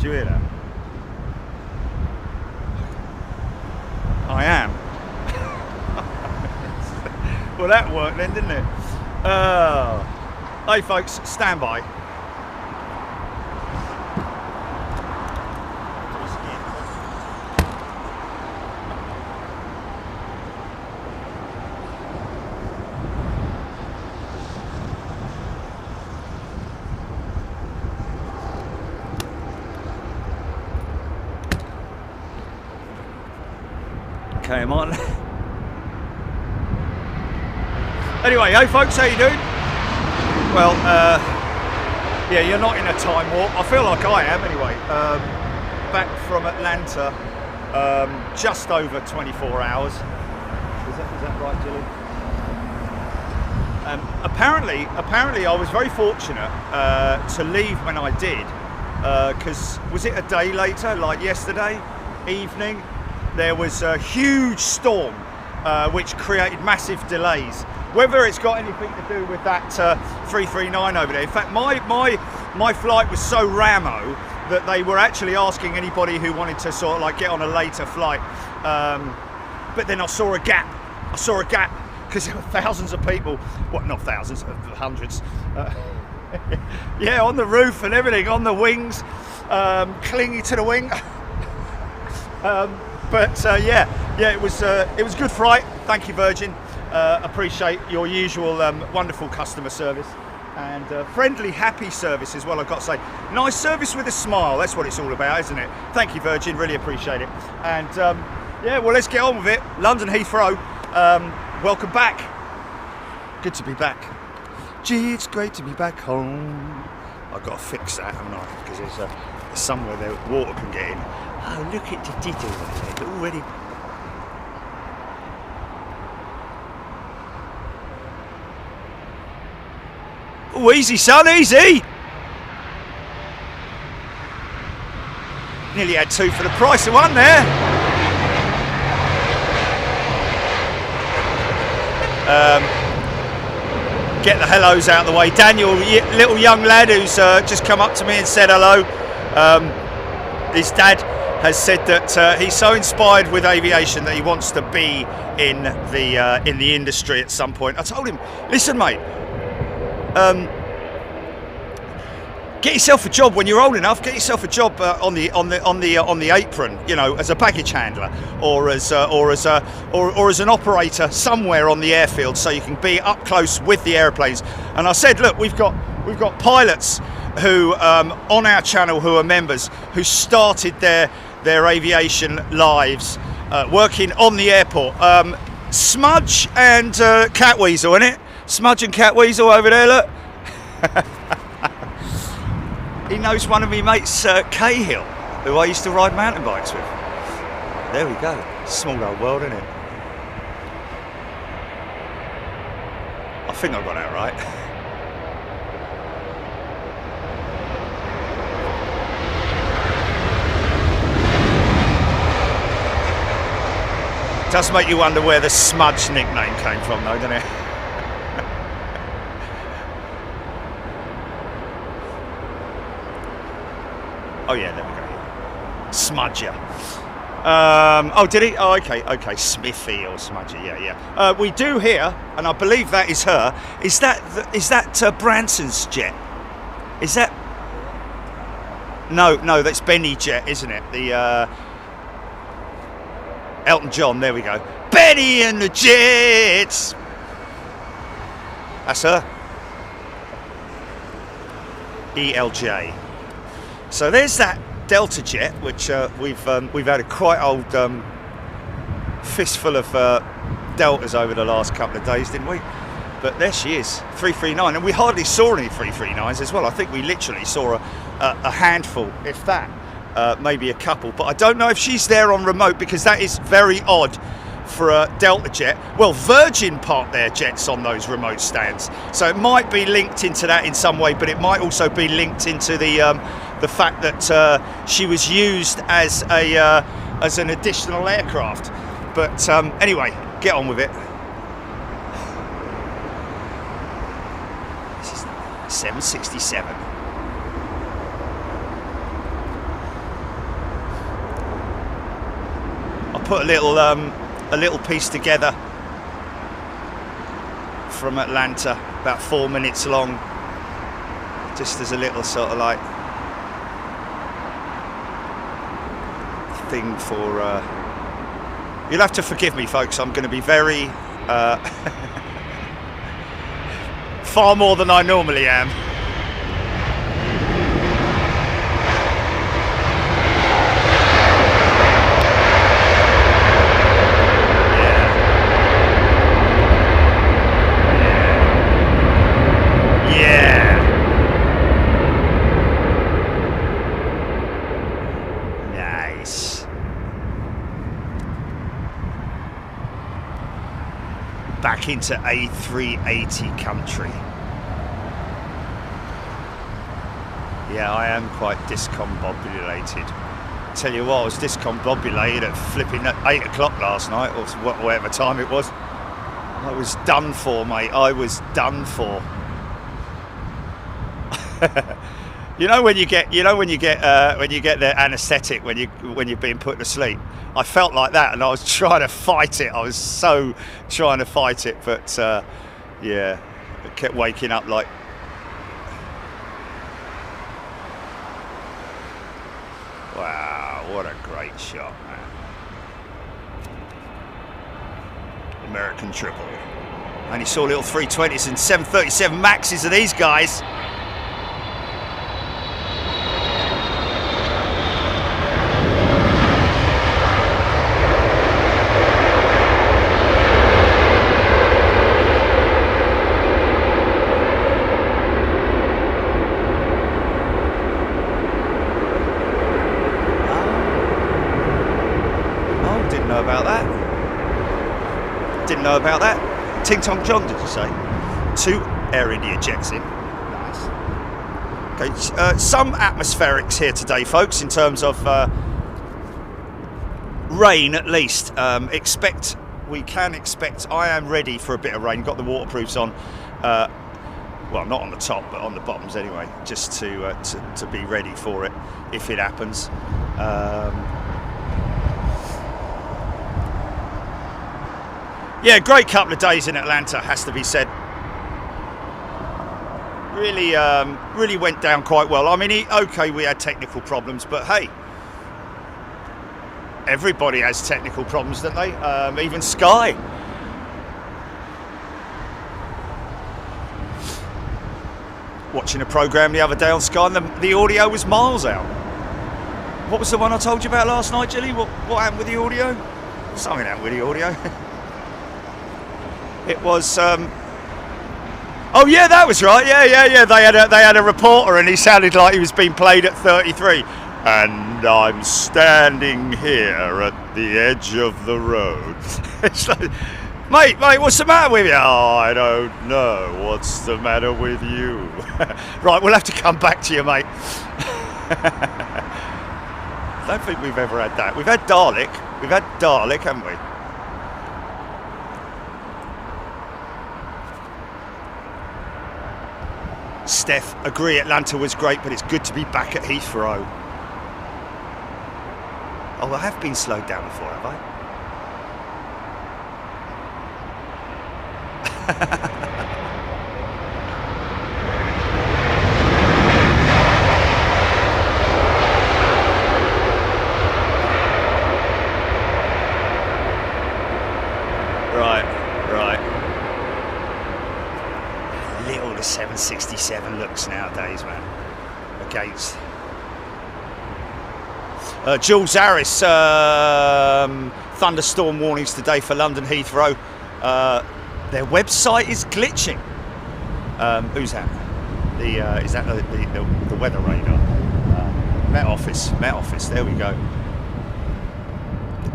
you hear that? I am. Well, that worked then, didn't it? Hey folks, stand by. Okay, I'm on. Anyway, hey folks, how you doing? Well, yeah, you're not in a time warp. I feel like I am anyway. Back from Atlanta, just over 24 hours. Is that right, Gilly? Apparently I was very fortunate to leave when I did, because was it a day later, like yesterday evening? There was a huge storm which created massive delays. Whether it's got anything to do with that 339 over there. In fact, my flight was so rammo that they were actually asking anybody who wanted to sort of like get on a later flight. But then I saw a gap. Because there were thousands of people. Well, not thousands, hundreds. Yeah, on the roof and everything, on the wings, clinging to the wing. Yeah, it was a good flight. Thank you, Virgin. Appreciate your usual wonderful customer service and friendly, happy service as well. I've got to say, nice service with a smile. That's what it's all about, isn't it? Thank you, Virgin. Really appreciate it. And yeah, well, let's get on with it. London Heathrow. Welcome back. Good to be back. Gee, it's great to be back home. I've got to fix that, haven't I? Because there's somewhere there water can get in. Oh, look at the diddle already. Oh, easy, son, easy. Nearly had two for the price of one there. Get the hellos out of the way. Daniel, little young lad who's just come up to me and said hello. His dad has said that he's so inspired with aviation that he wants to be in the industry at some point. I told him, listen, mate, get yourself a job when you're old enough. Get yourself a job on the apron, you know, as a baggage handler or as an operator somewhere on the airfield, so you can be up close with the airplanes. And I said, look, we've got pilots who on our channel who are members who started their aviation lives working on the airport. Smudge and Catweasel, innit? Smudge and Catweasel over there, look. He knows one of me mates, Cahill, who I used to ride mountain bikes with. There we go. Small old world, isn't it? I think I got that right. Does make you wonder where the Smudge nickname came from, though, doesn't it? Oh yeah, there we go. Smudger. Oh, did he? Oh, okay. Smithy or Smudger. Yeah. We do here, and I believe that is her. Is that Branson's jet? Is that? No, that's Benny Jet, isn't it? The Elton John. There we go. Benny and the Jets. That's her. ELJ. So there's that Delta jet, which we've had a quite old fistful of Deltas over the last couple of days, didn't we? But there she is, 339, and we hardly saw any 339s as well. I think we literally saw a handful, if that, maybe a couple. But I don't know if she's there on remote, because that is very odd for a Delta jet. Well, Virgin park their jets on those remote stands, so it might be linked into that in some way, but it might also be linked into the fact that she was used as an additional aircraft. But anyway, get on with it. This is 767. put a little piece together from Atlanta, about 4 minutes long, just as a little sort of like thing for. You'll have to forgive me, folks. I'm going to be very far more than I normally am. Back into A380 country. Yeah, I am quite discombobulated. Tell you what, I was discombobulated at flipping at 8 o'clock last night, or whatever time it was. I was done for, mate. I was done for. You know when you get the anaesthetic when you're being put to sleep. I felt like that, and I was trying to fight it. I was so trying to fight it, but yeah, I kept waking up like. Wow, what a great shot, man! American triple. And you saw little 320s and 737 Maxes of these guys. About that. Ting Tong John, did you say? 2 Air India jets in. Nice. Okay, some atmospherics here today, folks, in terms of rain at least. We can expect, I am ready for a bit of rain. Got the waterproofs on. Well, not on the top, but on the bottoms anyway, just to be ready for it if it happens. Yeah, great couple of days in Atlanta, has to be said. Really went down quite well. I mean, okay, we had technical problems, but hey, everybody has technical problems, don't they? Even Sky. Watching a program the other day on Sky, and the audio was miles out. What was the one I told you about last night, Jilly? What happened with the audio? Something happened with the audio. It was. Oh yeah, that was right. Yeah. They had a reporter, and he sounded like he was being played at 33. And I'm standing here at the edge of the road. It's like, mate, what's the matter with you? Oh, I don't know. What's the matter with you? Right, we'll have to come back to you, mate. I don't think we've ever had that. We've had Dalek, haven't we? Steph, agree, Atlanta was great, but it's good to be back at Heathrow. Oh, I have been slowed down before, have I? Right. Little the 767 looks nowadays, man. Against Jules Harris, thunderstorm warnings today for London Heathrow. Their website is glitching. Who's that? Is that the weather radar? Met Office. There we go.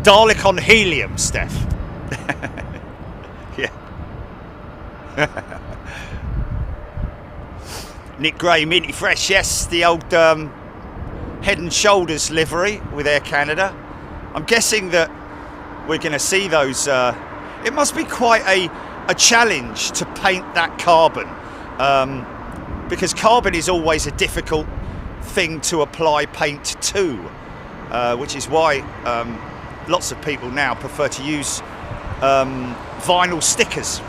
Dalek on helium, Steph. Yeah. Nick Gray, minty fresh. Yes, the old Head and Shoulders livery with Air Canada. I'm guessing that we're going to see those. It must be quite a challenge to paint that carbon, because carbon is always a difficult thing to apply paint to, which is why lots of people now prefer to use vinyl stickers.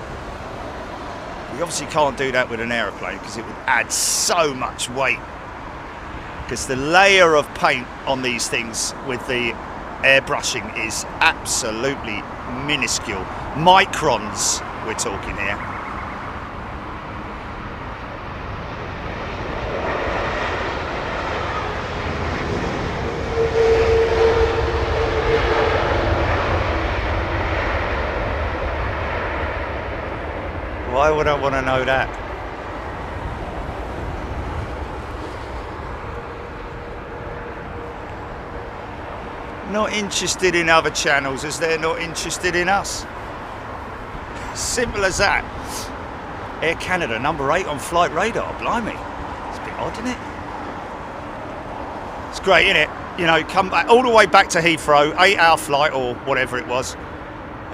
You obviously can't do that with an aeroplane because it would add so much weight, because the layer of paint on these things with the airbrushing is absolutely minuscule. Microns we're talking here. Why would I want to know that? Not interested in other channels as they're not interested in us. Simple as that. Air Canada, number 8 on flight radar. Blimey. It's a bit odd, isn't it? It's great, isn't it? You know, come back all the way back to Heathrow, 8-hour flight or whatever it was,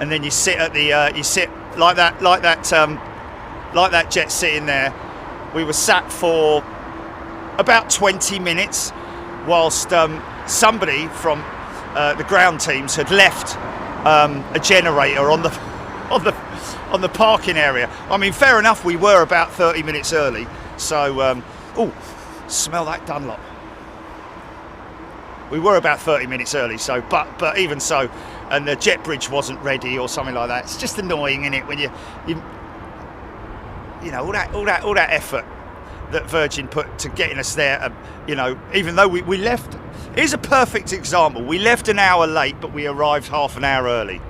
and then you sit at the you sit like that jet sitting there. We were sat for about 20 minutes whilst somebody from the ground teams had left a generator on the parking area. I mean, fair enough, we were about 30 minutes early, so oh, smell that Dunlop. We were about 30 minutes early, so but even so, and the jet bridge wasn't ready or something like that. It's just annoying, isn't it, when you know all that effort that Virgin put to getting us there. You know, even though we left. Here's a perfect example. We left an hour late, but we arrived half an hour early.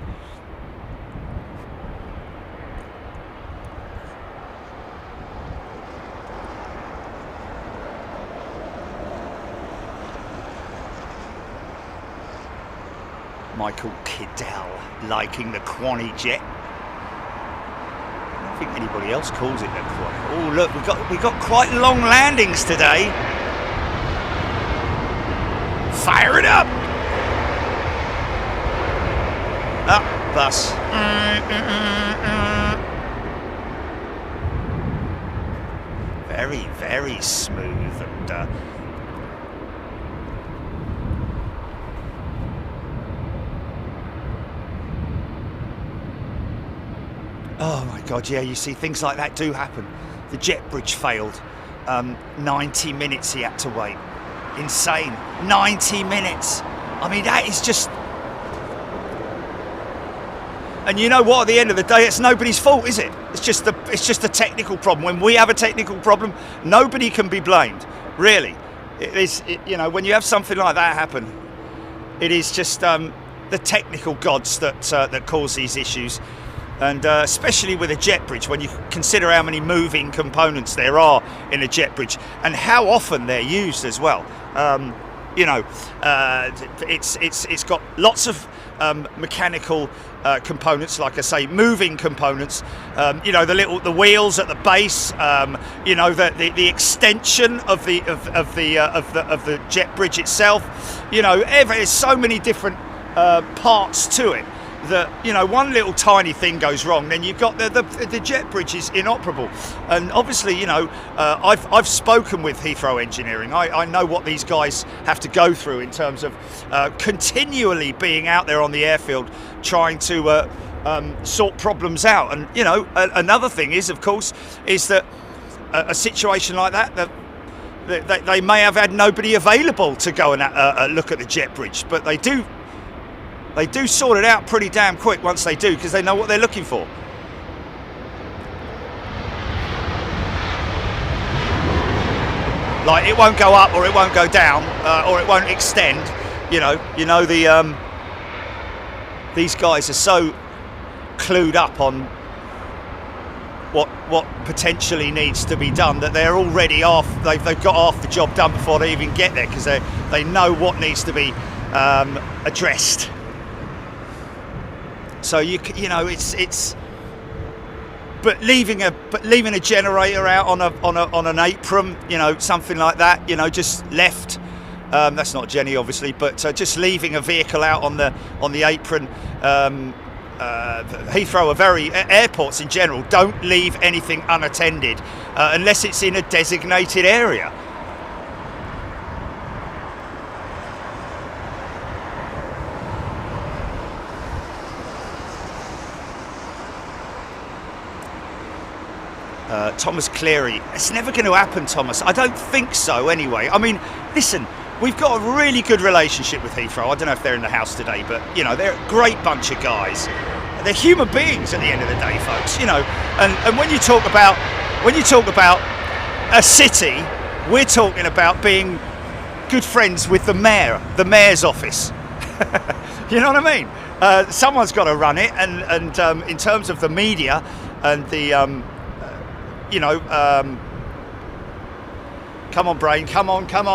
Michael Kiddell liking the Quanny jet. I don't think anybody else calls it the Quanny. Oh look, we got quite long landings today. Fire it up! Up, bus. Very, very smooth and oh my God, yeah, you see things like that do happen. The jet bridge failed. 90 minutes he had to wait. Insane. 90 minutes. I mean, that is just... And you know what, at the end of the day, it's nobody's fault, is it? It's just a technical problem. When we have a technical problem, nobody can be blamed, really. You know, when you have something like that happen, it is just the technical gods that cause these issues. And especially with a jet bridge, when you consider how many moving components there are in a jet bridge and how often they're used as well. You know, it's got lots of mechanical components, like I say, moving components. You know, the wheels at the base. You know, the extension of the jet bridge itself. You know, there's so many different parts to it. That, you know, one little tiny thing goes wrong, then you've got the jet bridge is inoperable. And obviously, you know, I've spoken with Heathrow Engineering. I know what these guys have to go through in terms of continually being out there on the airfield trying to sort problems out. And, you know, another thing is, of course, is that a situation like that they may have had nobody available to go and look at the jet bridge, but they do sort it out pretty damn quick once they do, because they know what they're looking for. Like, it won't go up or it won't go down or it won't extend. You know these guys are so clued up on what potentially needs to be done that they're already off. They've got half the job done before they even get there, because they know what needs to be addressed. So you know it's but leaving a generator out on an apron, you know, something like that, you know, just left. That's not Jenny, obviously, but just leaving a vehicle out on the apron. Heathrow airports in general don't leave anything unattended unless it's in a designated area. Thomas Cleary. It's never going to happen, Thomas. I don't think so anyway. I mean, listen, we've got a really good relationship with Heathrow. I don't know if they're in the house today, but, you know, they're a great bunch of guys. They're human beings at the end of the day, folks, you know. And when you talk about a city, we're talking about being good friends with the mayor's office. You know what I mean? Someone's got to run it, and in terms of the media and the, you know, come on, brain, come on. Come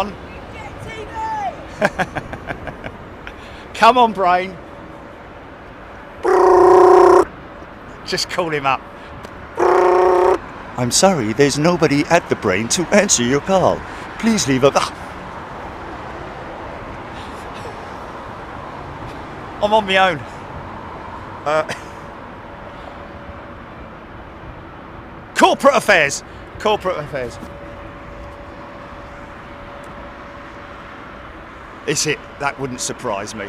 on, brain. Just call him up. I'm sorry, there's nobody at the brain to answer your call. Please leave a... I'm on my own. Corporate affairs. Is it? That wouldn't surprise me.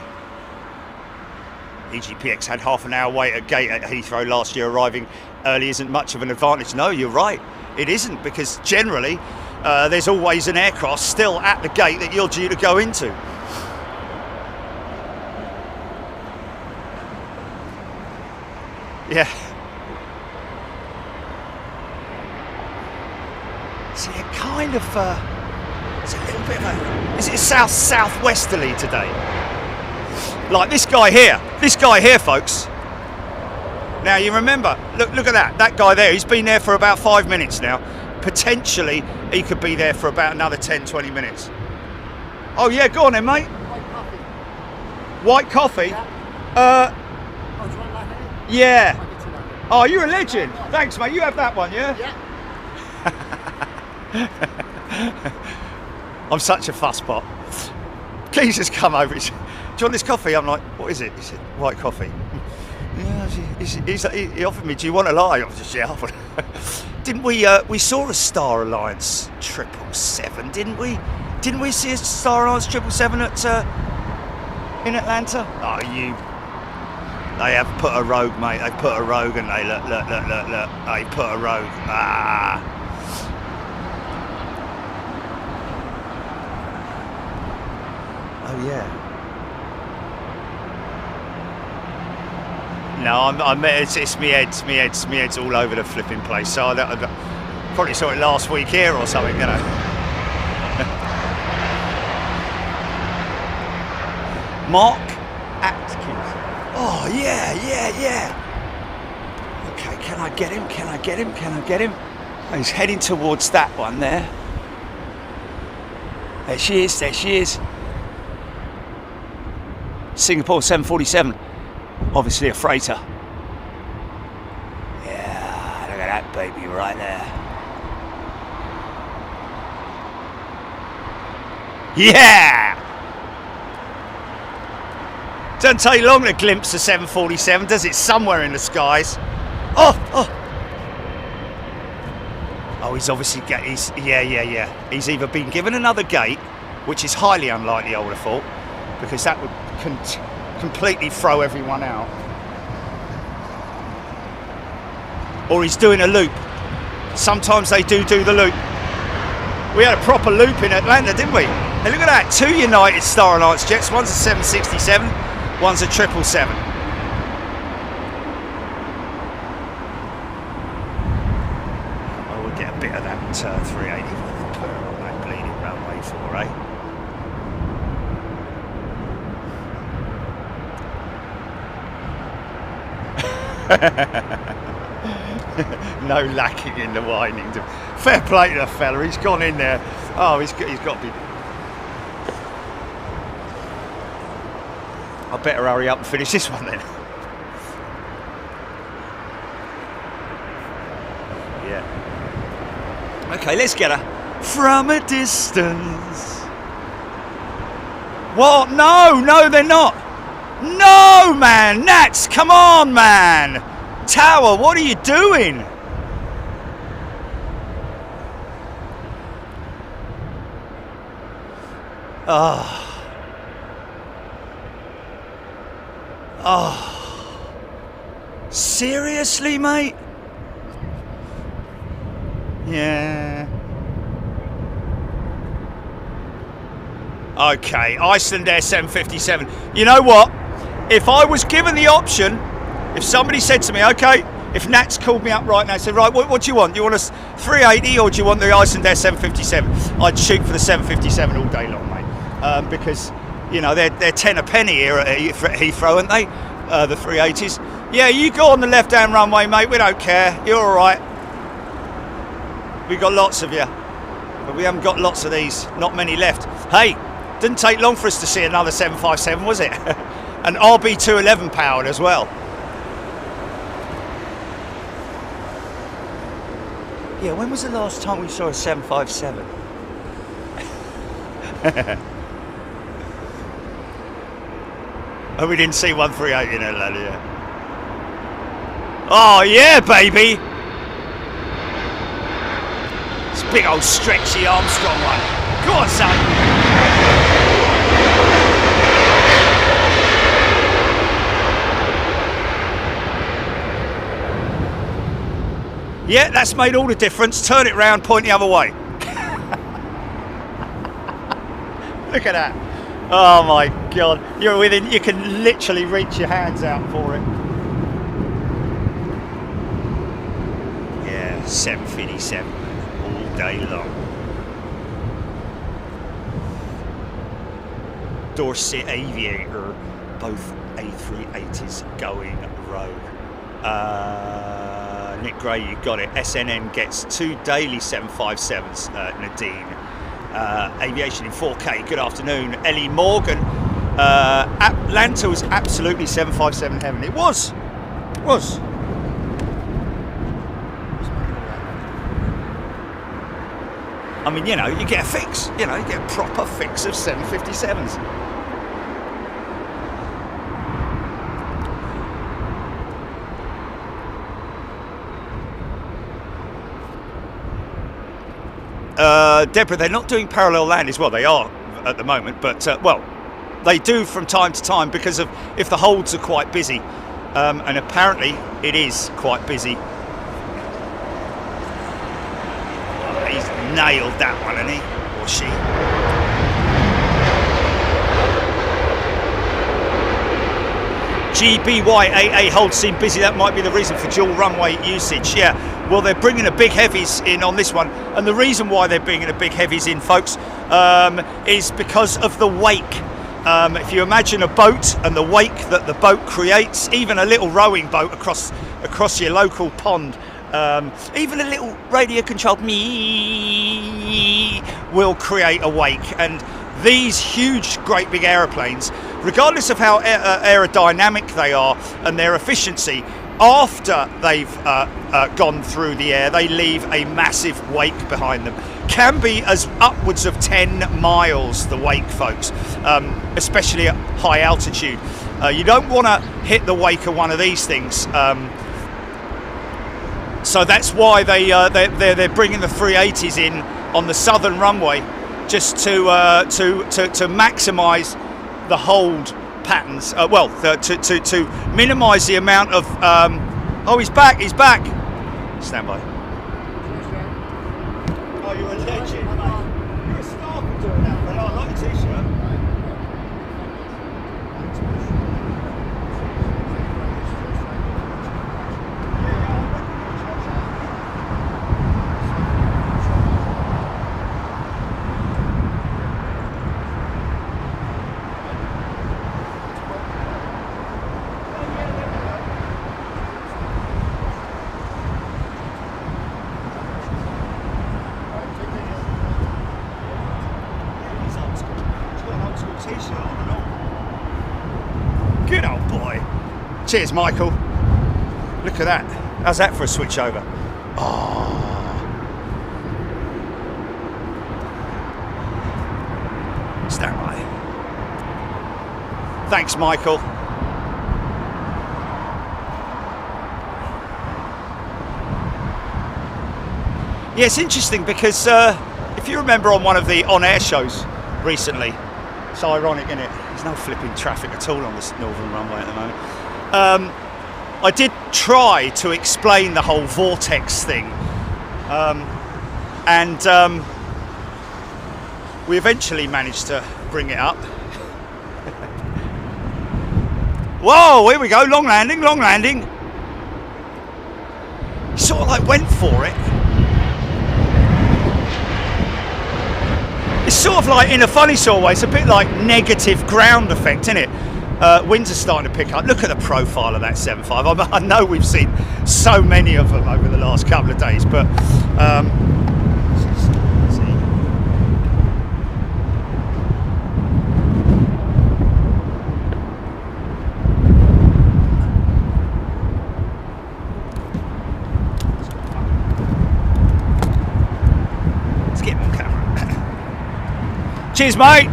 EGPX had half an hour wait at gate at Heathrow last year. Arriving early isn't much of an advantage. No, you're right. It isn't, because generally there's always an aircraft still at the gate that you're due to go into. Yeah. See, it kind of, it's a little bit of a, is it southwesterly today? Like this guy here, folks. Now you remember, look at that guy there, he's been there for about 5 minutes now. Potentially, he could be there for about another 10, 20 minutes. Oh yeah, go on then, mate. White coffee? Yeah. Oh, you're a legend. Thanks, mate. You have that one, yeah? Yeah. I'm such a fussbot. Keys has come over. Do you want this coffee? I'm like, what is it? He said, white coffee. Yeah, he offered me, do you want a lie? I was just, yeah. Didn't we saw a Star Alliance 777, didn't we? Didn't we see a Star Alliance 777 in Atlanta? Oh, you. They have put a rogue, mate. They put a rogue, and they look. They put a rogue. Ah. Oh yeah. No, it's me head's all over the flipping place. So I probably saw it last week here or something, you know. Mark Atkins. Oh yeah. Okay, can I get him? Oh, he's heading towards that one there. There she is. Singapore 747. Obviously a freighter. Yeah, look at that baby right there. Yeah! Doesn't take long to glimpse the 747, does it? Somewhere in the skies. Oh! Oh, he's obviously yeah. He's either been given another gate, which is highly unlikely, I would have thought, because that would completely throw everyone out. Or he's doing a loop. Sometimes they do the loop. We had a proper loop in Atlanta, didn't we? Hey, look at that, 2 United Star Alliance jets. One's a 767, one's a 777. Oh, we'll get a bit of that 380 put on that bleeding runway 4, eh? No lacking in the winding. Fair play to the fella, he's gone in there. Oh, he's got to be. I better hurry up and finish this one then. Yeah. Okay, let's get her from a distance. What? No, they're not. No, man, Nats, come on, man. Tower, what are you doing? Oh. Seriously, mate? Yeah. Okay, Iceland Air 757. You know what? If I was given the option, if somebody said to me, okay, if Nat's called me up right now and said, right, what do you want? Do you want a 380 or do you want the Iceland Air 757? I'd shoot for the 757 all day long, mate. Because, you know, they're 10 a penny here at Heathrow, aren't they? The 380s. Yeah, you go on the left-hand runway, mate. We don't care. You're all right. We've got lots of you. But we haven't got lots of these. Not many left. Hey, didn't take long for us to see another 757, was it? And RB211 powered as well. Yeah, when was the last time we saw a 757? Oh, we didn't see 138 in Atlanta yet. Oh, yeah, baby! It's a big old stretchy Armstrong one. Go on, son! Yeah, that's made all the difference. Turn it round, point the other way. Look at that. Oh my God. You're within, you can literally reach your hands out for it. Yeah, 757 all day long. Dorset Aviator, both A380s going rogue. Nick Gray, you got it. SNN gets 2 daily 757s, Nadine. Aviation in 4K, good afternoon. Ellie Morgan, Atlanta was absolutely 757 heaven. It was. It was. I mean, you know, you get a fix. You know, you get a proper fix of 757s. Deborah, they're not doing parallel landings. Well, they are at the moment, but well, they do from time to time because of if the holds are quite busy, and apparently it is quite busy. Oh, he's nailed that one, hasn't he? Or she? GBYAA holds seem busy. That might be the reason for dual runway usage. Yeah. Well, they're bringing the big heavies in on this one, and the reason why they're bringing the big heavies in, folks, is because of the wake. If you imagine a boat and the wake that the boat creates, even a little rowing boat across your local pond, even a little radio-controlled me will create a wake. And these huge, great big aeroplanes, regardless of how aerodynamic they are and their efficiency, after they've gone through the air, they leave a massive wake behind them. Can be as upwards of 10 miles, the wake, folks, especially at high altitude. You don't want to hit the wake of one of these things. So that's why they're bringing the 380s in on the southern runway, just to maximise the hold patterns, to minimise the amount of oh, he's back, stand by. Oh, you're a legend, mate. You're a star for doing that, but I like your t-shirt. Good old boy. Cheers, Michael. Look at that. How's that for a switch over? Oh. Stand by. Thanks, Michael. Yeah, it's interesting because if you remember on one of the on-air shows recently, it's ironic, isn't it? There's no flipping traffic at all on this northern runway at the moment. I did try to explain the whole vortex thing, and we eventually managed to bring it up. Whoa, here we go, long landing, long landing. Sort of like went for it. It's sort of like, in a funny sort of way, it's a bit like negative ground effect, isn't it? Winds are starting to pick up. Look at the profile of that 7.5. I know we've seen so many of them over the last couple of days, but let's see. Let's get him on camera. Cheers, mate.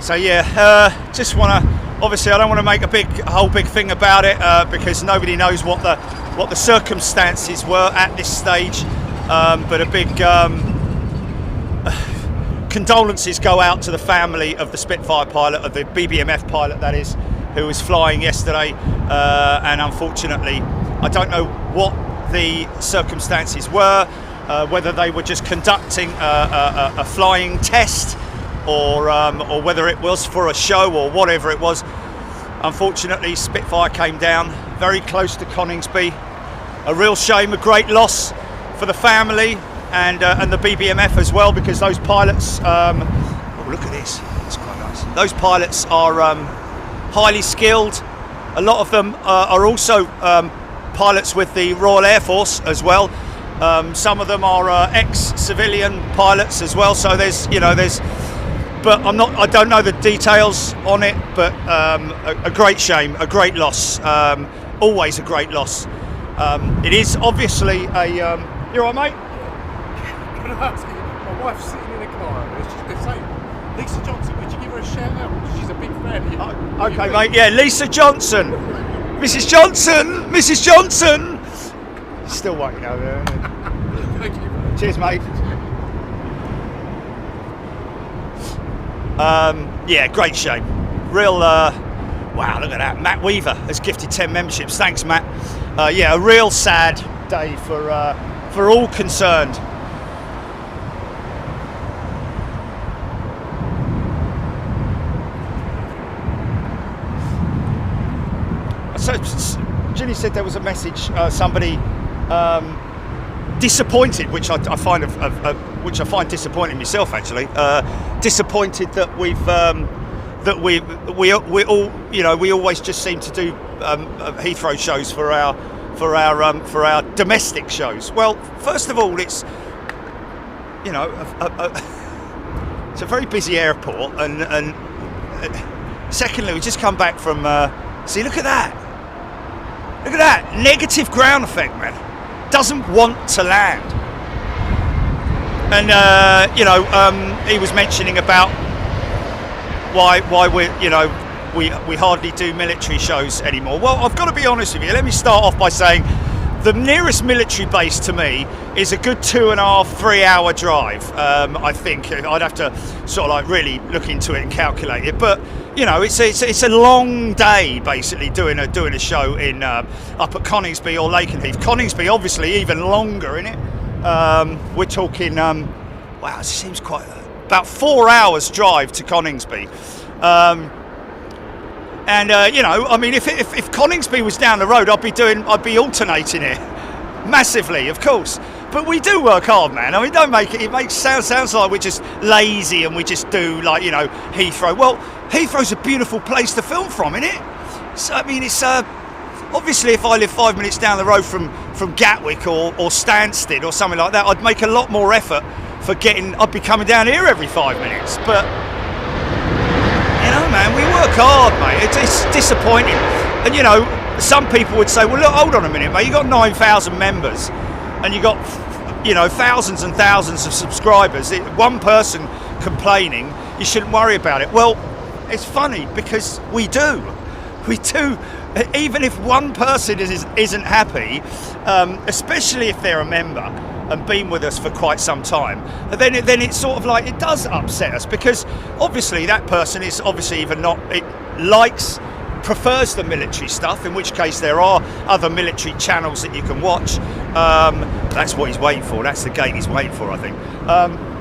So yeah, just want to, obviously I don't want to make a whole big thing about it because nobody knows what the circumstances were at this stage, but a big condolences go out to the family of the Spitfire pilot, of the BBMF pilot that is, who was flying yesterday, and unfortunately I don't know what the circumstances were, whether they were just conducting a flying test, or whether it was for a show or whatever it was. Unfortunately, Spitfire came down very close to Coningsby. A real shame, a great loss for the family and the BBMF as well, because those pilots, oh look at this, it's quite nice. Those pilots are highly skilled. A lot of them are also pilots with the Royal Air Force as well. Some of them are ex-civilian pilots as well, so there's, but I don't know the details on it, but a great shame, a great loss, always a great loss. It is obviously a, you all right, mate? Can I ask you, my wife's sitting in a car and it's just the same. Lisa Johnson, could you give her a shout out? She's a big fan of you. Okay, mate, yeah, Lisa Johnson. Mrs. Johnson, Mrs. Johnson. Still waiting over there, isn't it? Thank you. Cheers, mate. Yeah, great shame. Real, wow, look at that. Matt Weaver has gifted 10 memberships. Thanks, Matt. Yeah, a real sad day for all concerned. So, Ginny said there was a message, somebody disappointed, which I find which I find disappointing myself actually. Disappointed that we all, we always just seem to do Heathrow shows for our domestic shows. Well, first of all, it's it's a very busy airport, and secondly, we just come back from. See, look at that. Look at that negative ground effect, man. Doesn't want to land. And he was mentioning about why we hardly do military shows anymore. Well, I've got to be honest with you. Let me start off by saying the nearest military base to me is a good 2.5-3 hour drive. I think I'd have to sort of like really look into it and calculate it, but it's a long day basically doing a show in up at Coningsby or Lakenheath. Coningsby obviously even longer, innit? We're talking wow, it seems quite about 4 hours drive to Coningsby. I mean, if Coningsby was down the road, I'd be alternating it massively, of course. But we do work hard, man. I mean, don't make it. It sounds like we're just lazy and we just do Heathrow. Well, Heathrow's a beautiful place to film from, isn't it? So I mean, it's obviously if I live 5 minutes down the road from Gatwick or Stansted or something like that, I'd make a lot more effort for I'd be coming down here every 5 minutes, but. Man, we work hard, mate. It's disappointing. And some people would say, well, look, hold on a minute, mate. You got 9,000 members, and you got thousands and thousands of subscribers. One person complaining, you shouldn't worry about it. Well, it's funny because we do. Even if one person isn't happy, especially if they're a member. and been with us for quite some time, then it's sort of like, it does upset us, because obviously that person is obviously either not, it prefers the military stuff, in which case there are other military channels that you can watch. That's what he's waiting for. That's the gate he's waiting for, I think.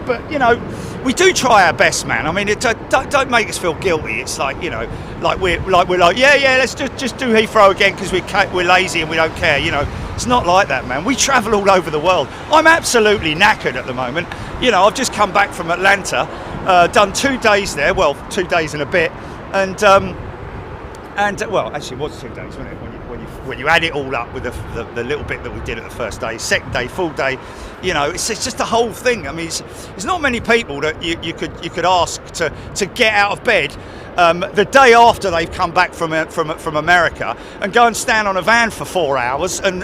But you know, we do try our best, man. I mean, don't make us feel guilty. It's like, you know, we're like yeah, let's just do Heathrow again because we're lazy and we don't care. You know, it's not like that, man. We travel all over the world. I'm absolutely knackered at the moment. You know, I've just come back from Atlanta, done 2 days there. Well, 2 days and a bit, and well, actually, it was 2 days, wasn't it? When you add it all up with the little bit that we did at the first day, second day, full day, you know, it's just the whole thing. I mean, there's not many people that you could ask to get out of bed the day after they've come back from America and go and stand on a van for 4 hours and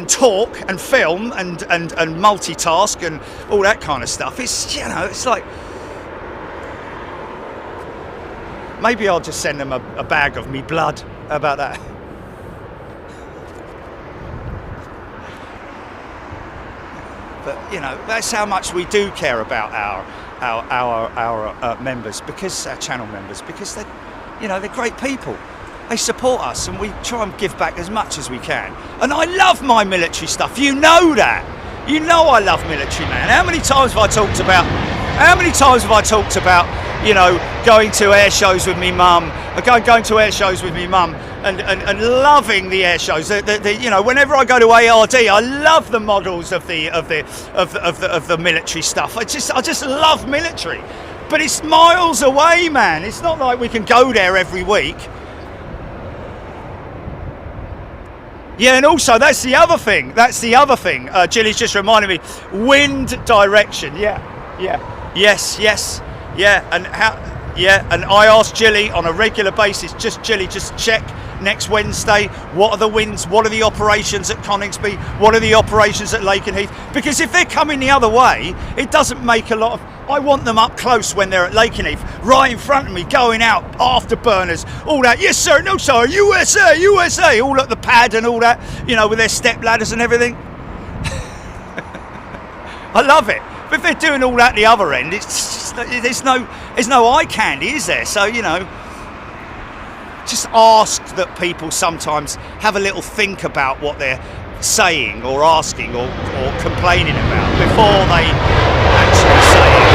talk and film and multitask and all that kind of stuff. It's, you know, it's like, maybe I'll just send them a bag of me blood. How about that? But you know, that's how much we do care about our members, because our channel members, because they, you know, they're great people. They support us, and we try and give back as much as we can. And I love my military stuff. You know that. You know I love military, man. How many times have I talked about? You know, going to air shows with me mum, going to air shows with me mum, and loving the air shows. You know, whenever I go to ARD, I love the models of the military stuff. I just love military, but it's miles away, man. It's not like we can go there every week. Yeah, and also that's the other thing. Jilly's just reminded me. Wind direction. Yeah. Yes. Yeah, and and I ask Jilly on a regular basis, just check next Wednesday, what are the winds, what are the operations at Coningsby, what are the operations at Lakenheath, because if they're coming the other way, it doesn't make a lot of, I want them up close when they're at Lakenheath, right in front of me, going out, afterburners, all that, yes sir, no sir, USA, all at the pad and all that, you know, with their step ladders and everything. I love it. But if they're doing all that at the other end, it's just, there's no eye candy, is there? So, you know, just ask that people sometimes have a little think about what they're saying or asking or complaining about before they actually say it.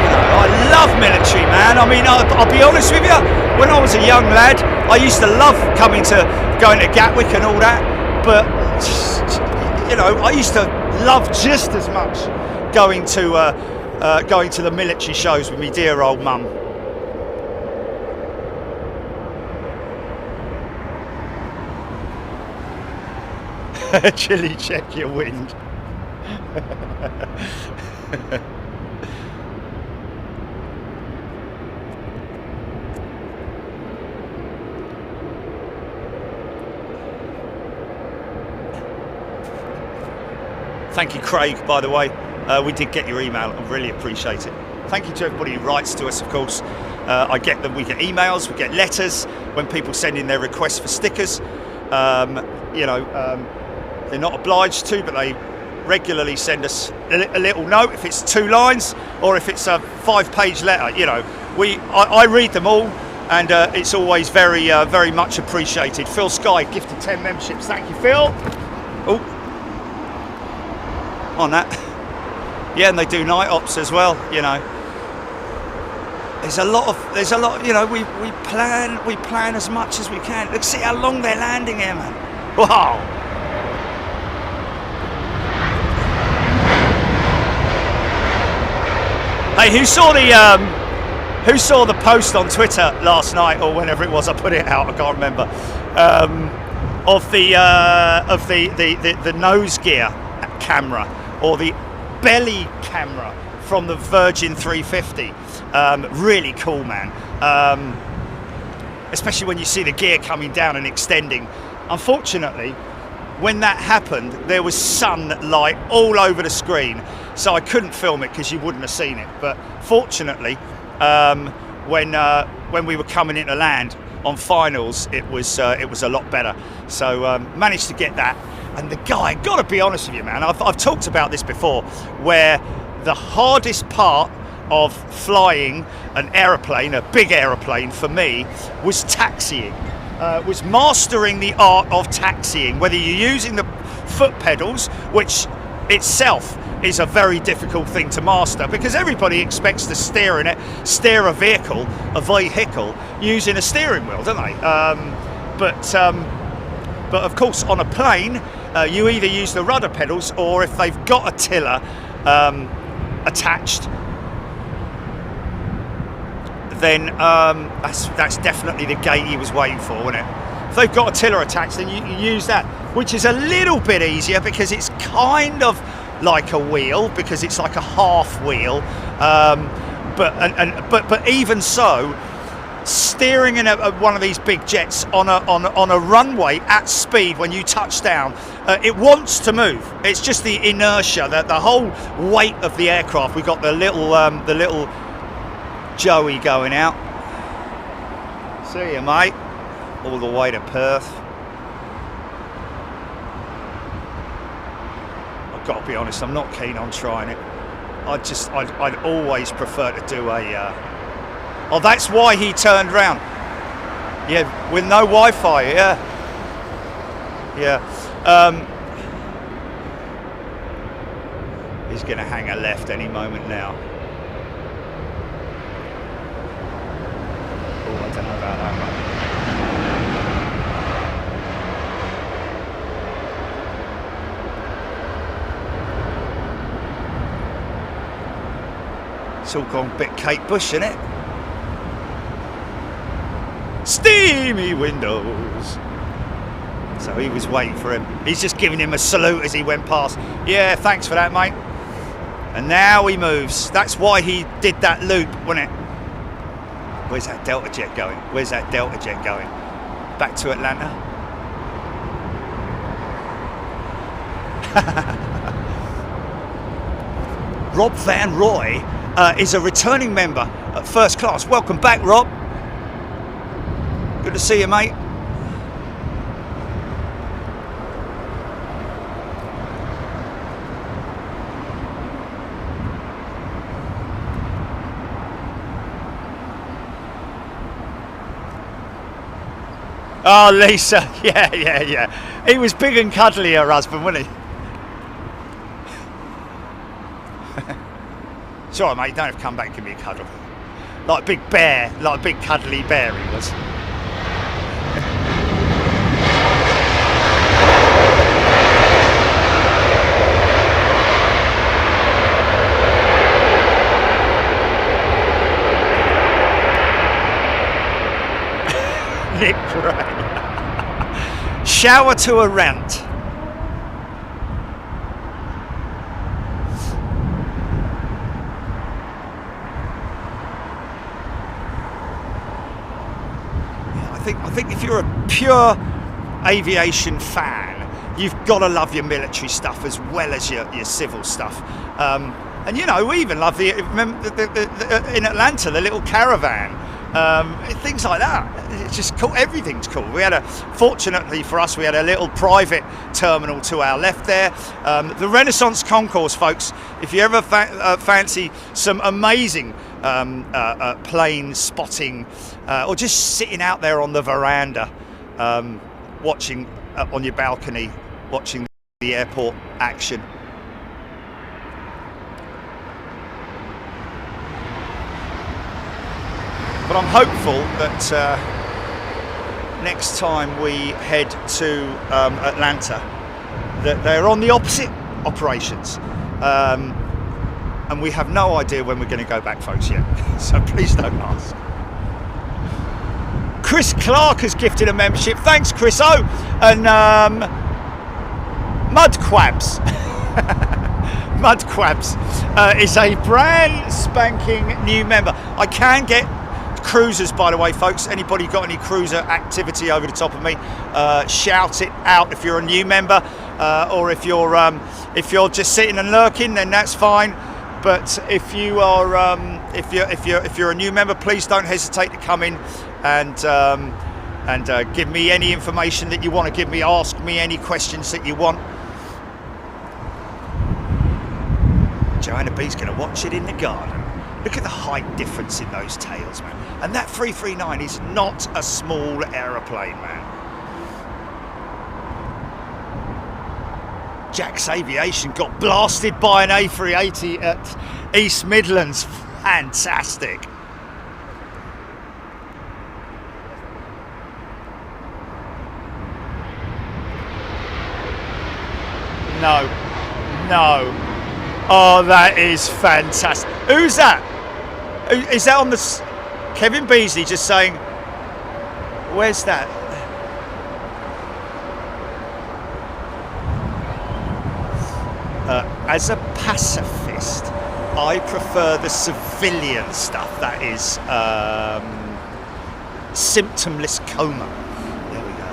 You know, I love military, man. I mean, I'll be honest with you, when I was a young lad, I used to love going to Gatwick and all that, but you know, I used to love just as much going to the military shows with me dear old mum. Chilly, check your wind. Thank you, Craig, by the way. We did get your email. I really appreciate it. Thank you to everybody who writes to us, of course. I get them. We get emails, we get letters when people send in their requests for stickers. You know, they're not obliged to, but they regularly send us a little note if it's 2 lines or if it's a 5-page letter. You know, I read them all, and it's always very much appreciated. Phil Sky gifted 10 memberships. Thank you, Phil. Oh. On that, yeah, and they do night ops as well. You know, there's a lot. You know, we plan as much as we can. Let's see how long they're landing here, man. Wow. Hey, who saw the post on Twitter last night or whenever it was? I put it out. I can't remember. Of the nose gear camera. Or the belly camera from the Virgin 350. Really cool, man. Especially when you see the gear coming down and extending. Unfortunately, when that happened, there was sunlight all over the screen, so I couldn't film it because you wouldn't have seen it. But fortunately, when we were coming into land, on finals, it was a lot better. So managed to get that. And the guy, gotta be honest with you, man, I've talked about this before, where the hardest part of flying an aeroplane, a big aeroplane for me, was taxiing. Was mastering the art of taxiing, whether you're using the foot pedals, which itself is a very difficult thing to master, because everybody expects to steer a vehicle using a steering wheel, don't they? But of course, on a plane, you either use the rudder pedals, or if they've got a tiller attached, then that's definitely the gate he was waiting for, wasn't it? If they've got a tiller attached, then you use that, which is a little bit easier because it's kind of like a wheel, because it's like a half wheel. But even so, steering in one of these big jets on a runway at speed when you touch down, it wants to move. It's just the inertia, the whole weight of the aircraft. We've got the little Joey going out. See you, mate. All the way to Perth. I've got to be honest, I'm not keen on trying it. I'd always prefer to do a. Oh, that's why he turned round. Yeah, with no Wi-Fi. Yeah. He's going to hang a left any moment now. Oh, I don't know about that one. It's all gone a bit Kate Bush, isn't it? Steamy windows. So he was waiting for him. He's just giving him a salute as he went past. Yeah, thanks for that, mate. And now he moves. That's why he did that loop, wasn't it? Where's that Delta jet going? Where's that Delta jet going? Back to Atlanta? Rob Van Roy is a returning member at first class. Welcome back, Rob. Good to see you, mate. Oh, Lisa. Yeah. He was big and cuddly, her husband, wasn't he? It's alright, mate. You don't have to come back and give me a cuddle. Like a big bear, like a big cuddly bear he was. Nick Gray. Shower to a RANT. I think if you're a pure aviation fan, you've got to love your military stuff as well as your civil stuff. And you know, we even love remember in Atlanta, the little caravan. Things like that. It's just cool. Everything's cool. Fortunately for us, we had a little private terminal to our left there. The Renaissance Concourse, folks. If you ever fancy some amazing plane spotting, or just sitting out there on the veranda, watching on your balcony, watching the airport action. But I'm hopeful that next time we head to Atlanta, that they're on the opposite operations. And we have no idea when we're going to go back, folks, yet. So please don't ask. Chris Clark has gifted a membership. Thanks, Chris O. And Mudquabs. Mudquabs is a brand spanking new member. I can get cruisers, by the way, folks. Anybody got any cruiser activity over the top of me, shout it out if you're a new member, or if you're just sitting and lurking, then that's fine. But if you are if you're a new member, please don't hesitate to come in and and give me any information that you want to give me. Ask me any questions that you want. Joanna B's going to watch it in the garden. Look at the height difference in those tails, man. And that 339 is not a small aeroplane, man. Jack's Aviation got blasted by an A380 at East Midlands. Fantastic. No. Oh, that is fantastic. Who's that? Is that on the... Kevin Beasley just saying, where's that? As a pacifist, I prefer the civilian stuff. That is symptomless coma. There we go.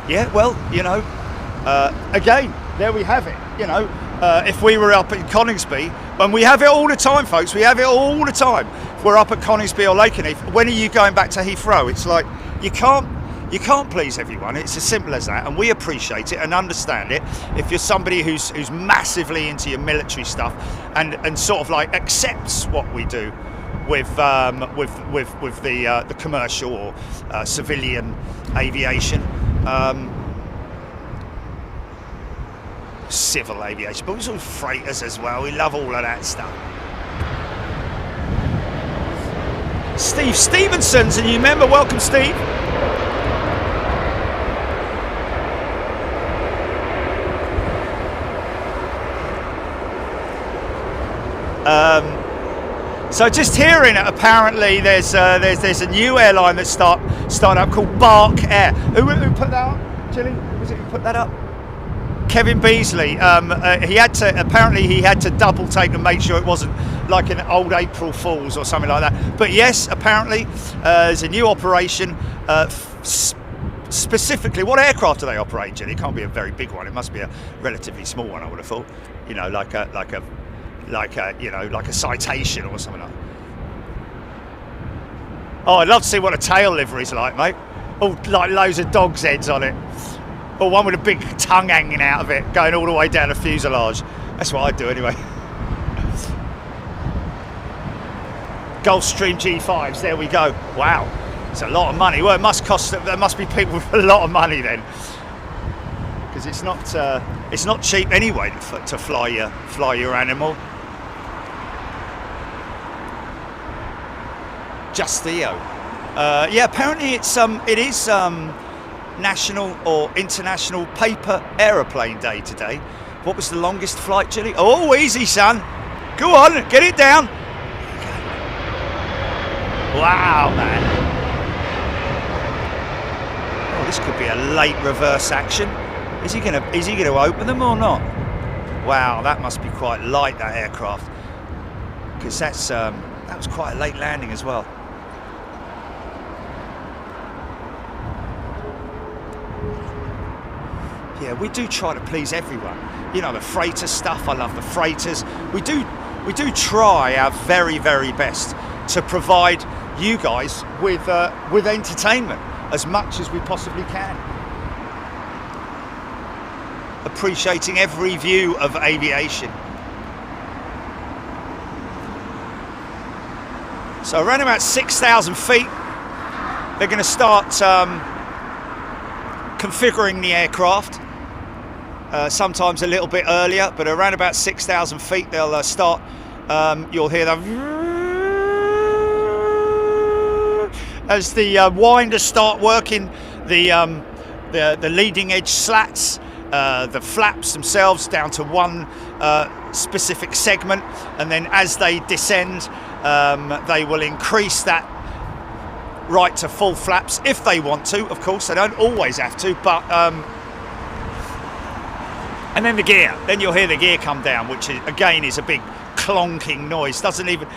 Yeah, well, you know, again, there we have it. You know, if we were up in Coningsby, and we have it all the time, folks, we have it all the time. If we're up at Coningsby or Lakenheath, when are you going back to Heathrow? It's like, you can't please everyone. It's as simple as that, and we appreciate it and understand it. If you're somebody who's massively into your military stuff and sort of like accepts what we do with the commercial or civilian aviation, civil aviation, but also freighters as well. We love all of that stuff. Steve Stevenson's, and you remember, welcome Steve. So just hearing it, apparently there's a new airline that's starting up called Bark Air. Who put that up? Chilly? Was it who put that up? Kevin Beasley. He had to double take and make sure it wasn't like an old April Fool's or something like that. But yes, apparently there's a new operation. Specifically, what aircraft are they operating? It can't be a very big one. It must be a relatively small one, I would have thought. You know, like a Citation or something like that. Oh, I'd love to see what a tail livery's like, mate. Oh, like loads of dogs' heads on it. Or one with a big tongue hanging out of it, going all the way down the fuselage. That's what I'd do anyway. Gulfstream G5s, there we go. Wow, it's a lot of money. Well, it must cost, there must be people with a lot of money then. Because it's not cheap anyway to fly your animal. Just Theo. Yeah, apparently it is National or International Paper Aeroplane Day today. What was the longest flight, Jilly? Oh, easy, son. Go on, get it down. Wow, man. Oh, this could be a late reverse action. Is he gonna open them or not? Wow, that must be quite light, that aircraft, because that was quite a late landing as well. Yeah, we do try to please everyone. You know, the freighter stuff, I love the freighters. We do try our very, very best to provide you guys with entertainment as much as we possibly can. Appreciating every view of aviation. So around about 6,000 feet, they're going to start configuring the aircraft. Sometimes a little bit earlier, but around about 6,000 feet they'll start. You'll hear them as the winders start working the leading edge slats, the flaps themselves down to one specific segment, and then as they descend, they will increase that right to full flaps if they want to. Of course, they don't always have to, but. And then the gear, then you'll hear the gear come down, which is, again is a big clonking noise. Doesn't even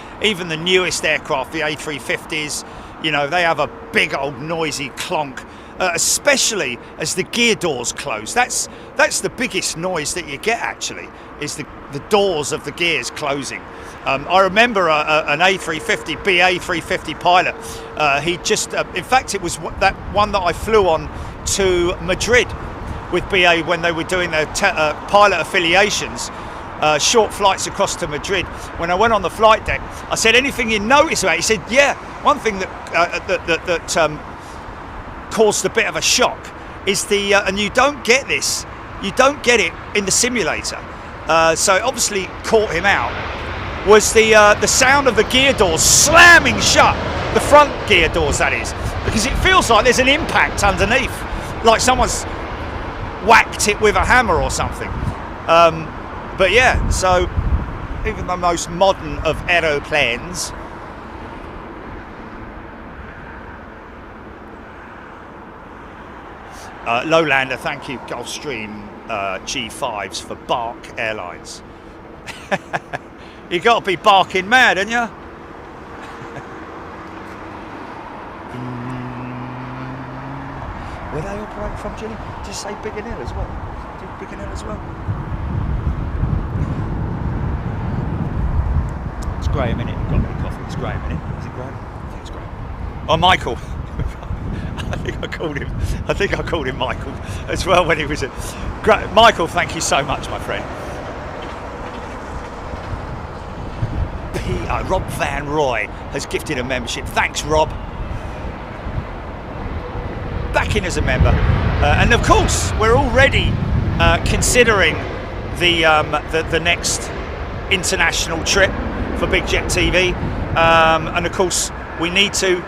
the newest aircraft, the A350s, you know, they have a big old noisy clonk especially as the gear doors close. That's the biggest noise that you get, actually, is the doors of the gears closing. I remember an A350, BA350 pilot. He just, in fact, it was that one that I flew on to Madrid with BA when they were doing their pilot affiliations. Short flights across to Madrid. When I went on the flight deck, I said, "Anything you notice about it?" He said, "Yeah, one thing that caused a bit of a shock is and you don't get this, you don't get it in the simulator." So it obviously caught him out. Was the sound of the gear doors slamming shut, the front gear doors, that is, because it feels like there's an impact underneath, like someone's whacked it with a hammer or something. But yeah, so even the most modern of aeroplanes Lowlander, thank you, Gulfstream G5s for Bark Airlines. You got to be barking mad, haven't you? Where they operate from, Jilly? Just say Biggin Hill as well. Do Biggin Hill as well? It's Graham, innit? Got a bit of coffee. It's Graham, innit? Is it Graham? I think it's Graham. Oh, Michael. I think I called him Michael as well when he was at Michael, thank you so much, my friend. Rob Van Roy has gifted a membership. Thanks, Rob. Back in as a member. And of course, we're already considering the next international trip for Big Jet TV. And of course, we need to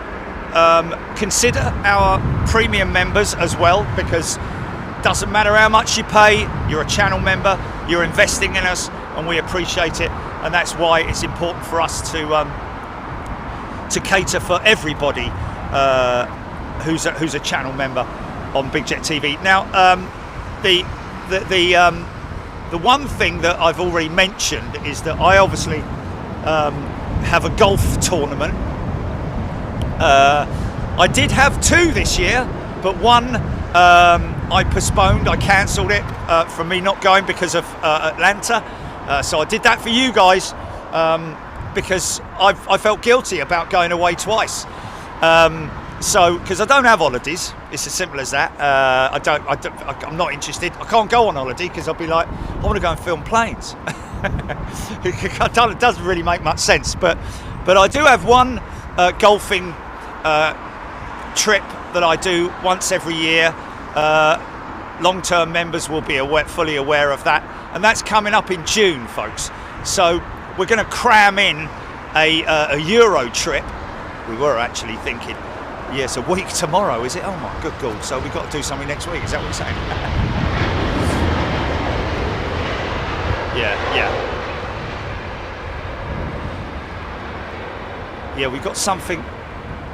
consider our premium members as well, because doesn't matter how much you pay, you're a channel member, you're investing in us, and we appreciate it. And that's why it's important for us to cater for everybody who's a channel member on Big Jet TV. Now, the one thing that I've already mentioned is that I obviously have a golf tournament. I did have two this year, but one I postponed. I cancelled it from me not going because of Atlanta. So I did that for you guys because I felt guilty about going away twice. So because I don't have holidays, it's as simple as that. I'm not interested. I can't go on holiday because I'll be like, I want to go and film planes. It doesn't really make much sense. But I do have one golfing trip that I do once every year. Long-term members will be fully aware of that, and that's coming up in June, folks. So we're going to cram in a Euro trip. We were actually thinking, yes, a week tomorrow, is it? Oh my good God! So we've got to do something next week. Is that what you're saying? Yeah. We got something.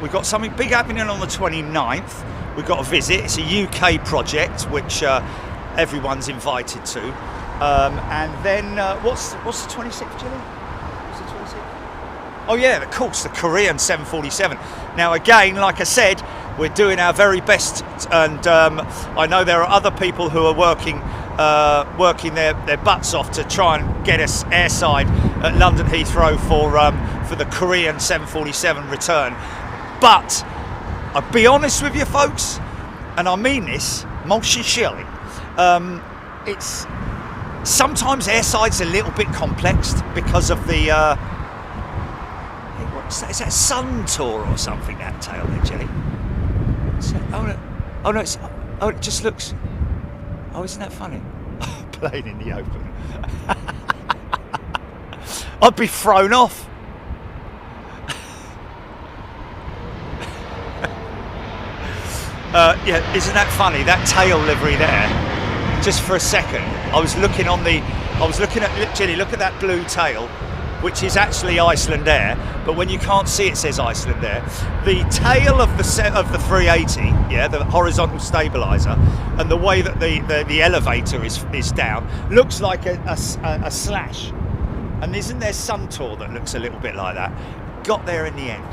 We've got something big happening on the 29th. We've got a visit. It's a UK project which everyone's invited to. And then what's the 26th, Jilly? What's the 26th? Oh yeah, of course, the Korean 747. Now again, like I said, we're doing our very best, and I know there are other people who are working their butts off to try and get us airside at London Heathrow for the Korean 747 return. But I'll be honest with you, folks, and I mean this most sincerely. It's sometimes airside's a little bit complex because of the what's that? Is that Sun Tour or something? That tail there, Jelly. Oh, it just looks. Oh, isn't that funny? Plane in the open. I'd be thrown off. Yeah, isn't that funny? That tail livery there. Just for a second, I was looking at Jilly. Look at that blue tail, which is actually Iceland Air. But when you can't see, it says Iceland Air. The tail of the 380, yeah, the horizontal stabilizer, and the way that the elevator is down, looks like a slash. And isn't there Sun Tour that looks a little bit like that? Got there in the end.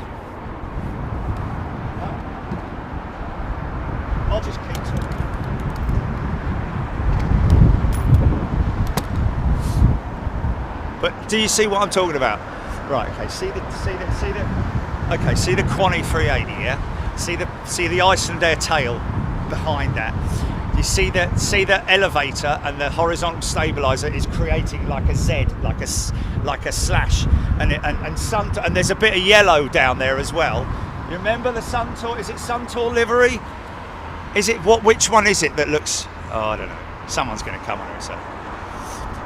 I'll just keep talking. But do you see what I'm talking about? Right, okay, see the Quani 380, yeah? See the Icelandair tail behind that. You see the elevator and the horizontal stabilizer is creating like a Z, like a slash, and there's a bit of yellow down there as well. You remember the Suntour? Is it Suntour livery? Is it what? Which one is it that looks? Oh, I don't know. Someone's going to come on and say.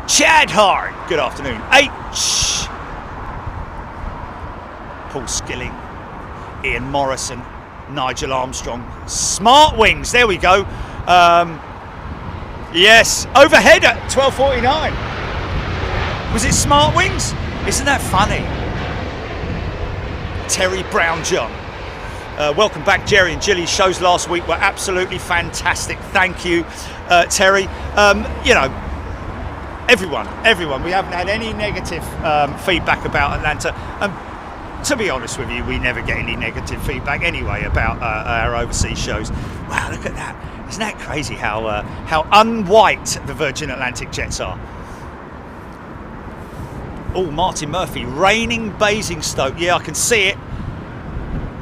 Chad Hart. Good afternoon. H. Paul Skilling, Ian Morrison, Nigel Armstrong, Smart Wings. There we go. Yes, overhead at 12:49. Was it Smart Wings? Isn't that funny? Terry Brown John. Welcome back, Jerry and Jilly. Shows last week were absolutely fantastic. Thank you, Terry. You know, everyone. We haven't had any negative feedback about Atlanta. To be honest with you, we never get any negative feedback anyway about our overseas shows. Wow, look at that. Isn't that crazy how unwhite the Virgin Atlantic jets are? Oh, Martin Murphy, raining Basingstoke. Yeah, I can see it.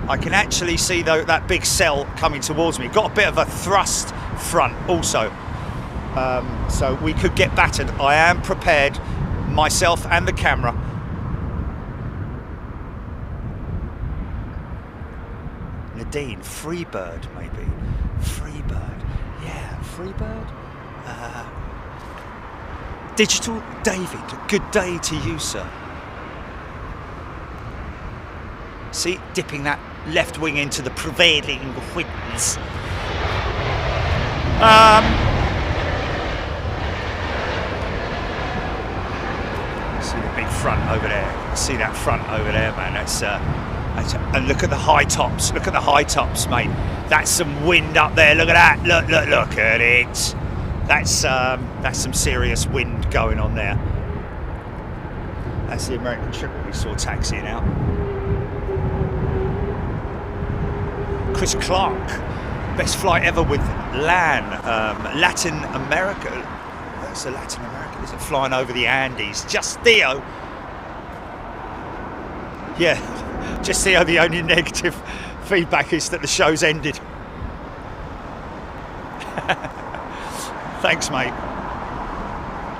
I can actually see that big cell coming towards me. Got a bit of a thrust front also. So we could get battered. I am prepared, myself and the camera. Nadine, Freebird maybe. Freebird, yeah, Freebird. Digital David, good day to you, sir. See, dipping that left wing into the prevailing winds. See the big front over there. See that front over there, man. And look at the high tops. Look at the high tops, mate. That's some wind up there. Look at that. Look at it. That's some serious wind going on there. That's the American triple we saw taxiing out. Chris Clark, best flight ever with LAN, Latin America. That's a Latin America, is it? Flying over the Andes. Just Theo. Yeah, just Theo, the only negative feedback is that the show's ended. Thanks, mate.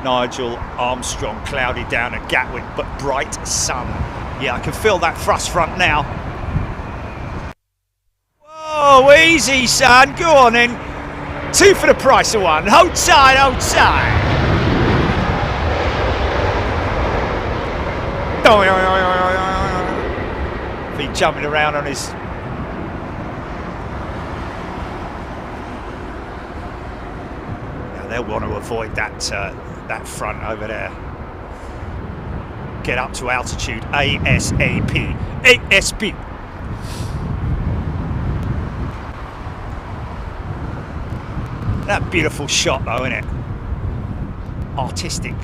Nigel Armstrong, cloudy down at Gatwick, but bright sun. Yeah, I can feel that thrust front now. Oh, easy, son. Go on in. 2 for the price of 1. Hold tight, hold tight. Feet jumping around on his. Now they'll want to avoid that front over there. Get up to altitude ASAP. ASP. That beautiful shot though, isn't it? Artistic.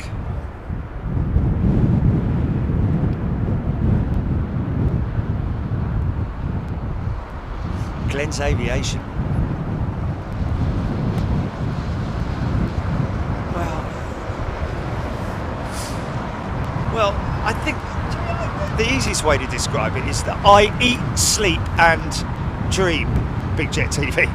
Glenn's Aviation. Well, I think the easiest way to describe it is that I eat, sleep and dream Big Jet TV.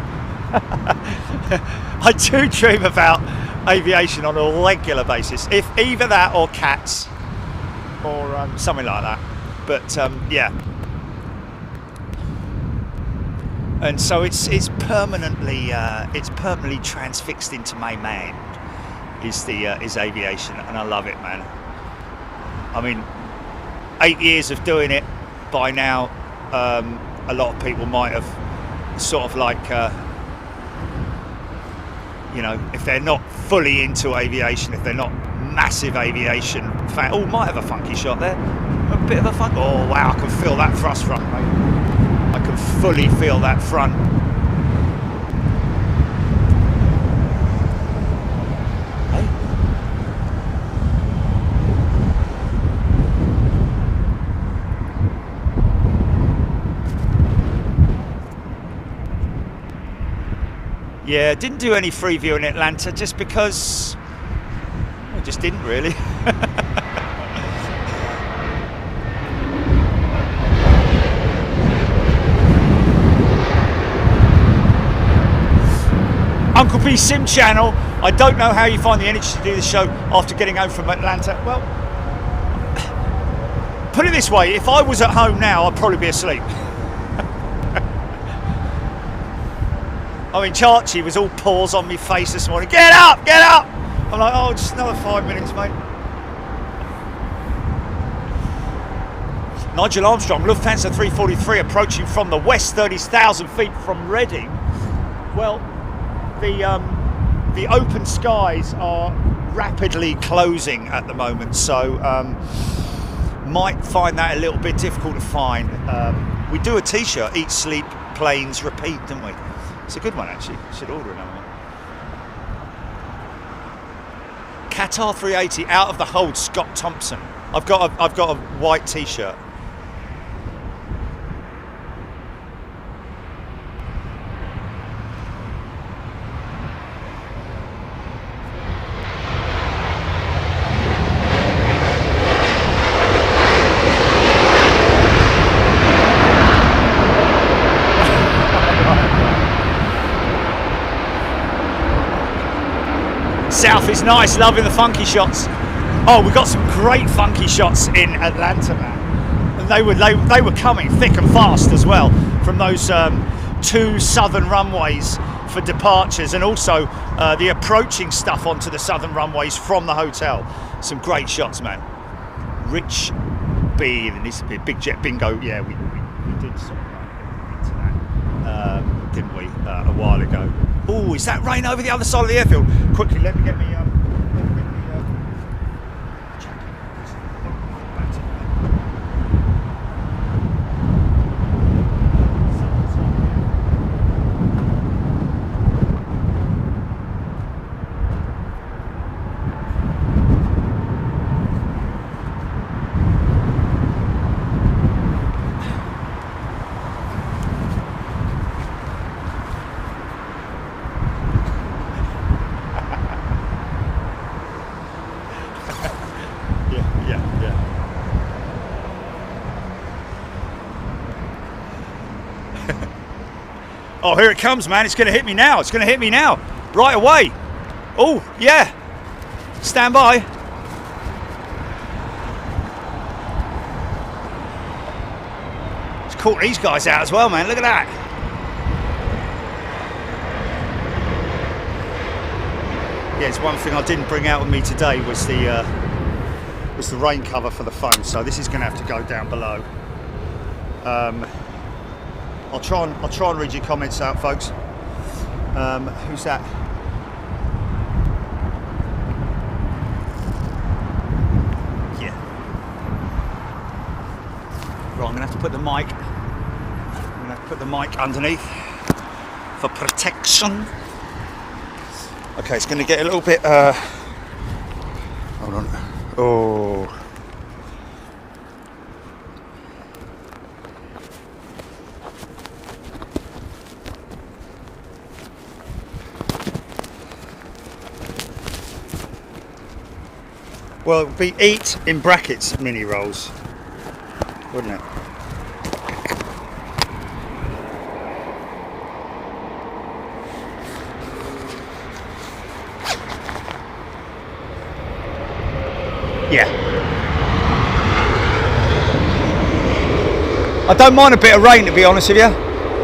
I do dream about aviation on a regular basis, if either that or cats or something like that. But yeah, and so it's permanently transfixed into my mind. Is aviation, and I love it, man. I mean, 8 years of doing it by now. A lot of people might have sort of like. You know, if they're not fully into aviation, if they're not massive aviation fan. Oh, might have a funky shot there. A bit of a funk. Oh, wow, I can feel that thrust front, mate. I can fully feel that front. Hey. Yeah, didn't do any free view in Atlanta just because we just didn't really. Uncle B Sim channel, I don't know how you find the energy to do the show after getting home from Atlanta. Well, put it this way, if I was at home now, I'd probably be asleep. I mean, Chachi was all paws on me face this morning. Get up, get up! I'm like, oh, just another 5 minutes, mate. Nigel Armstrong, Lufthansa 343 approaching from the west, 30,000 feet from Reading. Well, the open skies are rapidly closing at the moment, so might find that a little bit difficult to find. We do a t-shirt, Eat, Sleep, Planes, Repeat, don't we? It's a good one, actually. Should order another one. Qatar 380 out of the hold, Scott Thompson. I've got a white t-shirt. South is nice, loving the funky shots. Oh, we got some great funky shots in Atlanta, man. And they were coming thick and fast as well from those two southern runways for departures, and also the approaching stuff onto the southern runways from the hotel. Some great shots, man. Rich B, there needs to be a big jet bingo. Yeah, we did sort of into that, didn't we, a while ago. Oh, is that rain over the other side of the airfield? Quickly, let me get me jacket. Oh, here it comes, man. It's going to hit me now. It's going to hit me now. Right away. Oh, yeah. Stand by. It's caught these guys out as well, man. Look at that. Yeah, it's one thing I didn't bring out with me today was the rain cover for the phone. So this is going to have to go down below. I'll try and read your comments out, folks. Who's that? Yeah. Right, I'm gonna have to put the mic. I'm gonna have to put the mic underneath for protection. Okay, it's gonna get a little bit. Hold on. Oh. Well, it would be eat in brackets mini rolls, wouldn't it? Yeah. I don't mind a bit of rain, to be honest with you.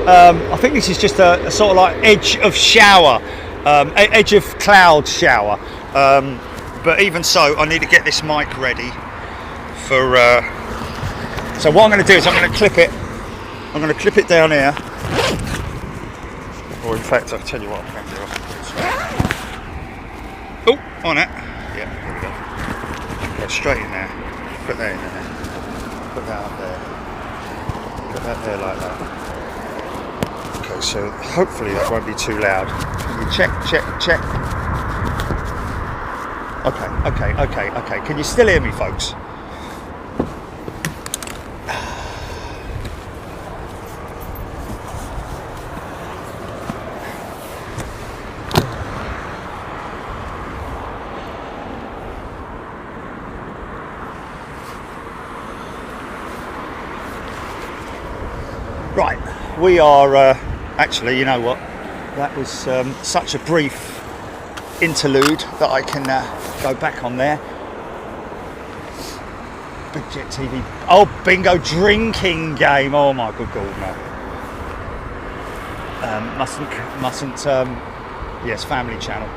I think this is just a sort of like edge of shower, edge of cloud shower. But even so, I need to get this mic ready for. So what I'm going to do is I'm going to clip it. I'm going to clip it down here. Or in fact, I'll tell you what I'm going to do. Oh, on it. Yeah, there we go. Go straight in there. Put that in there. Put that up there. Put that there like that. Okay, so hopefully that won't be too loud. Can you check. Okay. Can you still hear me, folks? Right, we are actually, you know what, that was such a brief interlude that I can go back on there. Big Jet TV. Oh, bingo, drinking game. Oh my good God, no. Mustn't. Yes, Family Channel.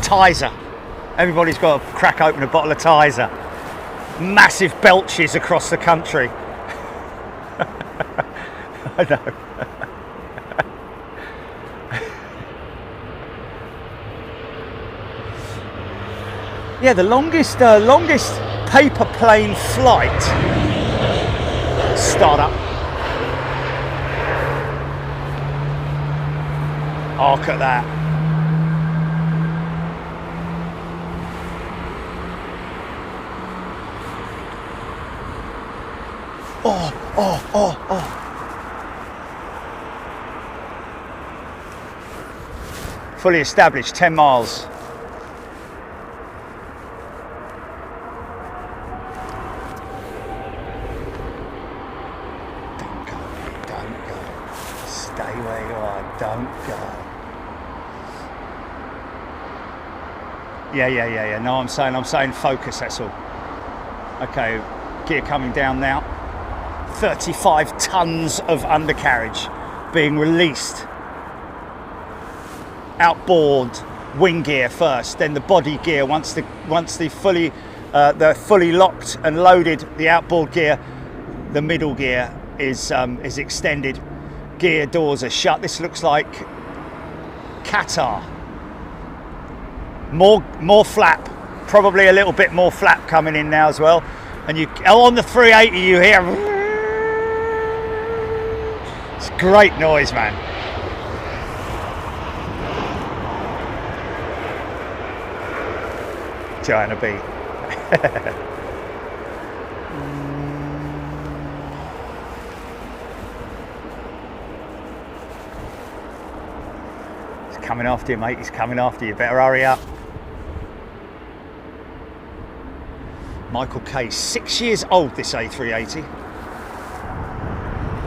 Tizer. Everybody's got to crack open a bottle of Tizer. Massive belches across the country. I know. Yeah, the longest paper plane flight startup. Oh, look at that. Oh. Fully established, 10 miles. Don't go. Stay where you are, don't go. Yeah. No, I'm saying focus, that's all. Okay, gear coming down now. 35 tons of undercarriage being released. Outboard wing gear first, then the body gear. Once they're fully locked and loaded, the outboard gear, the middle gear is extended. Gear doors are shut. This looks like Qatar. More flap, probably a little bit more flap coming in now as well. And on the 380 you hear, it's great noise, man. Trying to be. He's coming after you, mate. He's coming after you. Better hurry up. Michael K, 6 years old, this A380.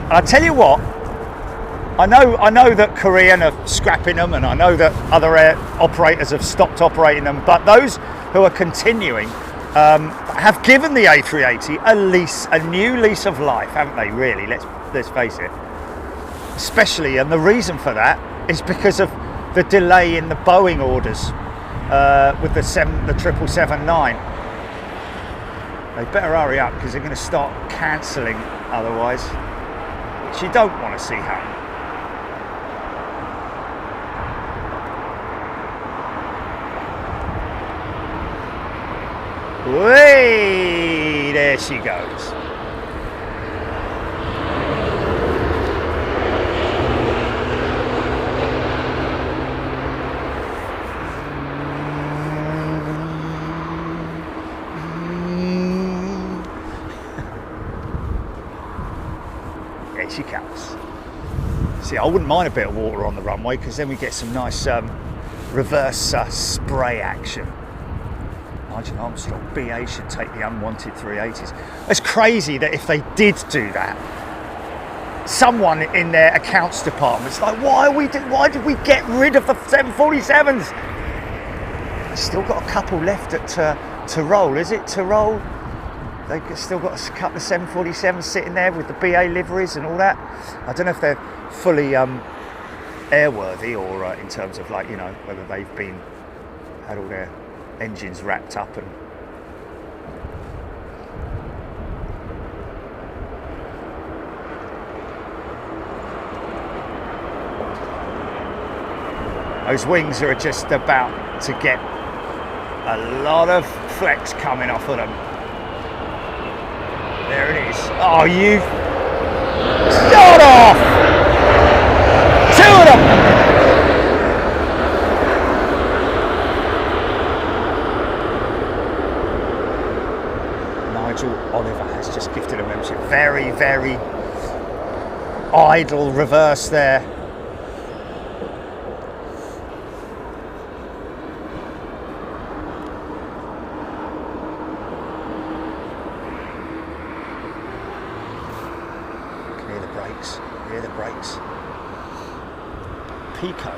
And I tell you what, I know that Korean are scrapping them, and I know that other air operators have stopped operating them, but those who are continuing have given the A380 a new lease of life, haven't they? Really, let's face it. Especially, and the reason for that is because of the delay in the Boeing orders with the 777-9. They better hurry up because they're going to start cancelling otherwise, which you don't want to see happen. Way, there she goes. There she comes. See, I wouldn't mind a bit of water on the runway because then we get some nice reverse spray action. Nigel Armstrong, BA should take the unwanted 380s. It's crazy that if they did do that, someone in their accounts department's like, why did we get rid of the 747s? Still got a couple left at Tyrol, is it Tyrol? They've still got a couple of 747s sitting there with the BA liveries and all that. I don't know if they're fully airworthy or in terms of, like, you know, whether they've had all their engines wrapped up and those wings are just about to get a lot of flex coming off of them. There it is. Oh, you shut off! Two of them! Oliver has just gifted a membership. Very, very idle reverse there. brakes. Hear the brakes. Pico.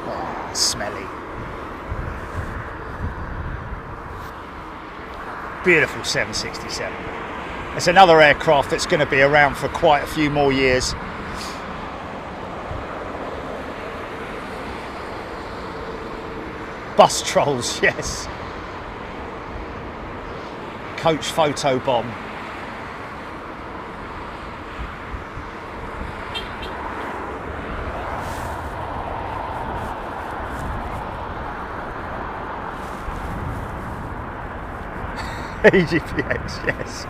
Oh, smelly. Beautiful 767. It's another aircraft that's going to be around for quite a few more years. Bus trolls, yes. Coach photo bomb. EGPX, yes.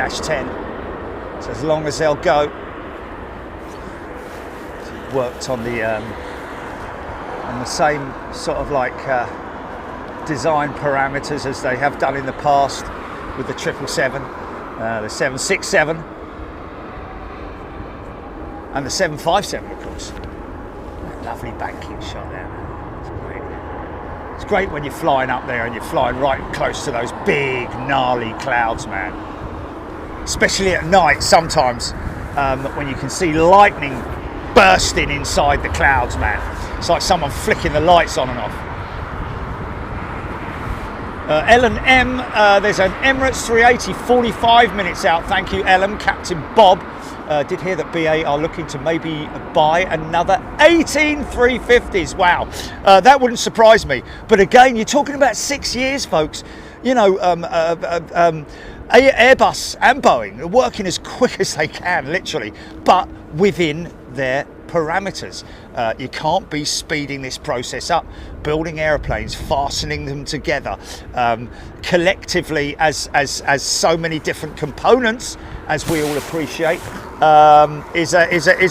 -10. So as long as they'll go. Worked on the same sort of like design parameters as they have done in the past with the 777, the 767, and the 757, of course. Lovely banking shot there. It's great. It's great when you're flying up there and you're flying right close to those big gnarly clouds, man. Especially at night, sometimes when you can see lightning bursting inside the clouds, man. It's like someone flicking the lights on and off. Ellen M, there's an Emirates 380, 45 minutes out. Thank you, Ellen. Captain Bob. Did hear that BA are looking to maybe buy another 18 350s. Wow, that wouldn't surprise me. But again, you're talking about 6 years, folks. You know, Airbus and Boeing are working as quick as they can, literally, but within their parameters. You can't be speeding this process up, building airplanes, fastening them together collectively as so many different components, as we all appreciate, is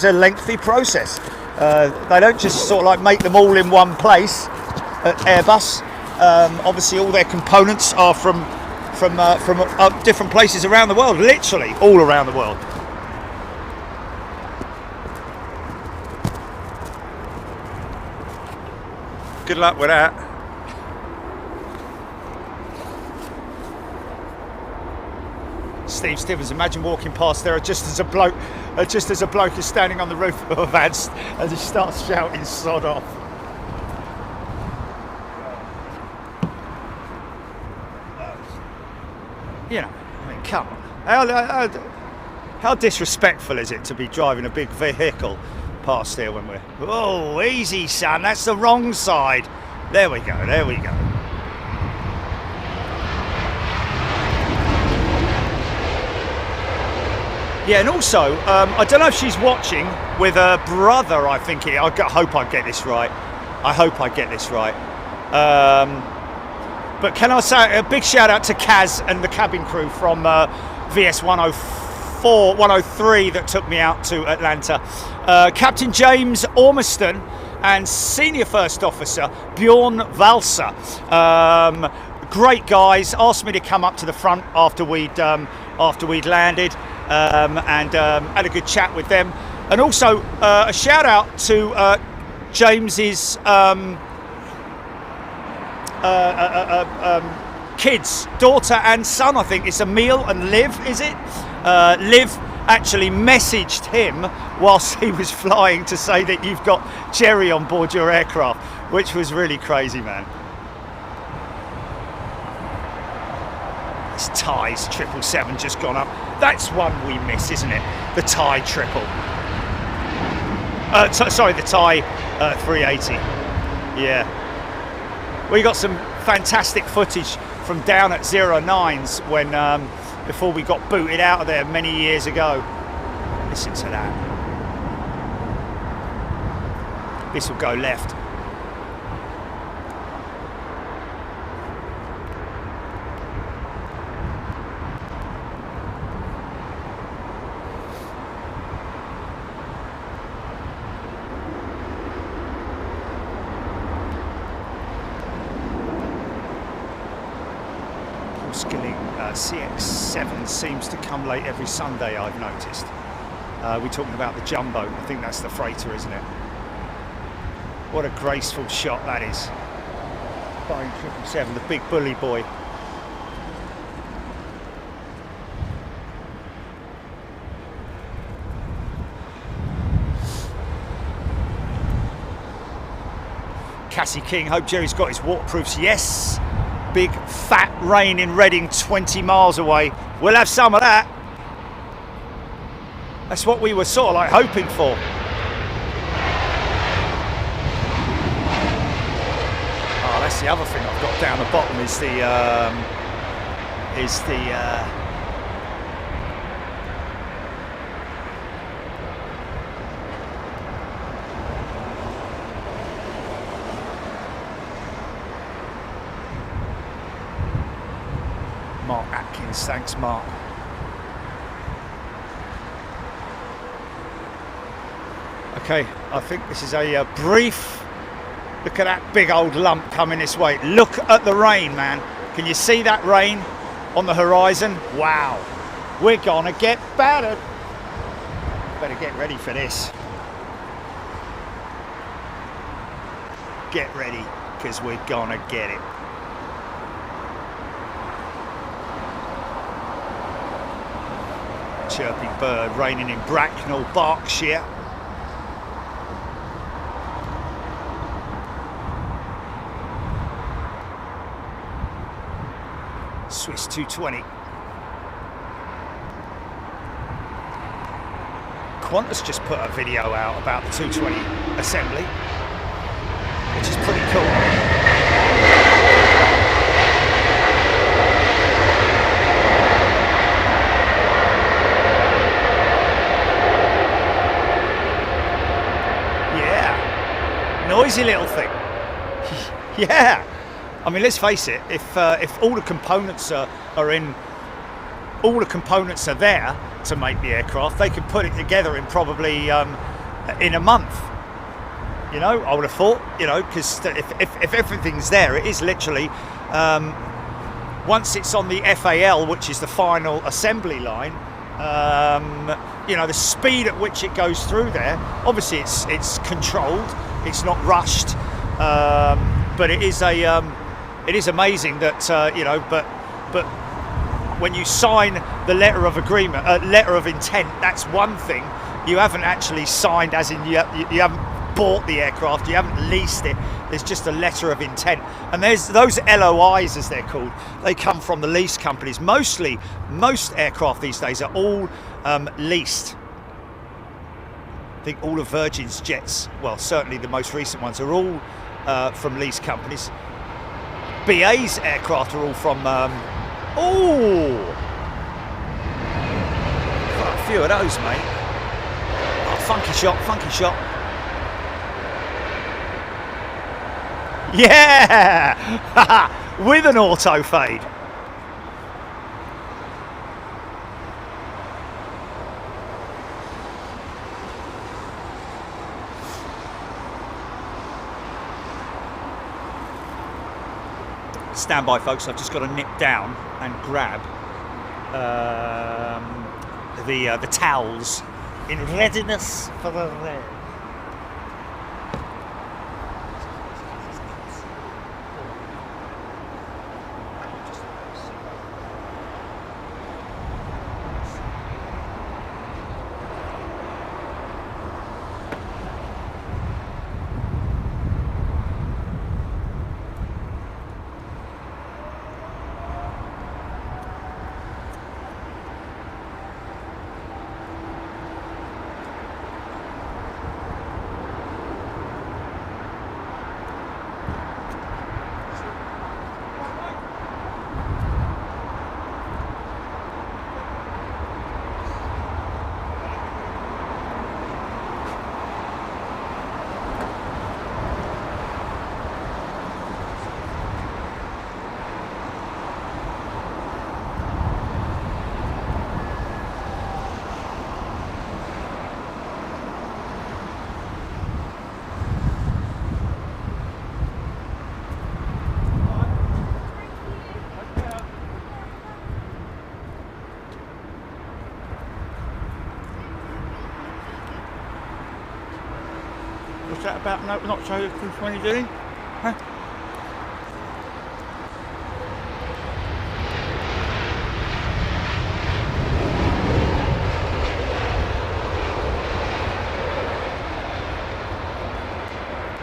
a lengthy process. They don't just sort of like make them all in one place at Airbus. Obviously all their components are from different places around the world, literally all around the world. Good luck with that. Steve Stevens, imagine walking past there just as a bloke is standing on the roof of a van and he starts shouting sod off. You know, I mean, come on. How disrespectful is it to be driving a big vehicle past here when we're... Oh, easy, son. That's the wrong side. There we go. There we go. Yeah, and also, I don't know if she's watching with her brother, I think. I hope I get this right. I hope I get this right. But can I say a big shout out to Kaz and the cabin crew from VS 103 that took me out to Atlanta. Captain James Ormiston and Senior First Officer Bjorn Valser. Great guys. Asked me to come up to the front after we'd landed and had a good chat with them. And also a shout out to James's kids, daughter and son, I think. It's Emil and Liv, is it? Liv actually messaged him whilst he was flying to say that you've got Jerry on board your aircraft, which was really crazy, man. This Thai's 777 just gone up. That's one we miss, isn't it? The Thai triple. Sorry, the Thai 380. Yeah. We got some fantastic footage from down at 09s when before we got booted out of there many years ago. Listen to that. This will go left. CX-7 seems to come late every Sunday, I've noticed. We're talking about the jumbo. I think that's the freighter, isn't it? What a graceful shot that is. Boeing 777, the big bully boy. Cassie King, hope Jerry's got his waterproofs. Yes, big fat rain in Reading, 20 miles away. We'll have some of that. That's what we were sort of like hoping for. Oh, that's the other thing I've got down the bottom is the Mark Atkins, thanks Mark. Okay, I think this is a brief look at that big old lump coming this way. Look at the rain, man. Can you see that rain on the horizon? Wow, we're gonna get battered. Better get ready for this. Get ready, because we're gonna get it. Chirping bird raining in Bracknell, Berkshire. Swiss 220. Qantas just put a video out about the 220 assembly, which is pretty cool. Noisy little thing. Yeah, I mean, let's face it. If all the components are there to make the aircraft, they could put it together in probably in a month. You know, I would have thought. You know, because if everything's there, it is literally once it's on the FAL, which is the final assembly line. You know, the speed at which it goes through there. Obviously, it's controlled. It's not rushed, but it is amazing that you know. But when you sign the letter of agreement, letter of intent, that's one thing. You haven't actually signed, as in you haven't bought the aircraft, you haven't leased it. There's just a letter of intent, and there's those LOIs, as they're called. They come from the lease companies. Most aircraft these days are all leased. I think all of Virgin's jets, well, certainly the most recent ones, are all from lease companies. BA's aircraft are all from quite a few of those, mate. Oh, funky shot. Yeah! With an auto fade. Stand by, folks. I've just got to nip down and grab the towels in readiness for the rain. Was that about not so funny doing? Huh?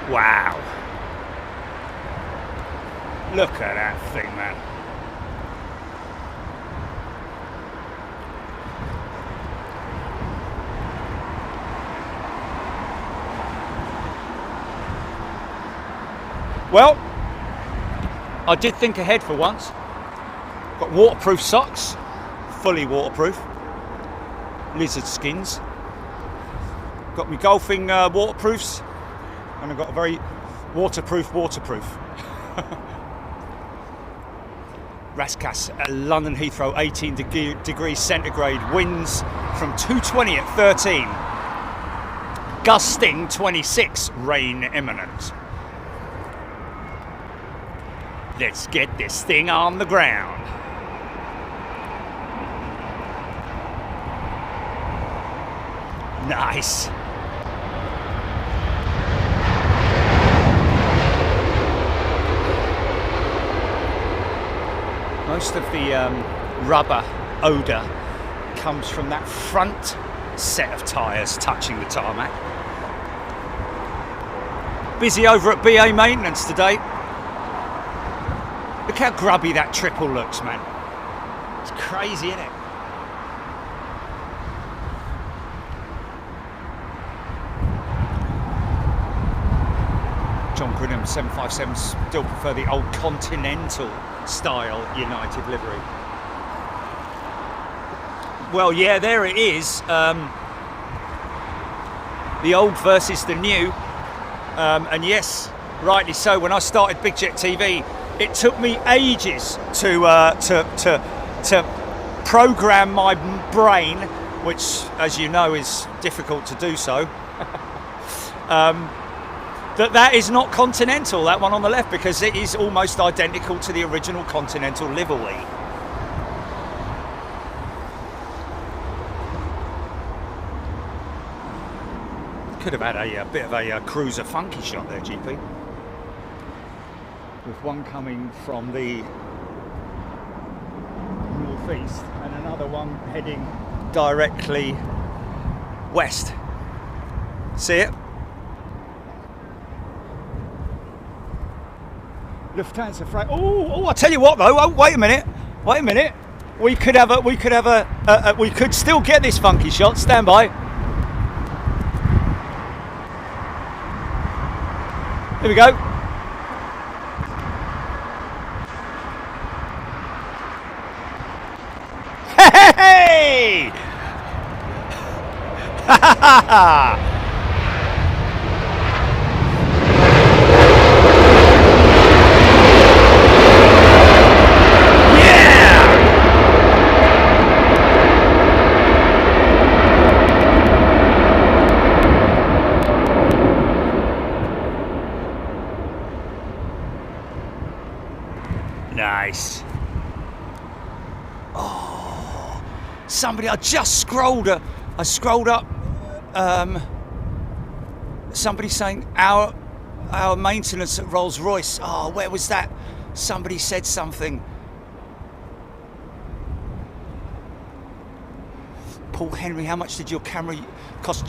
Wow. Look at that thing, man. Well, I did think ahead for once. Got waterproof socks, fully waterproof. Lizard skins. Got me golfing waterproofs, and I've got a very waterproof. Raskas at London Heathrow, 18 degrees centigrade, winds from 220 at 13, gusting 26, rain imminent. Let's get this thing on the ground. Nice. Most of the rubber odour comes from that front set of tyres touching the tarmac. Busy over at BA Maintenance today. Look how grubby that triple looks, man. It's crazy, isn't it? John Grinham, 757, still prefer the old Continental style United livery. Well, yeah, there it is. The old versus the new. And yes, rightly so. When I started Big Jet TV, it took me ages to program my brain, which, as you know, is difficult to do so. That is not Continental, that one on the left, because it is almost identical to the original Continental livery. Could have had a bit of a cruiser funky shot there, GP. With one coming from the northeast and another one heading directly west. See it? Lufthansa freight. Oh! I tell you what, though. Oh, wait a minute. We could still get this funky shot. Stand by. Here we go. Hey! Ha ha ha! Nice. Oh, somebody! I just scrolled up. Somebody saying our maintenance at Rolls-Royce. Oh, where was that? Somebody said something. Paul Henry, how much did your camera cost?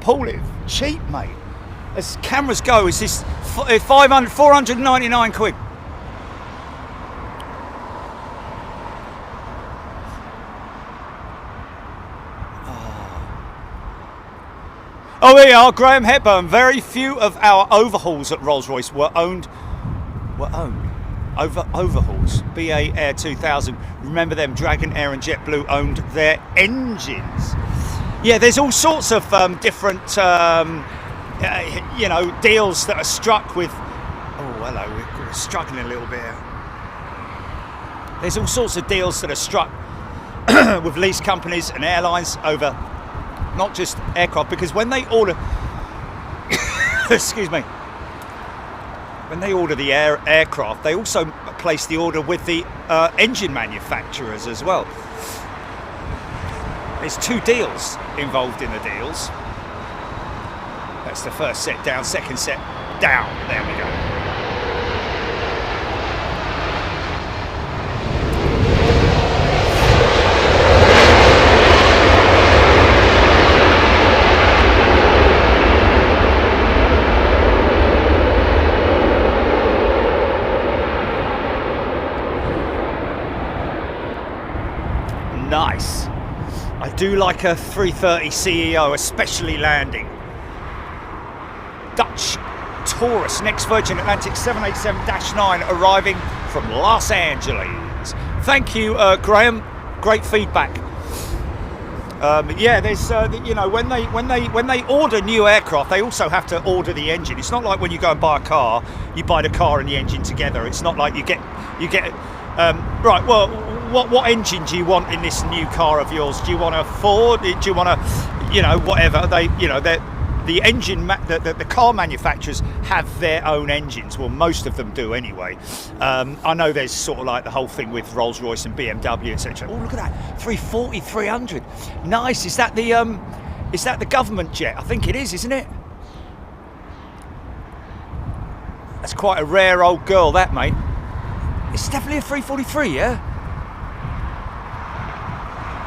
Paul, cheap, mate. As cameras go, is this 499 quid? Oh, there you are, Graham Hepburn. Very few of our overhauls at Rolls-Royce were owned. Overhauls. BA Air 2000. Remember them? Dragon Air and JetBlue owned their engines. Yeah, there's all sorts of different, deals that are struck with. Oh, hello. We're struggling a little bit here. There's all sorts of deals that are struck with lease companies and airlines over. Not just aircraft, because when they order excuse me, when they order the aircraft, they also place the order with the engine manufacturers as well. There's two deals involved in the deals. That's the first set down, second set down. There we go. Nice. I do like a 330 CEO, especially landing. Dutch Taurus, next Virgin Atlantic 787-9 arriving from Los Angeles. Thank you, Graham. Great feedback. Yeah, there's you know, when they order new aircraft, they also have to order the engine. It's not like when you go and buy a car, you buy the car and the engine together. It's not like you get right. Well, what engine do you want in this new car of yours? Do you want a Ford? Do you want a, you know, whatever they, you know, the engine, the car manufacturers have their own engines. Well, most of them do anyway. I know there's sort of like the whole thing with Rolls-Royce and BMW, etc. Oh, look at that, 340, 300. Nice. Is that the government jet? I think it is, isn't it? That's quite a rare old girl, that, mate. It's definitely a 343, yeah?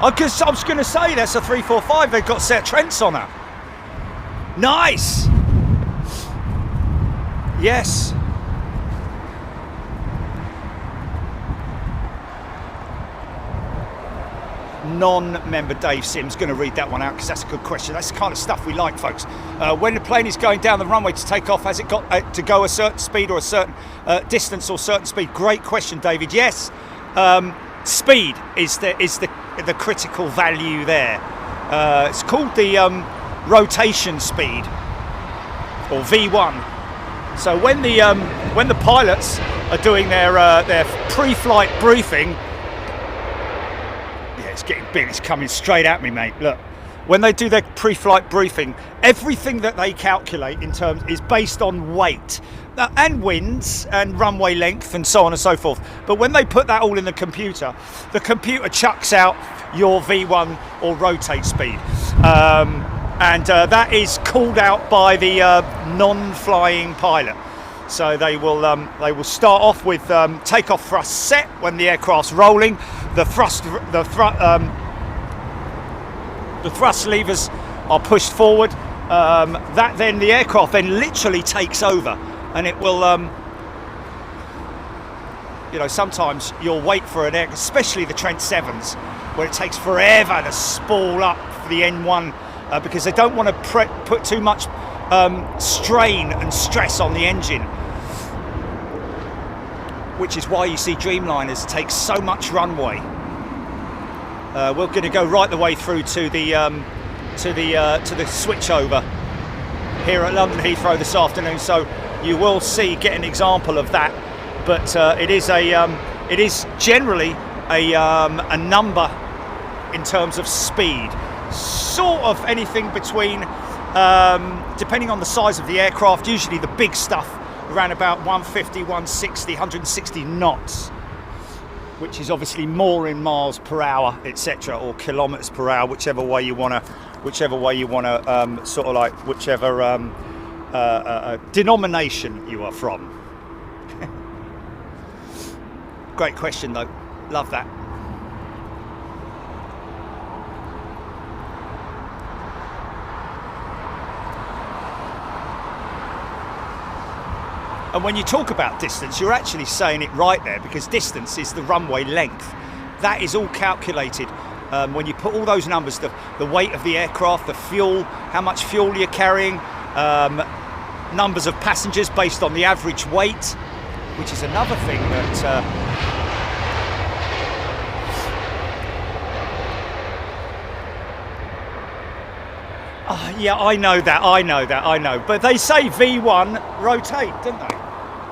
I was going to say that's a 345. They've got set Trents on her. Nice. Yes. Non-member Dave Sims going to read that one out because that's a good question. That's the kind of stuff we like, folks. When the plane is going down the runway to take off, has it got to go a certain speed or a certain distance or certain speed? Great question, David. Yes. Speed is the critical value there. It's called the rotation speed, or V1. So when the pilots are doing their pre-flight briefing, yeah, it's getting big. It's coming straight at me, mate. Look, when they do their pre-flight briefing, everything that they calculate in terms is based on weight. And winds and runway length and so on and so forth. But when they put that all in the computer chucks out your V1 or rotate speed. And that is called out by the non-flying pilot. So they will start off with takeoff thrust set when the aircraft's rolling. The thrust levers are pushed forward. That then the aircraft then literally takes over. And it will, you know, sometimes you'll wait for an air, especially the Trent 7s, where it takes forever to spool up for the N1 because they don't want to put too much strain and stress on the engine. Which is why you see Dreamliners take so much runway. We're going to go right the way through to the switchover here at London Heathrow this afternoon. So you will get an example of that, but it is generally a number in terms of speed, sort of anything between, depending on the size of the aircraft, usually the big stuff around about 150, 160, 160 knots, which is obviously more in miles per hour, etc., or kilometers per hour, whichever way you want to sort of like whichever denomination you are from. Great question though, love that. And when you talk about distance, you're actually saying it right there, because distance is the runway length. That is all calculated when you put all those numbers, the weight of the aircraft, the fuel, how much fuel you're carrying, numbers of passengers based on the average weight, which is another thing that yeah, I know. But they say V1 rotate, don't they?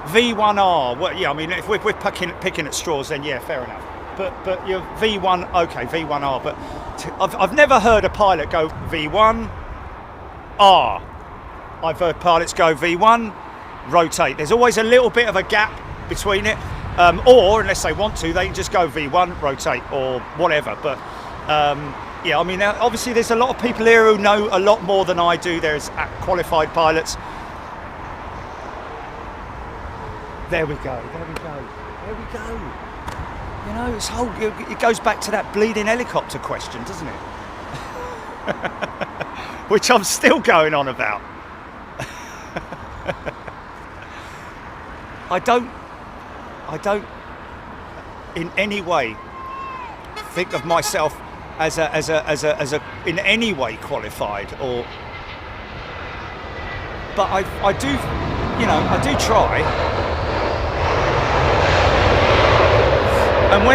V1R. Well, yeah, I mean, if we're picking at straws, then yeah, fair enough. But you're V1, okay, V1R. But I've never heard a pilot go V1R. I've heard pilots go V1 rotate. There's always a little bit of a gap between it, or unless they want to, they can just go V1 rotate or whatever. But Yeah, I mean, obviously there's a lot of people here who know a lot more than I do. There's qualified pilots. There we go. You know, it goes back to that bleeding helicopter question, doesn't it? Which I'm still going on about. I don't in any way think of myself as a in any way qualified, or, but I do, you know, I do try. And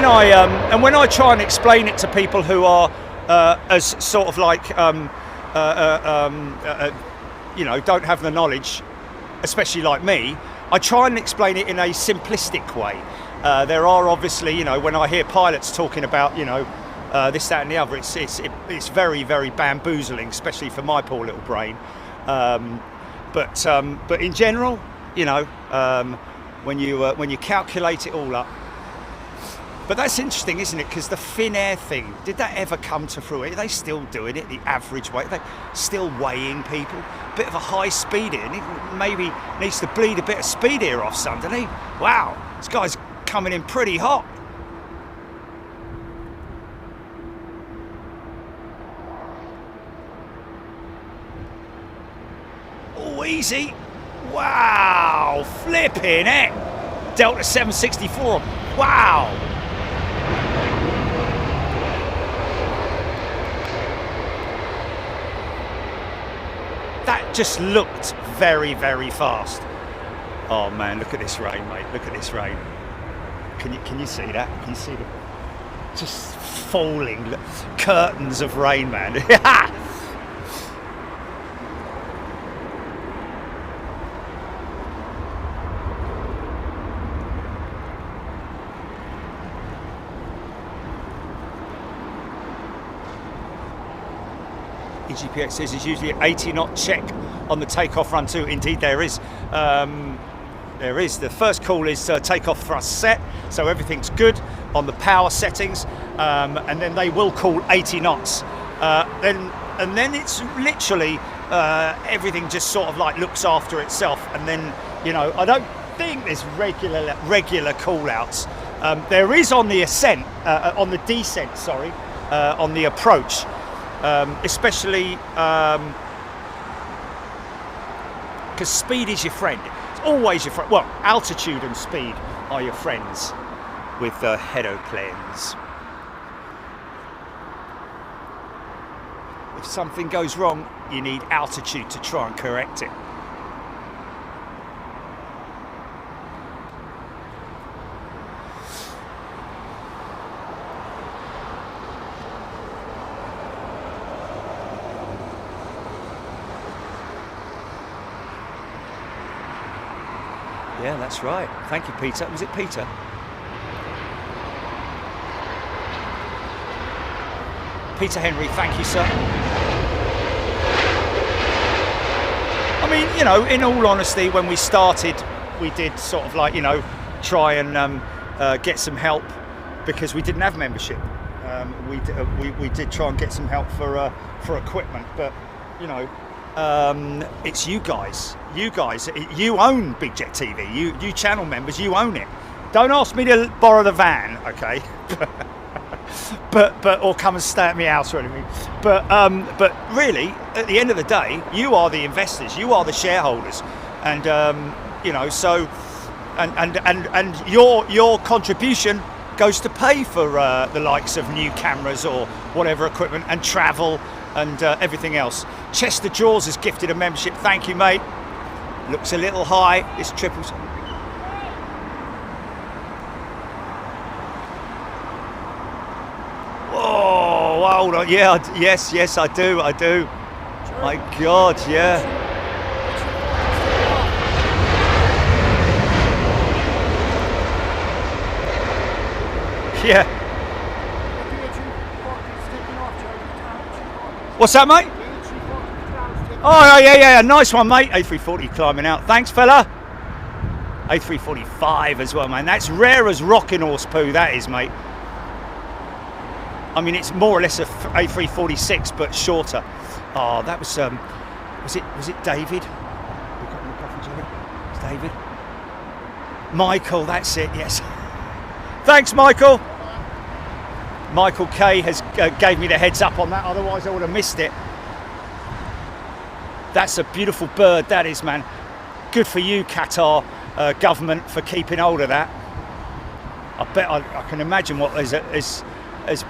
when I try and explain it to people who are as sort of like you know, don't have the knowledge, especially like me, I try and explain it in a simplistic way. There are obviously, you know, when I hear pilots talking about, you know, this, that, and the other, it's very, very bamboozling, especially for my poor little brain. But in general, you know, when you calculate it all up. But that's interesting, isn't it? Because the Finnair thing, did that ever come to fruition? Are they still doing it, the average weight? Are they still weighing people? A bit of a high speed here. Maybe needs to bleed a bit of speed here off some, doesn't he? Wow, this guy's coming in pretty hot. Oh, easy. Wow, flipping it. Delta 764, wow. That just looked very, very fast. Oh man, look at this rain, mate. Look at this rain. Can you see that? Can you see the just falling curtains of rain, man? GPX says there's usually an 80 knot check on the takeoff run too. Indeed there is. There is. The first call is takeoff thrust set, so everything's good on the power settings, and then they will call 80 knots. And then it's literally everything just sort of like looks after itself, and then, you know, I don't think there's regular call outs. There is on the ascent, on the descent, sorry, on the approach. Especially because speed is your friend. It's always your friend. Well, altitude and speed are your friends with headoplanes. If something goes wrong, you need altitude to try and correct it. Yeah, that's right. Thank you, Peter. Was it Peter? Peter Henry, thank you, sir. I mean, you know, in all honesty, when we started, we did sort of like, you know, try and get some help because we didn't have membership. We did try and get some help for equipment, but, you know, it's you guys. You own Big Jet TV. You channel members, you own it. Don't ask me to borrow the van, okay? but or come and stay at my house or anything. But really, at the end of the day, you are the investors. You are the shareholders, and you know. So, and your contribution goes to pay for the likes of new cameras or whatever equipment and travel and everything else. Chester Jaws has gifted a membership. Thank you, mate. Looks a little high. It's triples. Whoa, hold on. Yeah, yes, I do. My God, yeah. Yeah. What's that, mate? Oh, yeah, nice one, mate. A340 climbing out. Thanks, fella. A345 as well, man. That's rare as rocking horse poo, that is, mate. I mean, it's more or less a A346, but shorter. Oh, that was it David? We got any coffee, Jerry? It's David. Michael, that's it. Yes. Thanks, Michael. Michael K has gave me the heads up on that. Otherwise, I would have missed it. That's a beautiful bird, that is, man. Good for you, Qatar government, for keeping hold of that. I bet I can imagine what there's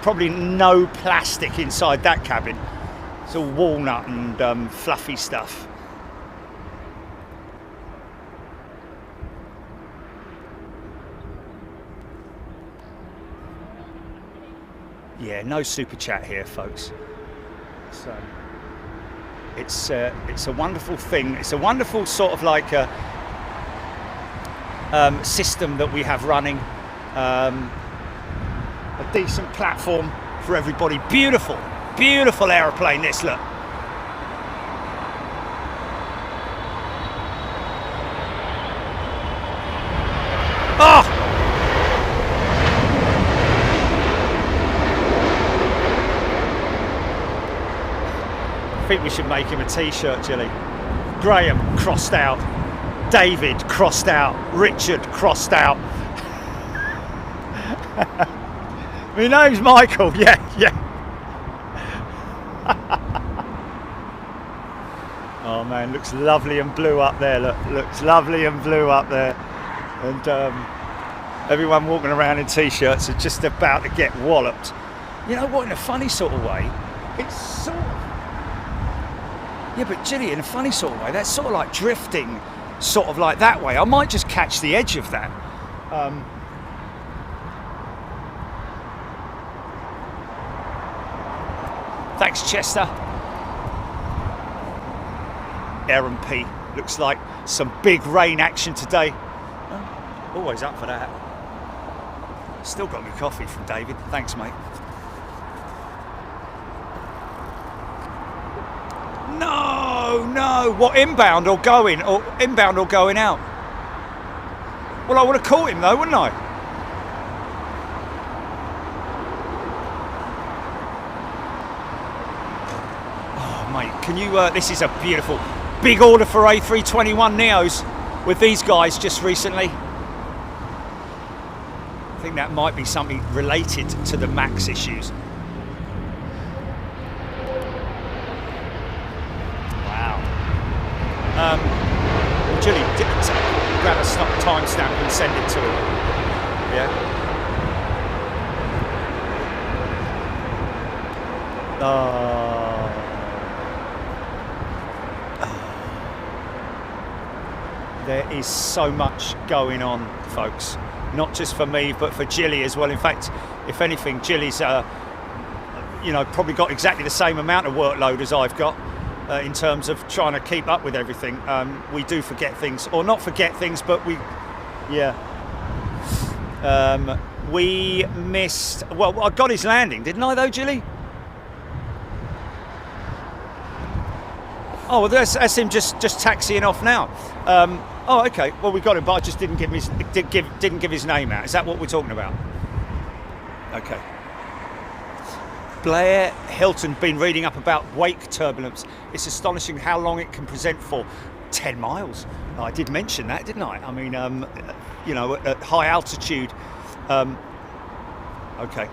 probably no plastic inside that cabin. It's all walnut and fluffy stuff. Yeah, no super chat here, folks. So it's a wonderful thing. It's a wonderful sort of like a system that we have running. A decent platform for everybody. Beautiful, beautiful aeroplane. This, look. Oh! I think we should make him a t-shirt, Jilly. Graham, crossed out. David, crossed out. Richard, crossed out. My name's Michael. Yeah. Oh man, looks lovely and blue up there. Looks lovely and blue up there. And everyone walking around in t-shirts are just about to get walloped. You know what, in a funny sort of way, it's sort of... Yeah, but Jilly, in a funny sort of way, that's sort of like drifting, sort of like that way. I might just catch the edge of that. Thanks, Chester. Aaron P. Looks like some big rain action today. Oh, always up for that. Still got me coffee from David. Thanks, mate. No. What, inbound or going? Or inbound or going out? Well, I would have caught him though, wouldn't I? Oh, mate, can you... this is a beautiful... Big order for A321 Neos with these guys just recently. I think that might be something related to the MAX issues. Jilly, grab a timestamp and send it to him. Yeah. There is so much going on, folks. Not just for me, but for Jilly as well. In fact, if anything, Jilly's, probably got exactly the same amount of workload as I've got. In terms of trying to keep up with everything. We do forget things, or not forget things, but we missed, well, I got his landing, didn't I though, Jilly? Oh, well, that's him just taxiing off now. Oh, okay, well, we got him, but I just didn't give his name out. Is that what we're talking about? Okay. Blair Hilton, been reading up about wake turbulence. It's astonishing how long it can present for. 10 miles. I did mention that, didn't I? I mean, at high altitude. Okay.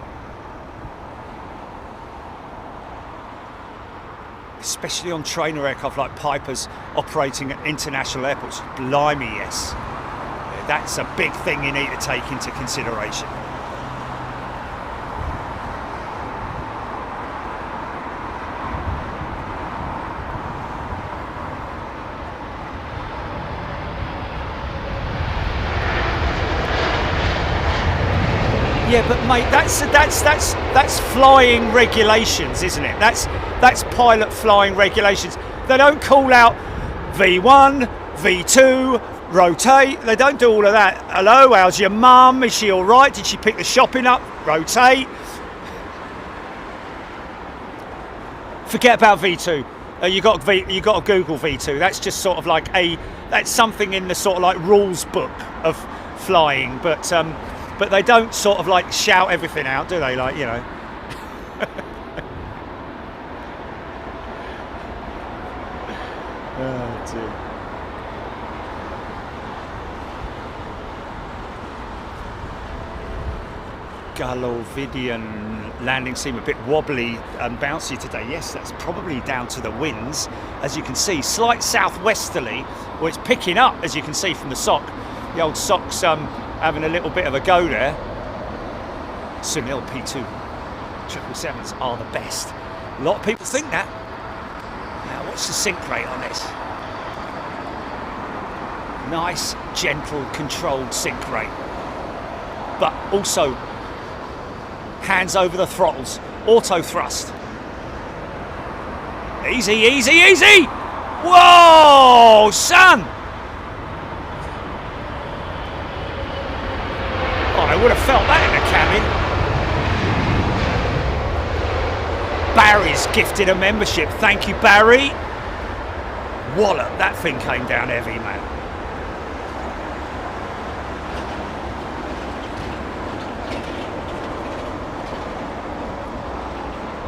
Especially on trainer aircraft like Piper's operating at international airports. Blimey, yes. That's a big thing you need to take into consideration. Yeah, but mate, that's flying regulations, isn't it? That's pilot flying regulations. They don't call out V1, V2, rotate. They don't do all of that. Hello, how's your mum? Is she all right? Did she pick the shopping up? Rotate. Forget about V2. You got to Google V2. That's just sort of like that's something in the sort of like rules book of flying, but they don't sort of like shout everything out, do they? Like, you know. Oh dear. Galovidian landing seem a bit wobbly and bouncy today. Yes, that's probably down to the winds. As you can see, slight southwesterly. Well, it's picking up, as you can see from the sock. The old sock's having a little bit of a go there. Sunil P2 777s are the best. A lot of people think that. Now, what's the sink rate on this? Nice, gentle, controlled sink rate. But also, hands over the throttles, auto thrust. Easy, easy, easy! Whoa, son! Oh, I would have felt that in the cabin. Barry's gifted a membership. Thank you, Barry. Wallop, that thing came down heavy, man.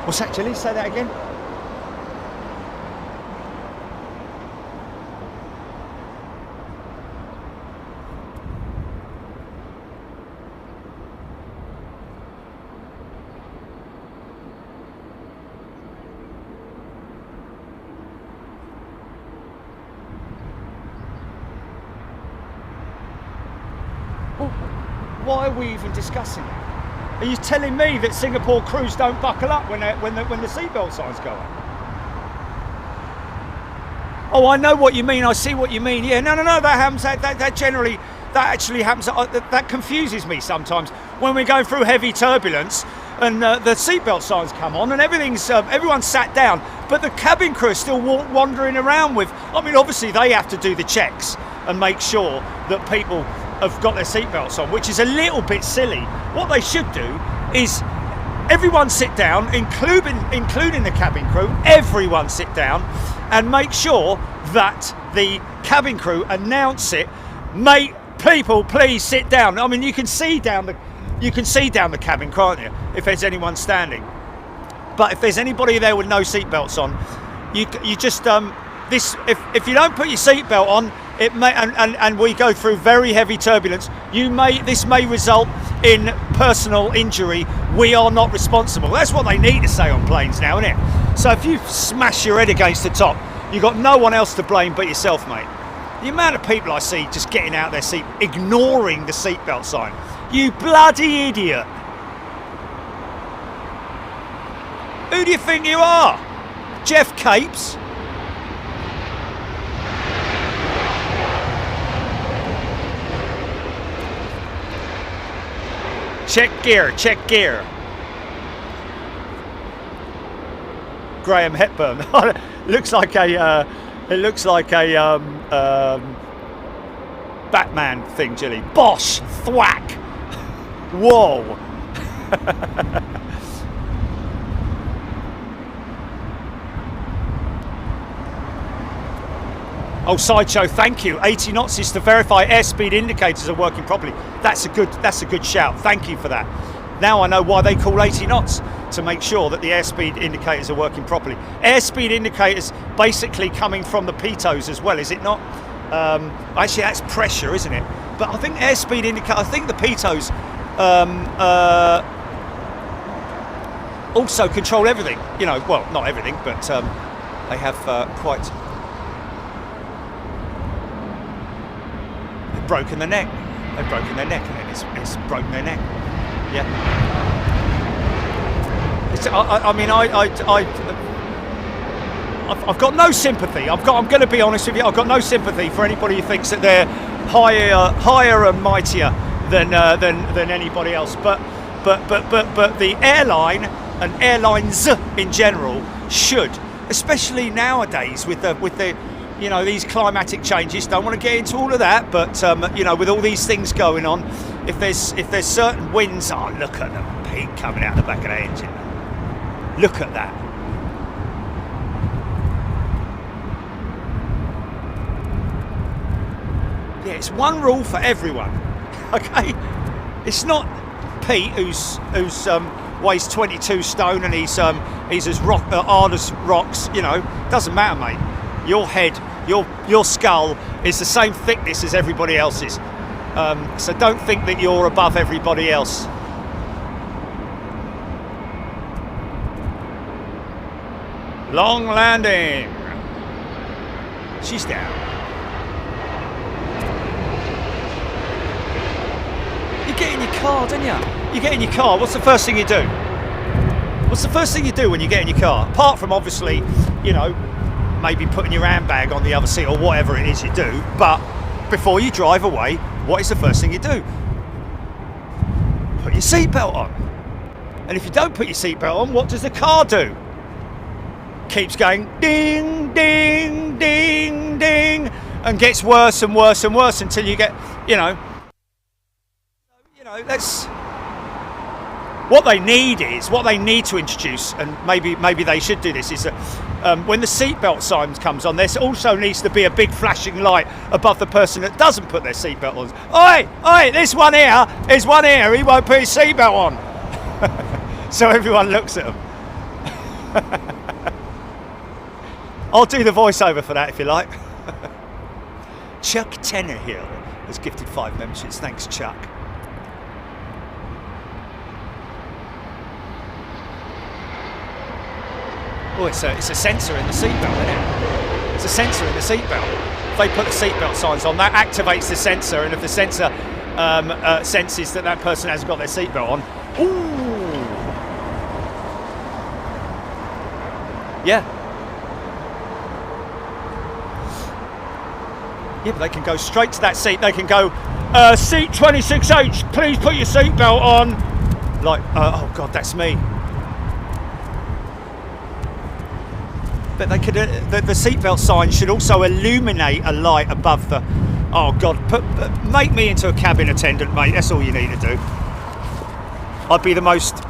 What's that, Jilly? Say that again. Why are we even discussing it? Are you telling me that Singapore crews don't buckle up when the seatbelt signs go up? Oh, I know what you mean. I see what you mean. Yeah, no. That happens. That actually happens. That confuses me sometimes when we're going through heavy turbulence and the seatbelt signs come on and everyone's sat down, but the cabin crew are still wandering around with. I mean, obviously they have to do the checks and make sure that people have got their seatbelts on, which is a little bit silly. What they should do is everyone sit down, including the cabin crew, everyone sit down and make sure that the cabin crew announce it. Mate, people, please sit down. I mean, you can see down the cabin, can't you, if there's anyone standing. But if there's anybody there with no seatbelts on, you just if you don't put your seatbelt on, it may and we go through very heavy turbulence, this may result in personal injury. We are not responsible. That's what they need to say on planes now, isn't it? So if you smash your head against the top, you've got no one else to blame but yourself, mate. The amount of people I see just getting out of their seat, ignoring the seatbelt sign. You bloody idiot. Who do you think you are? Jeff Capes? Check gear. Graham Hepburn. It looks like a Batman thing, Jilly. Bosh, thwack. Whoa. Oh, Sideshow, thank you. 80 knots is to verify airspeed indicators are working properly. That's a good shout. Thank you for that. Now I know why they call 80 knots, to make sure that the airspeed indicators are working properly. Airspeed indicators basically coming from the pitos as well, is it not? Actually, that's pressure, isn't it? But I think airspeed indicator. I think the pitos also control everything. You know, well, not everything, but they have quite. Broken the neck. They've broken their neck, and then it's broken their neck. Yeah. I've got no sympathy. I'm going to be honest with you. I've got no sympathy for anybody who thinks that they're higher and mightier than anybody else. But the airline and airlines in general should, especially nowadays with the you know, these climatic changes. Don't want to get into all of that, but you know, with all these things going on, if there's certain winds, oh, look at the peak coming out the back of the engine. Look at that. Yeah, it's one rule for everyone. Okay, it's not Pete who's weighs 22 stone and he's as hard as rocks. You know, doesn't matter, mate. Your head Your skull is the same thickness as everybody else's. So don't think that you're above everybody else. Long landing. She's down. You get in your car, don't you? You get in your car, what's the first thing you do? What's the first thing you do when you get in your car? Apart from obviously, you know, maybe putting your handbag on the other seat or whatever it is you do, but before you drive away, what is the first thing you do? Put your seatbelt on. And if you don't put your seatbelt on, what does the car do? Keeps going ding, ding, ding, ding, and gets worse and worse and worse until you get, you know, that's what they need to introduce, and maybe they should do this, is that when the seatbelt sign comes on, there also needs to be a big flashing light above the person that doesn't put their seatbelt on. Oi, oi, this one here, there's one here, he won't put his seatbelt on. So everyone looks at him. I'll do the voiceover for that if you like. Chuck Tannerhill has gifted 5 memberships. Thanks, Chuck. Oh, it's a sensor in the seatbelt, isn't it? It's a sensor in the seatbelt. If they put the seatbelt signs on, that activates the sensor, and if the sensor senses that person hasn't got their seatbelt on, ooh, yeah. Yeah, but they can go straight to that seat. They can go, seat 26H, please put your seatbelt on. Like, oh God, that's me. But they could, the seatbelt sign should also illuminate a light above the. Oh God, make me into a cabin attendant, mate. That's all you need to do. I'd be the most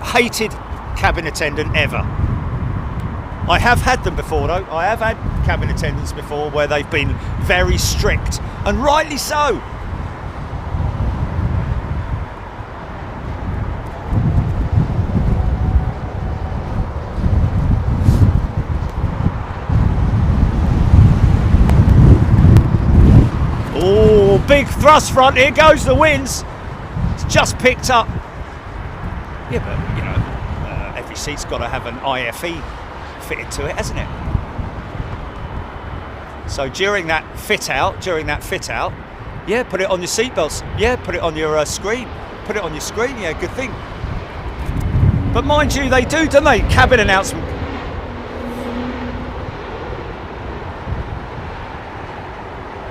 hated cabin attendant ever. I have had them before, though. I have had cabin attendants before where they've been very strict, and rightly so. Oh, big thrust front, here goes the winds. It's just picked up. Yeah, but, you know, every seat's got to have an IFE fitted to it, hasn't it? So during that fit out, yeah, put it on your seatbelts. Yeah, put it on your screen. Put it on your screen, yeah, good thing. But mind you, they do, don't they? Cabin announcement.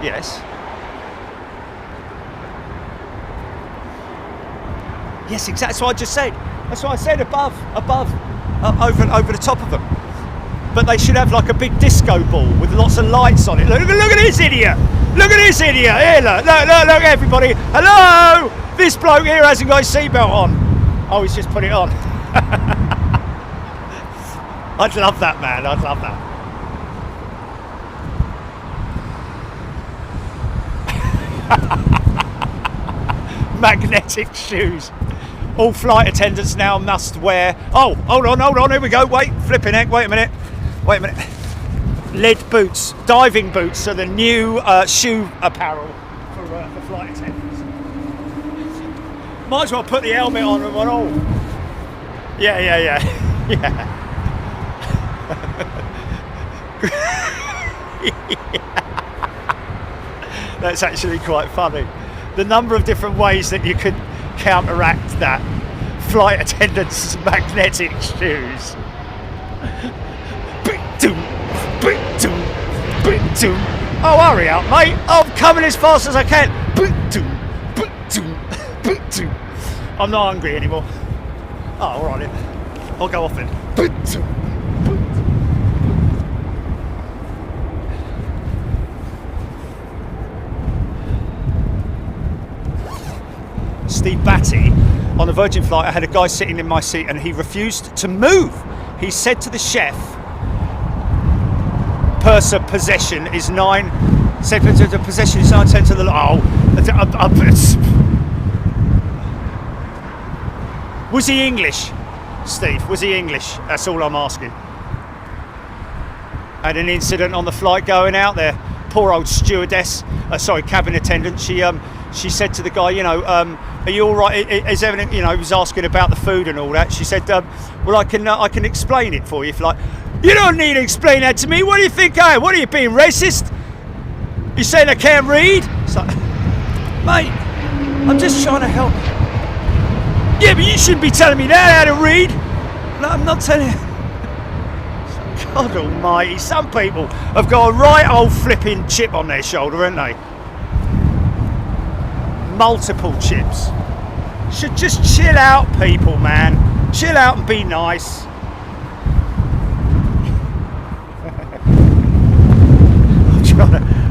Yes. Yes, exactly. That's what I just said. That's what I said. Above, over the top of them. But they should have like a big disco ball with lots of lights on it. Look at this idiot! Look at this idiot! Here, look, everybody! Hello! This bloke here hasn't got his seatbelt on. Oh, he's just put it on. I'd love that, man. I'd love that. Magnetic shoes. All flight attendants now must wear. Oh, hold on. Here we go. Wait, flipping heck. Wait a minute. Lead boots, diving boots are the new shoe apparel for flight attendants. Might as well put the helmet on and all. Yeah. That's actually quite funny. The number of different ways that you could counteract that. Flight attendants' magnetic shoes. Oh, hurry up, mate. I'm coming as fast as I can. I'm not hungry anymore. Oh, all right then. I'll go off then. Steve Batty, on a Virgin flight, I had a guy sitting in my seat and he refused to move. He said to the chef, purser possession is 9, said the possession is 9, 10 to the, was he English, Steve? Was he English? That's all I'm asking. Had an incident on the flight going out there. Poor old stewardess, cabin attendant. She said to the guy, you know, are you all right? Is everything, you know, he was asking about the food and all that. She said, well, I can explain it for you. If like, you don't need to explain that to me. What do you think I am? What are you, being racist? You saying I can't read? It's like, mate, I'm just trying to help. Yeah, but you shouldn't be telling me that, how to read. No, I'm not telling you. God almighty, some people have got a right old flipping chip on their shoulder, haven't they? Multiple chips. Should just chill out, people, man. Chill out and be nice.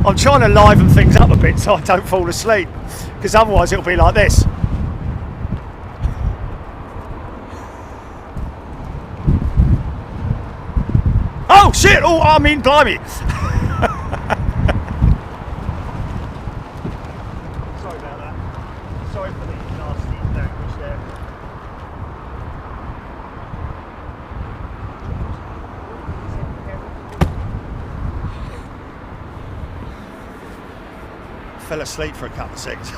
I'm trying to liven things up a bit so I don't fall asleep, because otherwise it'll be like this. Oh shit! Oh, I mean, blimey! Sorry about that. Sorry for the nasty language there. Fell asleep for a couple of seconds.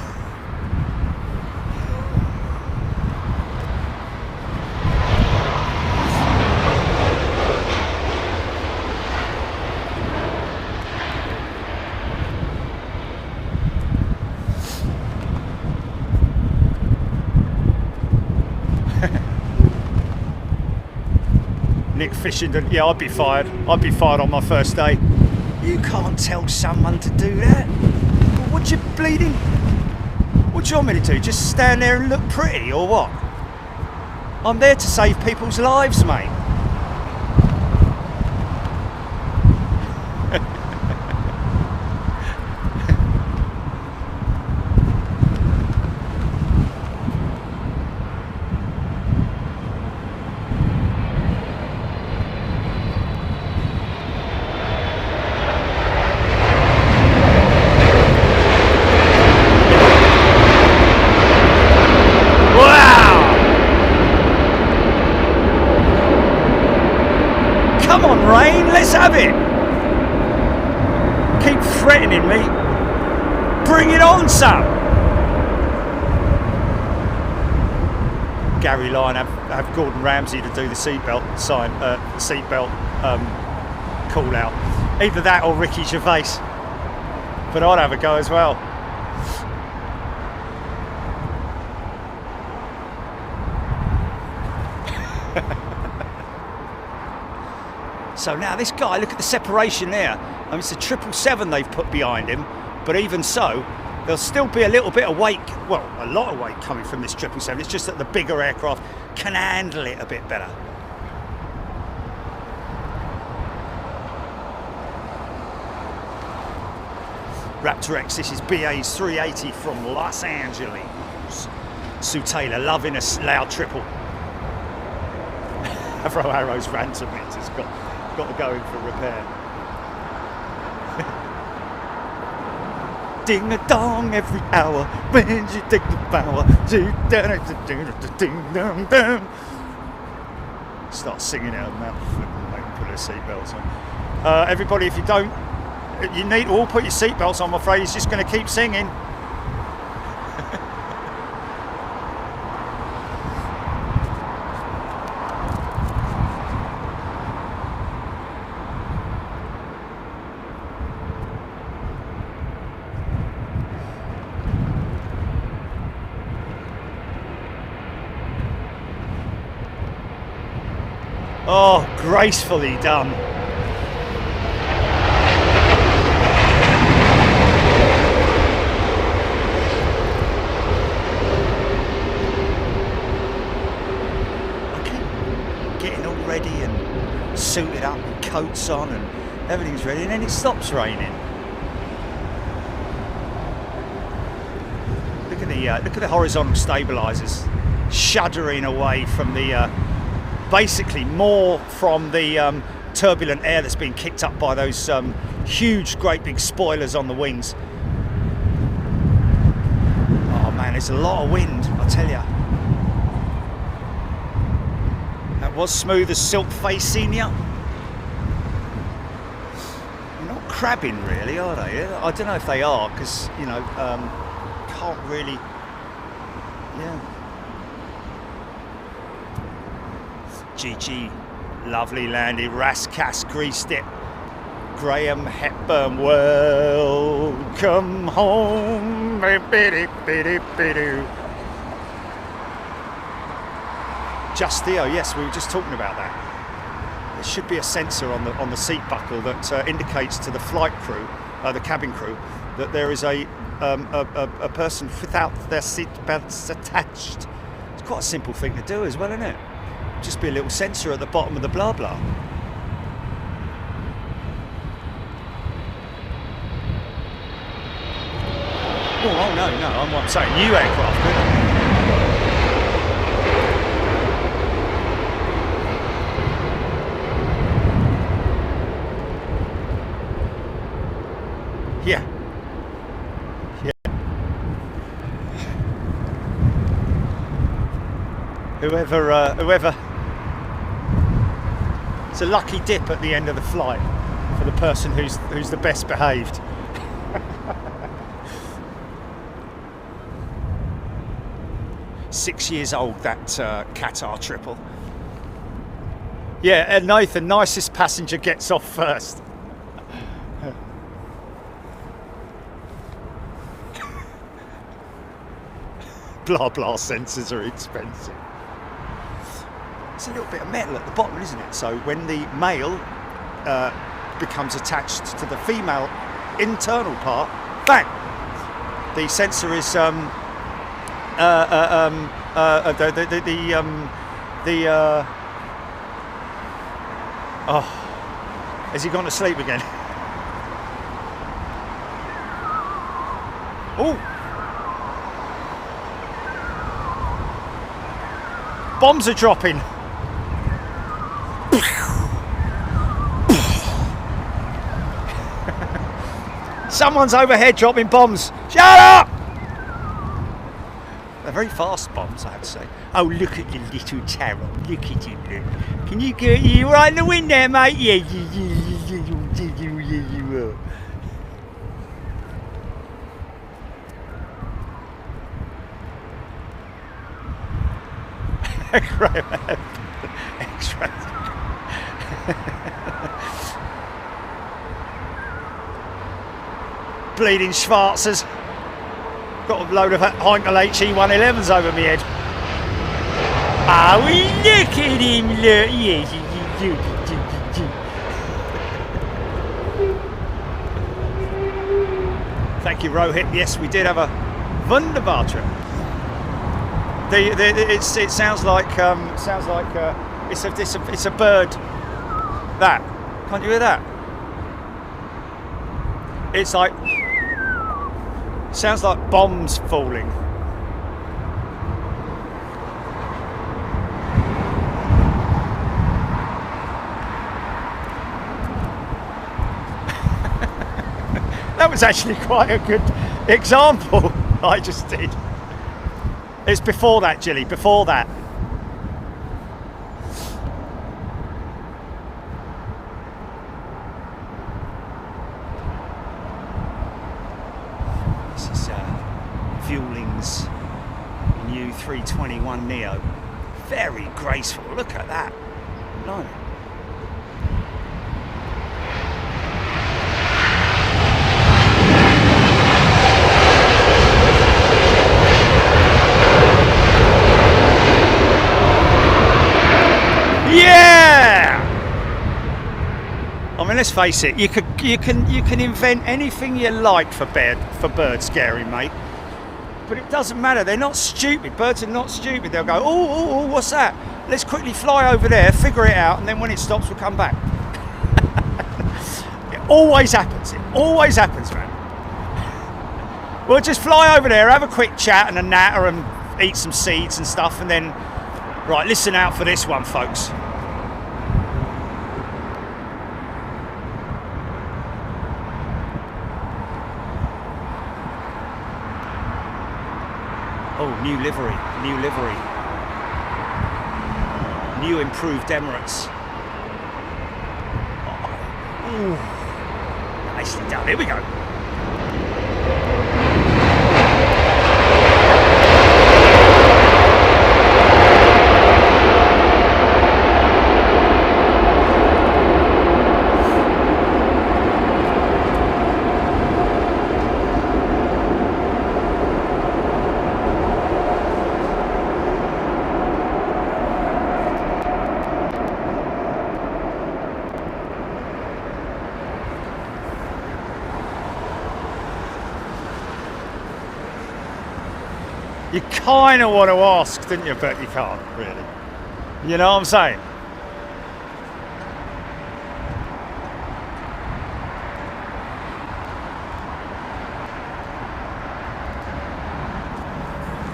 Nick Fishington, yeah, I'd be fired. I'd be fired on my first day. You can't tell someone to do that. What you bleeding? What do you want me to do? Just stand there and look pretty, or what? I'm there to save people's lives, mate. Rain, let's have it. Keep threatening me. Bring it on, son. Gary Lyon have Gordon Ramsay to do the seatbelt sign, call out. Either that or Ricky Gervais. But I'd have a go as well. So now this guy, look at the separation there. I mean, it's a 777 they've put behind him, but even so, there'll still be a little bit of weight, well, a lot of weight coming from this 777. It's just that the bigger aircraft can handle it a bit better. Raptor X, this is BA's 380 from Los Angeles. Sue Taylor, loving a loud triple. Heathrow Arrow's RANT has got to go in for repair. Ding a dong every hour when you take the power. Start singing out of the mouth and make them put their seatbelts on. Everybody, if you don't, you need to all put your seatbelts on. I'm afraid he's just going to keep singing. Oh, gracefully done. I keep getting all ready and suited up and coats on and everything's ready, and then it stops raining. Look at the horizontal stabilizers shuddering away from the basically more from the turbulent air that's been kicked up by those huge, great big spoilers on the wings. Oh man, there's a lot of wind, I tell you. That was smooth as silk face, senior. crabbing, really, are they? I don't know if they are, because, you know, can't really, yeah. GG, lovely landing, Rascasse greased it. Graham Hepburn, welcome home. Just Theo, yes, we were just talking about that. There should be a sensor on the seat buckle that indicates to the flight crew, the cabin crew, that there is a person without their seat belts attached. It's quite a simple thing to do as well, isn't it? Just be a little sensor at the bottom of the blah blah. Oh no, I'm saying new aircraft, good. Yeah. Whoever. It's a lucky dip at the end of the flight for the person who's the best behaved. .6 years old, that Qatar triple. Yeah, and Nathan, nicest passenger gets off first. Blah blah sensors are expensive. It's a little bit of metal at the bottom, isn't it? So when the male becomes attached to the female internal part, bang! The sensor is has he gone to sleep again? Oh, bombs are dropping. Someone's overhead dropping bombs. Shut up! They're very fast bombs, I have to say. Oh, look at the little tarot. Look at him, look. Can you get you right in the wind there, mate? Yeah, you are. Extra. Bleeding Schwarzers. Got a load of Heinkel HE111s over my head. Oh, look at him, look. Yes. Thank you, Rohit. Yes, we did have a wunderbar trip. It sounds like it's a bird. That, can't you hear that? It's like, sounds like bombs falling. That was actually quite a good example I just did. It's before that, Jilly, before that. This is Fueling's new 321 Neo. Very graceful, look at that. No. Yeah! I mean, let's face it. You can invent anything you like for bird scaring, mate. But it doesn't matter. They're not stupid. Birds are not stupid. They'll go, oh, what's that? Let's quickly fly over there, figure it out, and then when it stops, we'll come back. It always happens. It always happens, man. We'll just fly over there, have a quick chat and a natter, and eat some seeds and stuff, and then, right, listen out for this one, folks. Oh, new livery, new improved Emirates. Oh, Nicely done. Here we go. You kind of want to ask, didn't you? But you can't, really. You know what I'm saying?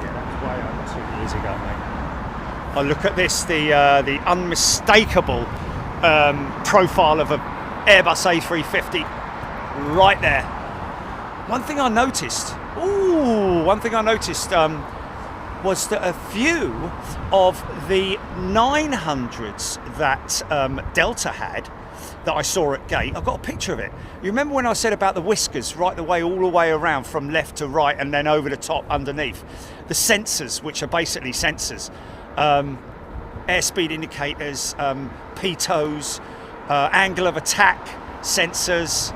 Yeah, that was way over 2 years ago, mate. Oh, look at this, the unmistakable profile of an Airbus A350 right there. One thing I noticed was that a few of the 900s that Delta had that I saw at gate, I've got a picture of it. You remember when I said about the whiskers right all the way around from left to right and then over the top underneath? The sensors, which are basically sensors, airspeed indicators, pitos, angle of attack sensors,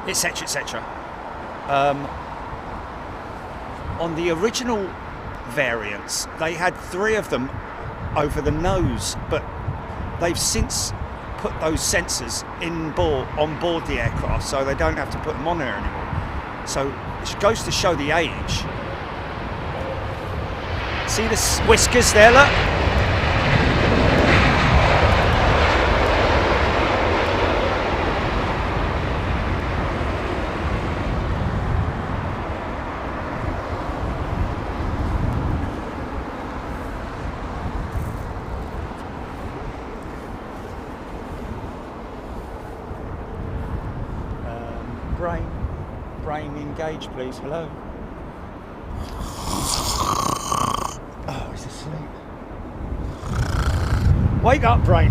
etc, etc. On the original variants, they had 3 of them over the nose, but they've since put those sensors on board the aircraft, so they don't have to put them on there anymore. So it goes to show the age. See the whiskers there, look? Brain engage, please. Hello. Oh, he's asleep. Wake up, brain.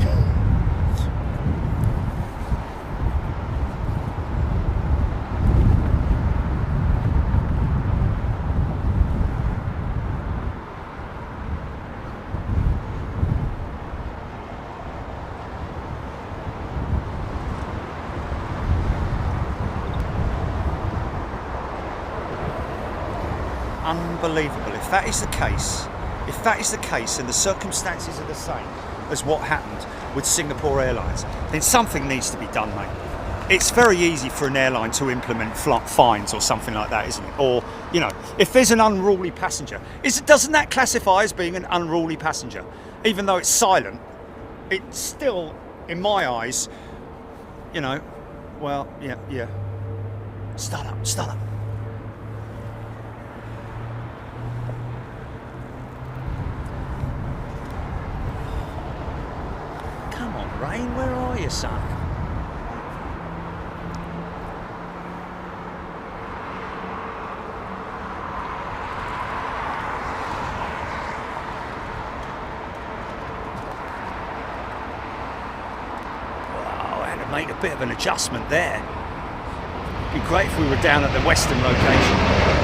Unbelievable. If that is the case and the circumstances are the same as what happened with Singapore Airlines, then something needs to be done, mate. It's very easy for an airline to implement fines or something like that, isn't it? Or, you know, if there's an unruly passenger, doesn't that classify as being an unruly passenger? Even though it's silent, it's still, in my eyes, you know, well, yeah. Start up. Rain, where are you, son? Wow, I had to make a bit of an adjustment there. It'd be great if we were down at the western location.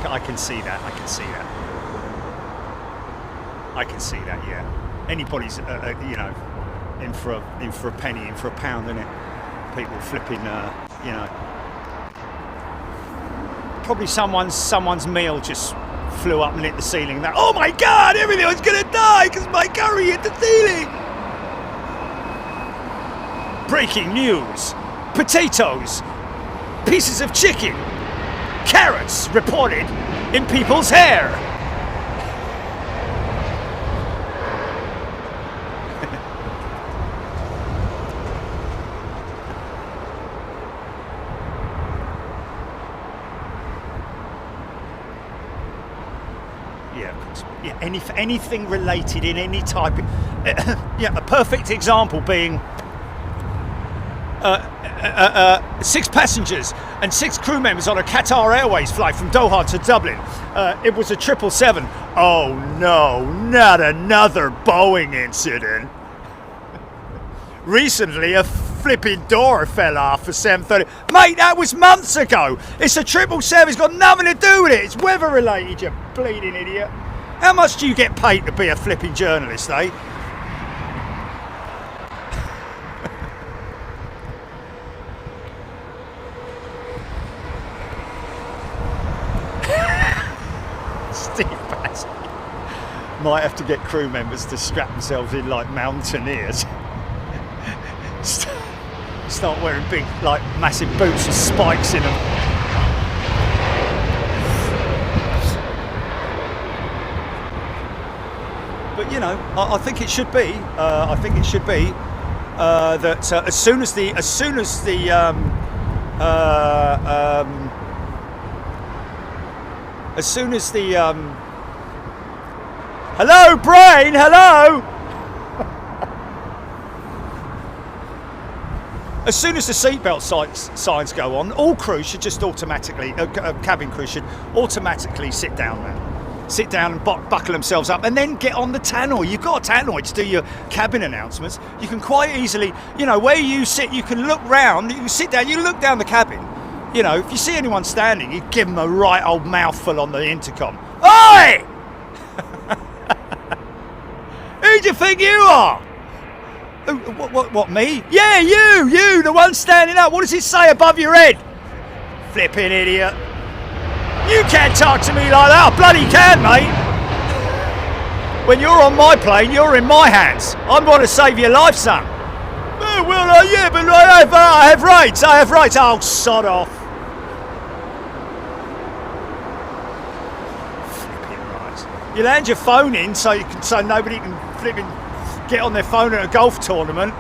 I can see that. Yeah. Anybody's, you know, in for a penny, in for a pound, isn't it? People flipping, you know. Probably someone's meal just flew up and hit the ceiling. That, oh my God, everyone's gonna die because my curry hit the ceiling. Breaking news: potatoes, pieces of chicken, carrots reported in people's hair. Yeah, anything related in any type. Yeah, a perfect example being 6 passengers and 6 crew members on a Qatar Airways flight from Doha to Dublin. It was a 777. Oh no, not another Boeing incident. Recently, a flipping door fell off for 730. Mate, that was months ago. It's a 777. It's got nothing to do with it. It's weather related, you bleeding idiot. How much do you get paid to be a flipping journalist, eh? Steve Bass might have to get crew members to strap themselves in like mountaineers. Start wearing big, like, massive boots with spikes in them. But you know, I think it should be. I think it should be that as soon as the hello, brain, hello. As soon as the seatbelt signs go on, all crews should just automatically, cabin crew should automatically sit down now. Sit down and buckle themselves up and then get on the tannoy. You've got a tannoy to do your cabin announcements. You can quite easily, you know, where you sit, you can look round, you can sit down, you look down the cabin. You know, if you see anyone standing, you give them a right old mouthful on the intercom. Oi! Who do you think you are? What, me? Yeah, you, the one standing up. What does it say above your head? Flipping idiot. You can't talk to me like that. I bloody can, mate. When you're on my plane, you're in my hands. I'm going to save your life, son. Oh, well, yeah, but I have rights. I have rights. Oh, sod off. Flipping rights. You land your phone in so nobody can flipping get on their phone at a golf tournament.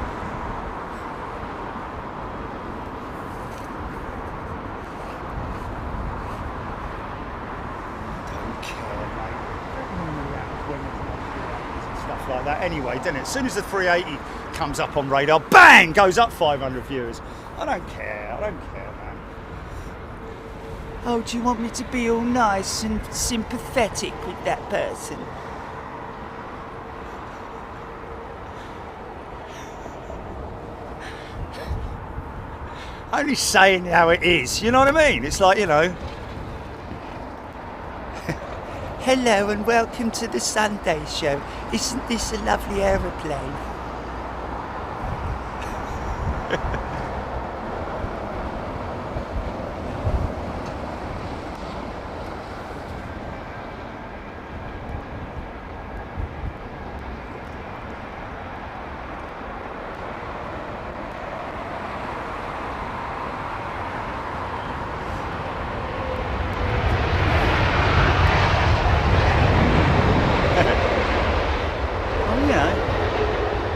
Like that anyway, doesn't it? As soon as the 380 comes up on radar, bang, goes up 500 viewers. I don't care, man. Oh, do you want me to be all nice and sympathetic with that person? Only saying how it is, you know what I mean? It's like, you know. Hello and welcome to the Sunday show. Isn't this a lovely aeroplane?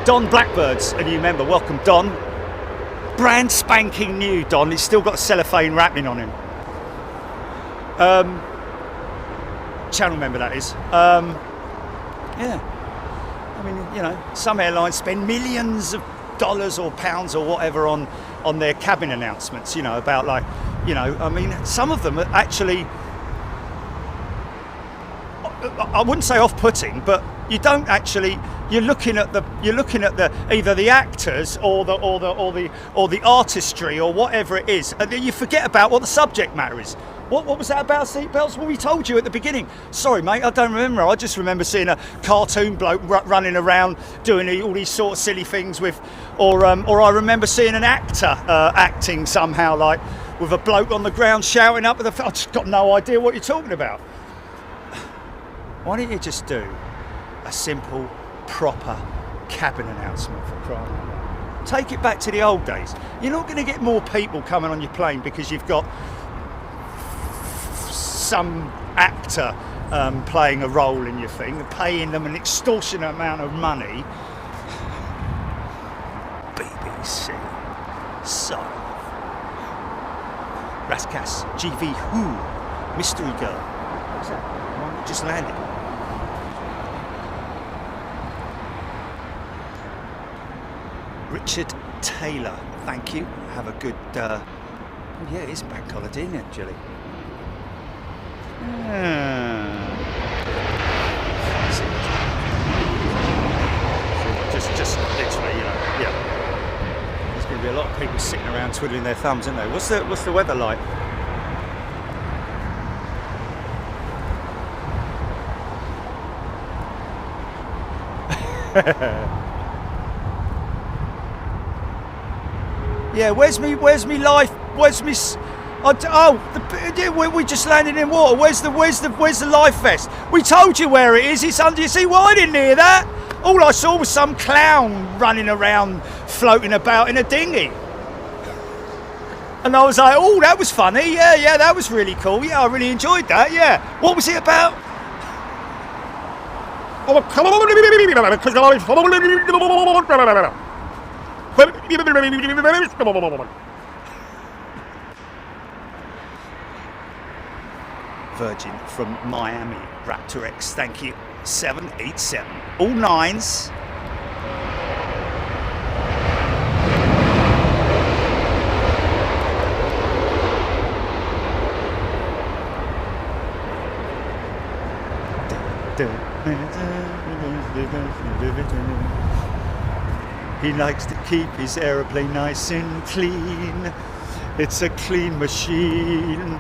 Don Blackbird's a new member. Welcome, Don. Brand spanking new, Don. He's still got cellophane wrapping on him. Channel member, that is. Yeah. I mean, you know, some airlines spend millions of dollars or pounds or whatever on their cabin announcements, you know, about, like, you know, I mean, some of them are actually, I wouldn't say off-putting, but you don't actually. You're looking at the either the actors or the artistry or whatever it is, and then you forget about what the subject matter is. What was that about seatbelts? Well, we told you at the beginning. Sorry, mate, I don't remember. I just remember seeing a cartoon bloke running around doing all these sort of silly things with, or I remember seeing an actor acting somehow, like with a bloke on the ground shouting up at the. I just got no idea what you're talking about. Why don't you just do a simple, proper cabin announcement for crying out loud? Take it back to the old days. You're not going to get more people coming on your plane because you've got some actor playing a role in your thing, paying them an extortionate amount of money. BBC. So, Raskas, GV Who, Mystery Girl. What's that? One that just landed. Richard Taylor, thank you. Have a good. Oh yeah, it is bank holiday, isn't it, Julie? Just literally, you know, yeah. There's going to be a lot of people sitting around twiddling their thumbs, isn't there? What's the weather like? Yeah, where's me life? Where's me? We just landed in water. Where's the life vest? We told you where it is. It's under your seat. Well, I didn't hear that. All I saw was some clown running around, floating about in a dinghy. And I was like, oh, that was funny. Yeah, that was really cool. Yeah, I really enjoyed that. Yeah. What was it about? Virgin from Miami, Raptor X, thank you. 787, all nines. He likes to keep his aeroplane nice and clean. It's a clean machine.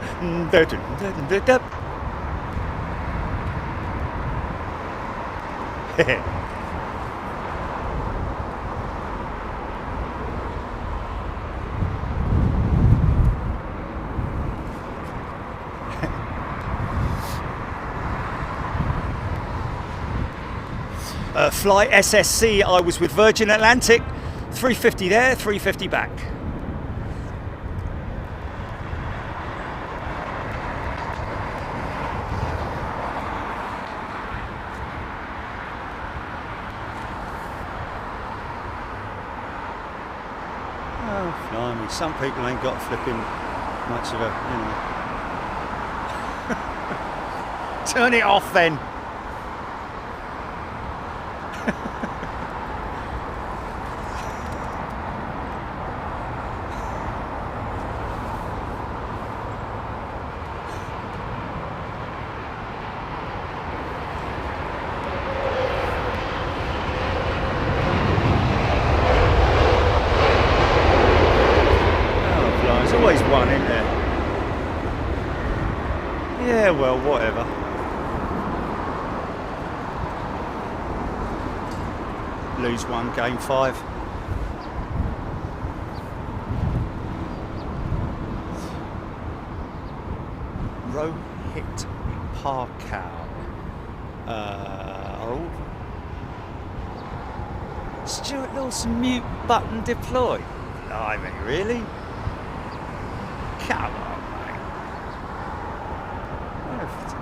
Flight SSC, I was with Virgin Atlantic, 350 there, 350 back. Oh, blimey, some people ain't got flipping much of a, you know. Turn it off then. Yeah, well, whatever. Lose one, game 5. Rohit Parkow. Stuart Lawson mute button deploy. Blimey, really? Come on, mate.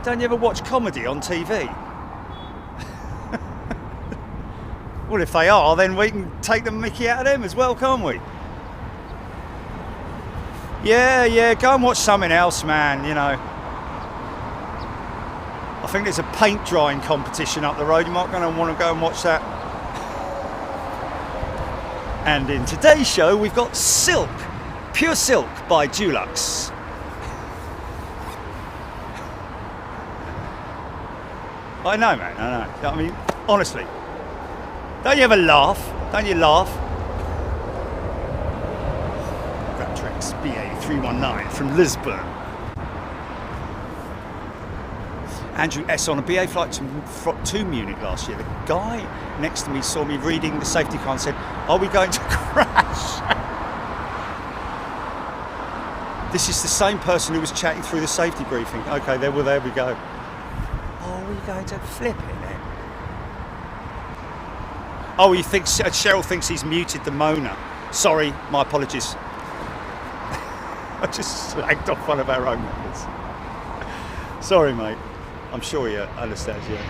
Don't you ever watch comedy on TV? Well, if they are, then we can take the mickey out of them as well, can't we? Yeah, go and watch something else, man, you know. I think there's a paint drying competition up the road. You might want to go and watch that. And in today's show, we've got Silk, Pure Silk by Dulux. I know, man, I know. I mean, honestly, don't you ever laugh? Don't you laugh? Raptrex BA319 from Lisbon. Andrew S. on a BA flight to Munich last year. The guy next to me saw me reading the safety car and said, "Are we going to crash?" This is the same person who was chatting through the safety briefing. Okay, there we go. Are we going to flip it then? Oh, he thinks Cheryl thinks he's muted the moaner. Sorry, my apologies. I just slagged off one of our own members. Sorry, mate. I'm sure he understands. Yeah.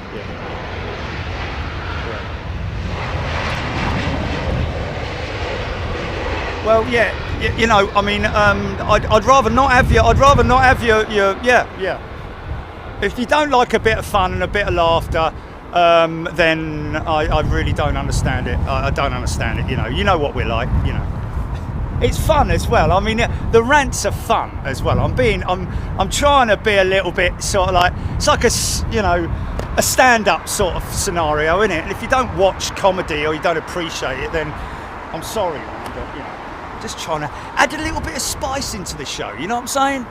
Well, yeah. You know, I mean, I'd rather not have you. I'd rather not have your. Yeah. If you don't like a bit of fun and a bit of laughter, then I really don't understand it. I don't understand it. You know what we're like. You know, it's fun as well. I mean, the rants are fun as well. I'm trying to be a little bit sort of like, it's like a stand-up sort of scenario, isn't it? And if you don't watch comedy or you don't appreciate it, then I'm sorry, man, but you know, just trying to add a little bit of spice into the show. You know what I'm saying?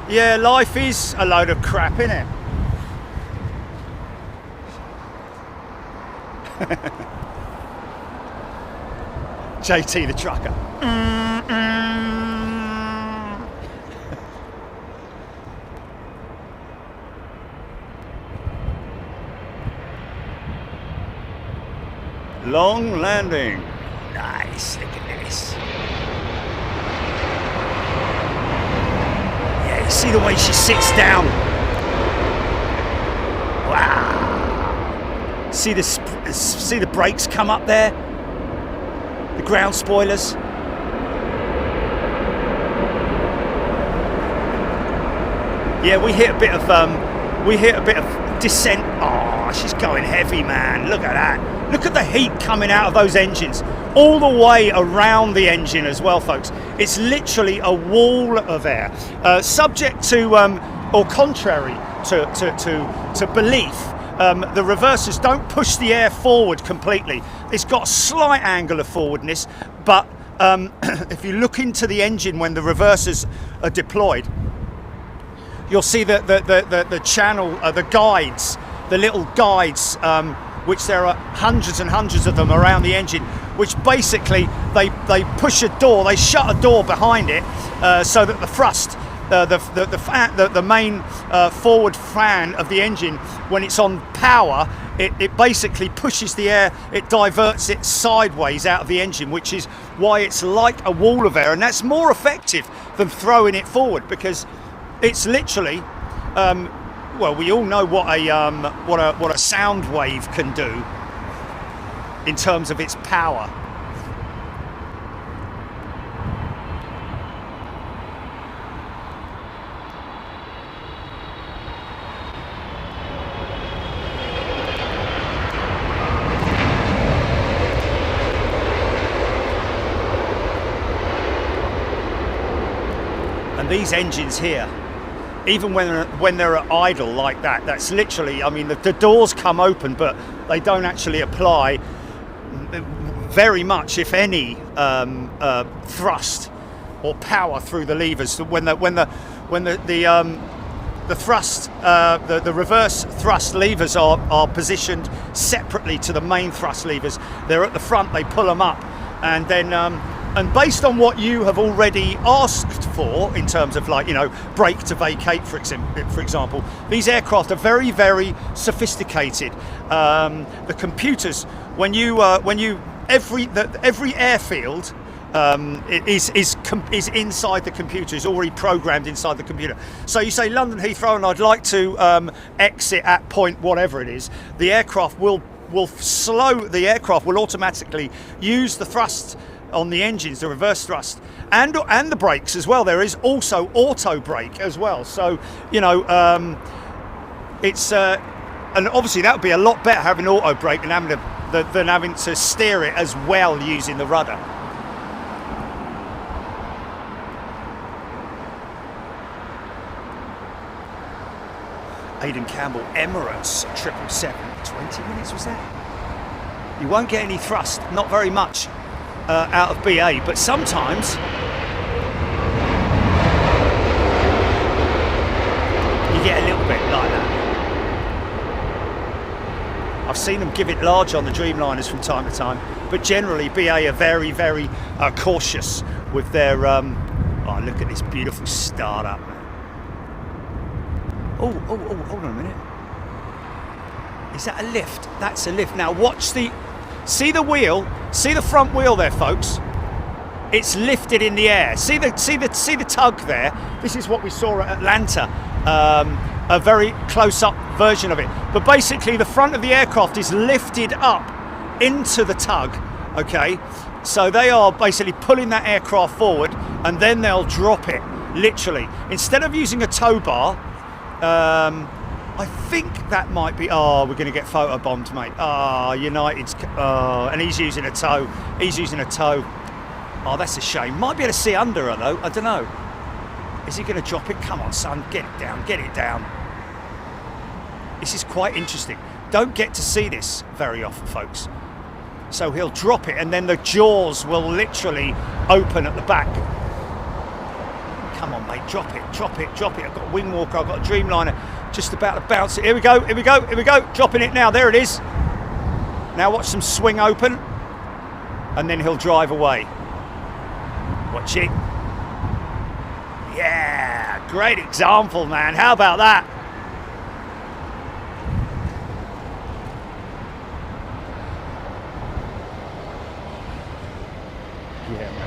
Yeah, life is a load of crap, innit? JT the trucker. Long landing. Nice, look at this. See the way she sits down. Wow. See the brakes come up there. The ground spoilers. Yeah, we hit a bit of descent. Oh, she's going heavy, man. Look at that. Look at the heat coming out of those engines. All the way around the engine as well, folks. It's literally a wall of air. Subject to, or contrary to belief, the reversers don't push the air forward completely. It's got a slight angle of forwardness, but if you look into the engine when the reversers are deployed, you'll see that the channel, the guides, the little guides, which there are hundreds and hundreds of them around the engine, which basically they push a door, they shut a door behind it, so that the thrust, the main forward fan of the engine, when it's on power, it basically pushes the air, it diverts it sideways out of the engine, which is why it's like a wall of air, and that's more effective than throwing it forward, because it's literally, well, we all know what a sound wave can do in terms of its power. And these engines here, even when they're at idle like that, that's literally, I mean, the doors come open, but they don't actually apply very much, if any, thrust or power through the levers. When the thrust, the reverse thrust levers are positioned separately to the main thrust levers. They're at the front. They pull them up, and then. And based on what you have already asked for, in terms of, like, you know, brake to vacate, for example, these aircraft are very, very sophisticated. The computers, every airfield is inside the computer, is already programmed inside the computer. So you say London Heathrow, and I'd like to exit at point whatever it is. The aircraft will automatically use the thrust on the engines, the reverse thrust, and the brakes as well. There is also auto brake as well. So, you know, it's and obviously that would be a lot better having auto brake than having to steer it as well using the rudder. Aidan Campbell, Emirates 777. 20 minutes was that? You won't get any thrust, not very much. Out of BA, but sometimes you get a little bit like that. I've seen them give it large on the Dreamliners from time to time, but generally BA are very, very cautious with their. Oh, look at this beautiful startup, man. Oh, hold on a minute. Is that a lift? That's a lift. Now watch see the wheel, see the front wheel there, folks. It's lifted in the air. See the tug there. This is what we saw at Atlanta, a very close-up version of it. But basically, the front of the aircraft is lifted up into the tug. Okay, so they are basically pulling that aircraft forward, and then they'll drop it. Literally, instead of using a tow bar, I think that might be. Oh, we're going to get photobombed, mate. Oh, United's. Oh, and he's using a tow. Oh, that's a shame. Might be able to see under her though. I don't know. Is he going to drop it? Come on, son. Get it down. Get it down. This is quite interesting. Don't get to see this very often, folks. So he'll drop it, and then the jaws will literally open at the back. Come on, mate. Drop it. Drop it. Drop it. I've got a wing walker. I've got a Dreamliner. Just about to bounce it. Here we go. Here we go. Here we go. Dropping it now. There it is. Now watch them swing open, and then he'll drive away. Watch it. Yeah, great example, man. How about that? Yeah, man.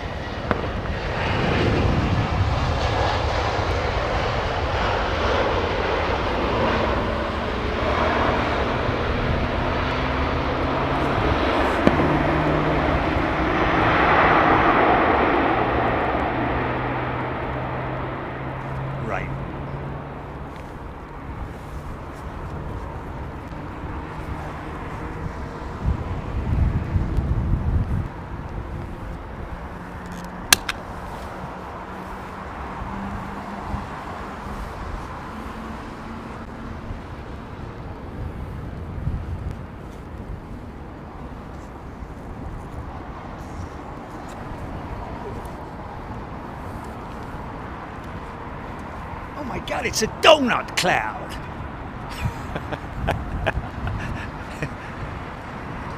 Oh my God, it's a donut cloud.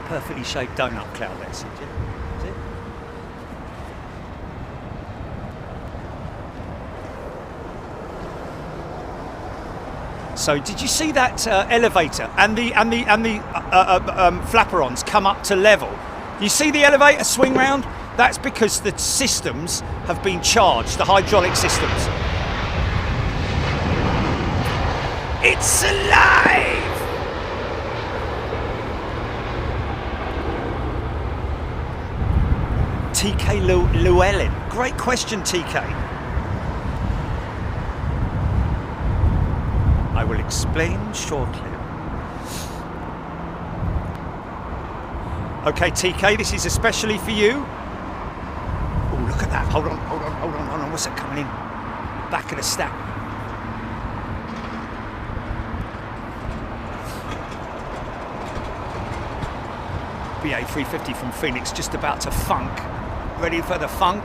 Perfectly shaped donut cloud there, CJ. Is it? So did you see that elevator and the flaperons come up to level? You see the elevator swing round? That's because the systems have been charged, the hydraulic systems. It's alive! TK Llewellyn. Great question, TK. I will explain shortly. Okay, TK, this is especially for you. Oh, look at that. Hold on. What's that coming in? Back of the stack. BA 350 from Phoenix, just about to funk. Ready for the funk?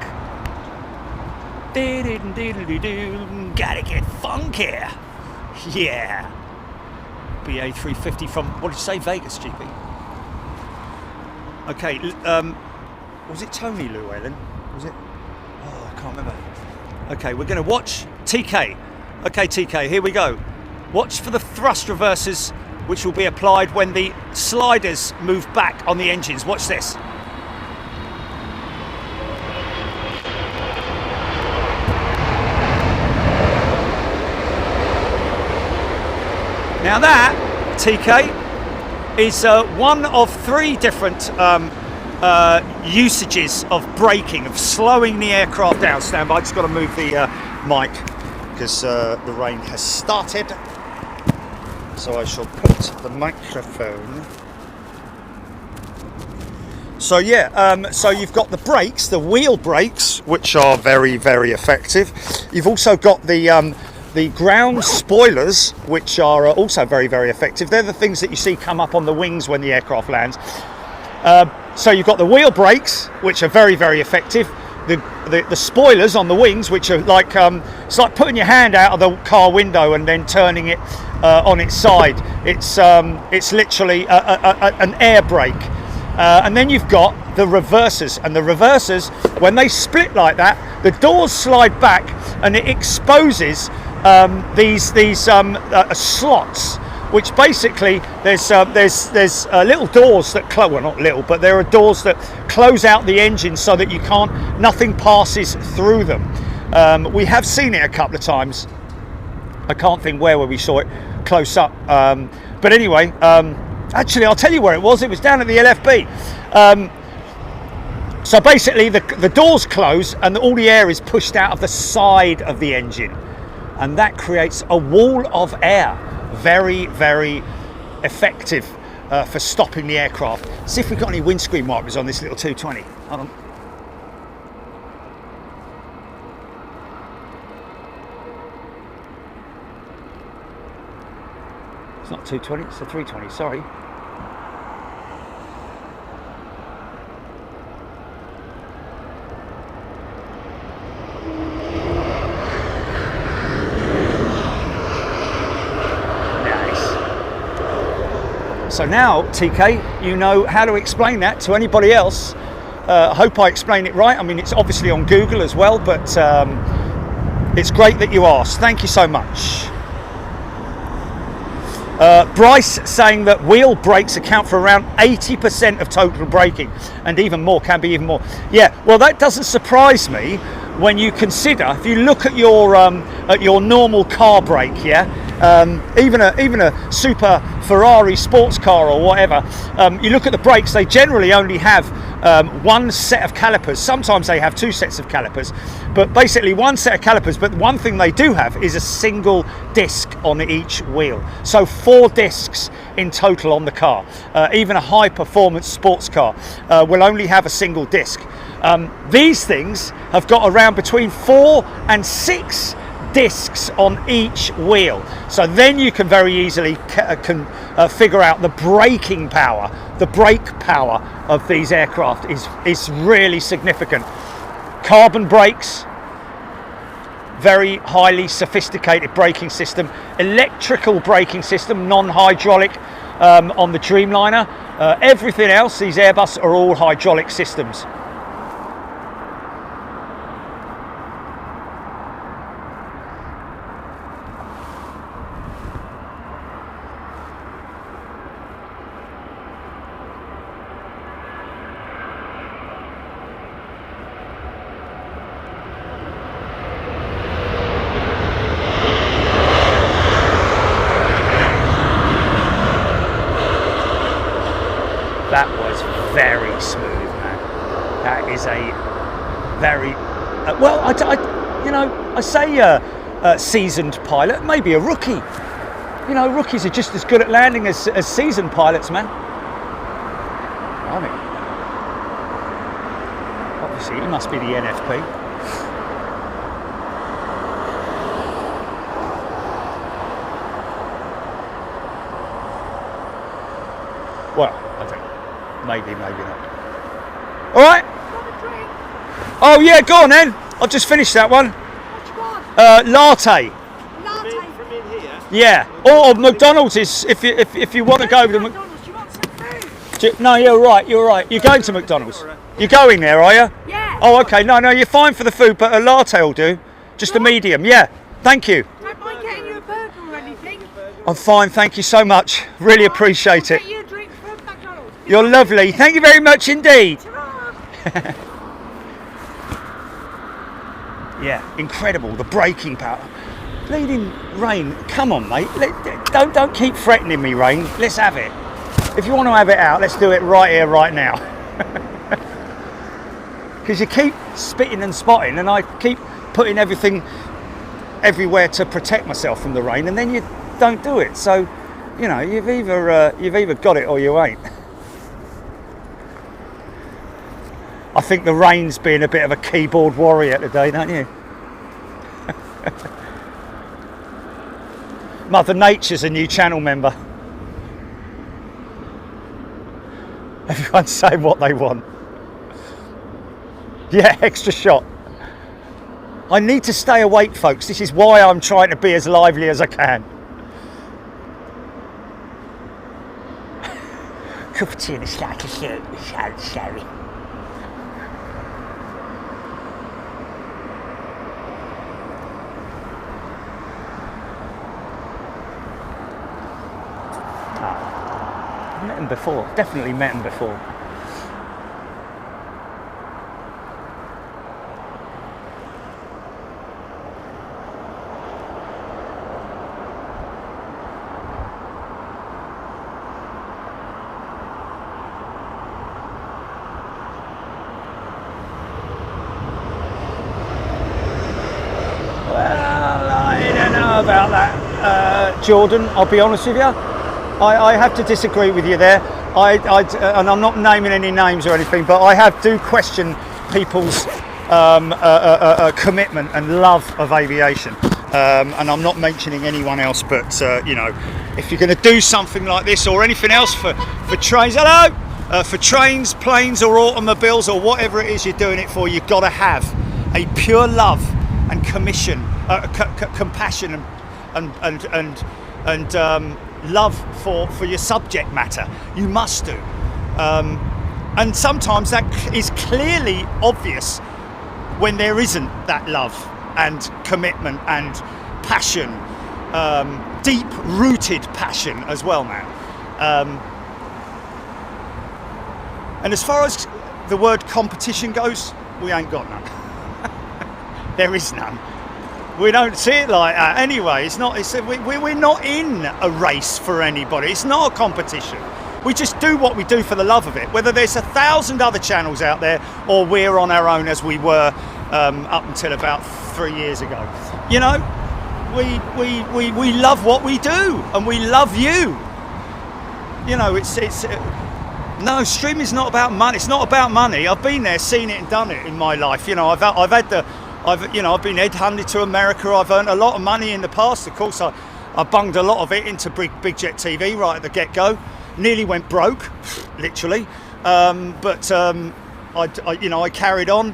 Gotta get funky. Yeah. BA 350 from, what did you say, Vegas, GP? Okay, was it Tony Llewellyn? Was it? Oh, I can't remember. Okay, we're going to watch TK. Okay, TK, here we go. Watch for the thrust reversers, which will be applied when the sliders move back on the engines. Watch this. Now that, TK, is one of three different usages of braking, of slowing the aircraft down. Stand by, I just got to move the mic because the rain has started. So I shall put the microphone. So yeah, so you've got the brakes, the wheel brakes, which are very, very effective. You've also got the ground spoilers, which are also very, very effective. They're the things that you see come up on the wings when the aircraft lands. So you've got the wheel brakes, which are very, very effective. The spoilers on the wings, which are like it's like putting your hand out of the car window and then turning it on its side. It's literally an air brake. And then you've got the reversers, and the reversers, when they split like that, the doors slide back and it exposes these slots, which basically there's little doors that close. Well, not little, but there are doors that close out the engine so that nothing passes through them. We have seen it a couple of times. I can't think where we saw it close up. But anyway, actually, I'll tell you where it was. It was down at the LFB. So basically, the doors close and all the air is pushed out of the side of the engine, and that creates a wall of air. Very, very effective for stopping the aircraft. See if we've got any windscreen wipers on this little 220. Hold on. It's not 220, it's a 320, sorry. So now, TK, you know how to explain that to anybody else. I hope I explain it right. I mean, it's obviously on Google as well, but it's great that you asked. Thank you so much. Bryce saying that wheel brakes account for around 80% of total braking, and even more, can be even more. Yeah, well, that doesn't surprise me when you consider, if you look at your normal car brake, yeah, even a super Ferrari sports car or whatever, you look at the brakes, they generally only have one set of calipers. Sometimes they have two sets of calipers, but basically one set of calipers. But one thing they do have is a single disc on each wheel, so 4 discs in total on the car. Even a high performance sports car will only have a single disc. These things have got around between 4 and 6 discs on each wheel, so then you can very easily figure out the braking power. The brake power of these aircraft is really significant. Carbon brakes, very highly sophisticated braking system. Electrical braking system, non-hydraulic on the Dreamliner. Everything else, these Airbus are all hydraulic systems. That was very smooth, man. That is a very well. I say seasoned pilot, maybe a rookie. You know, rookies are just as good at landing as seasoned pilots, man. I mean, obviously, he must be the NFP. Well, I don't know. Maybe not. All right. Oh yeah, go on then. I've just finished that one. What you want? Latte. Latte. From in here? Yeah. Or McDonald's is if you want to go to McDonald's, you want some food? No, you're right. You're going to McDonald's. You're going there, are you? Yeah. Oh, okay. No, you're fine for the food, but a latte will do. Just a medium. Yeah. Thank you. Don't mind getting you a burger or anything. I'm fine. Thank you so much. Really appreciate it. Get you a drink from McDonald's. You're lovely. Thank you very much indeed. Ta-ra. Yeah, incredible. The braking power. Bleeding Rain, come on, mate. Don't keep threatening me, Rain. Let's have it. If you want to have it out, let's do it right here, right now. Because you keep spitting and spotting, and I keep putting everything everywhere to protect myself from the rain, and then you don't do it. So, you know, you've either got it or you ain't. I think the rain's being a bit of a keyboard warrior today, don't you? Mother Nature's a new channel member. Everyone's saying what they want. Yeah, extra shot. I need to stay awake, folks. This is why I'm trying to be as lively as I can. Cup of tea and a stack of sherry. I've met him before. Definitely met him before. About that, Jordan, I'll be honest with you, I have to disagree with you there. And I'm not naming any names or anything, but I do question people's commitment and love of aviation. And I'm not mentioning anyone else, but you know, if you're going to do something like this or anything else for trains, for trains, planes, or automobiles, or whatever it is you're doing it for, you've got to have a pure love and compassion and love for your subject matter. You must do, and sometimes that is clearly obvious when there isn't that love and commitment and passion, deep-rooted passion as well, man. And as far as the word competition goes, we ain't got none. There is none. We don't see it like that anyway. We're not in a race for anybody. It's not a competition. We just do what we do for the love of it. Whether there's 1,000 other channels out there or we're on our own as we were up until about 3 years ago. You know, we love what we do and we love you. You know, no, streaming is not about money. It's not about money. I've been there, seen it and done it in my life. You know, I've been headhunted to America. I've earned a lot of money in the past. Of course, I bunged a lot of it into Big Jet TV right at the get-go. Nearly went broke, literally. But I carried on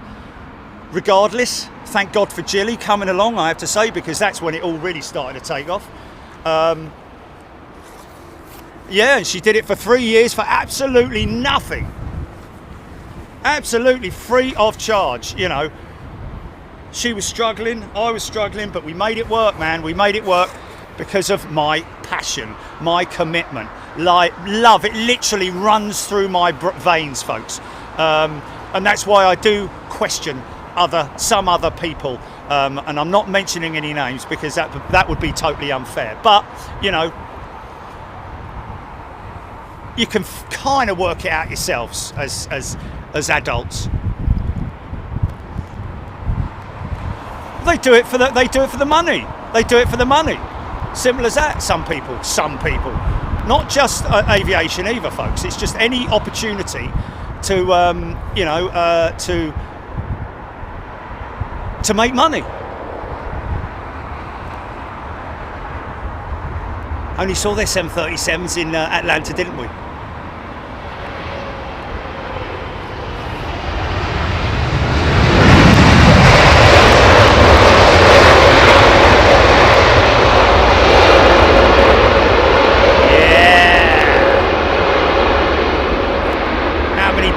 regardless. Thank God for Jilly coming along, I have to say, because that's when it all really started to take off. Yeah, and she did it for 3 years for absolutely nothing. Absolutely free of charge, you know. She was struggling, I was struggling, but we made it work, man. We made it work because of my passion, my commitment, like love. It literally runs through my veins, folks. And that's why I do question some other people. And I'm not mentioning any names because that would be totally unfair. But, you know, you can kind of work it out yourselves as adults. They do it for the money. They do it for the money. Simple as that. Some people. Not just aviation either, folks. It's just any opportunity to to make money. Only saw their 737s in Atlanta, didn't we?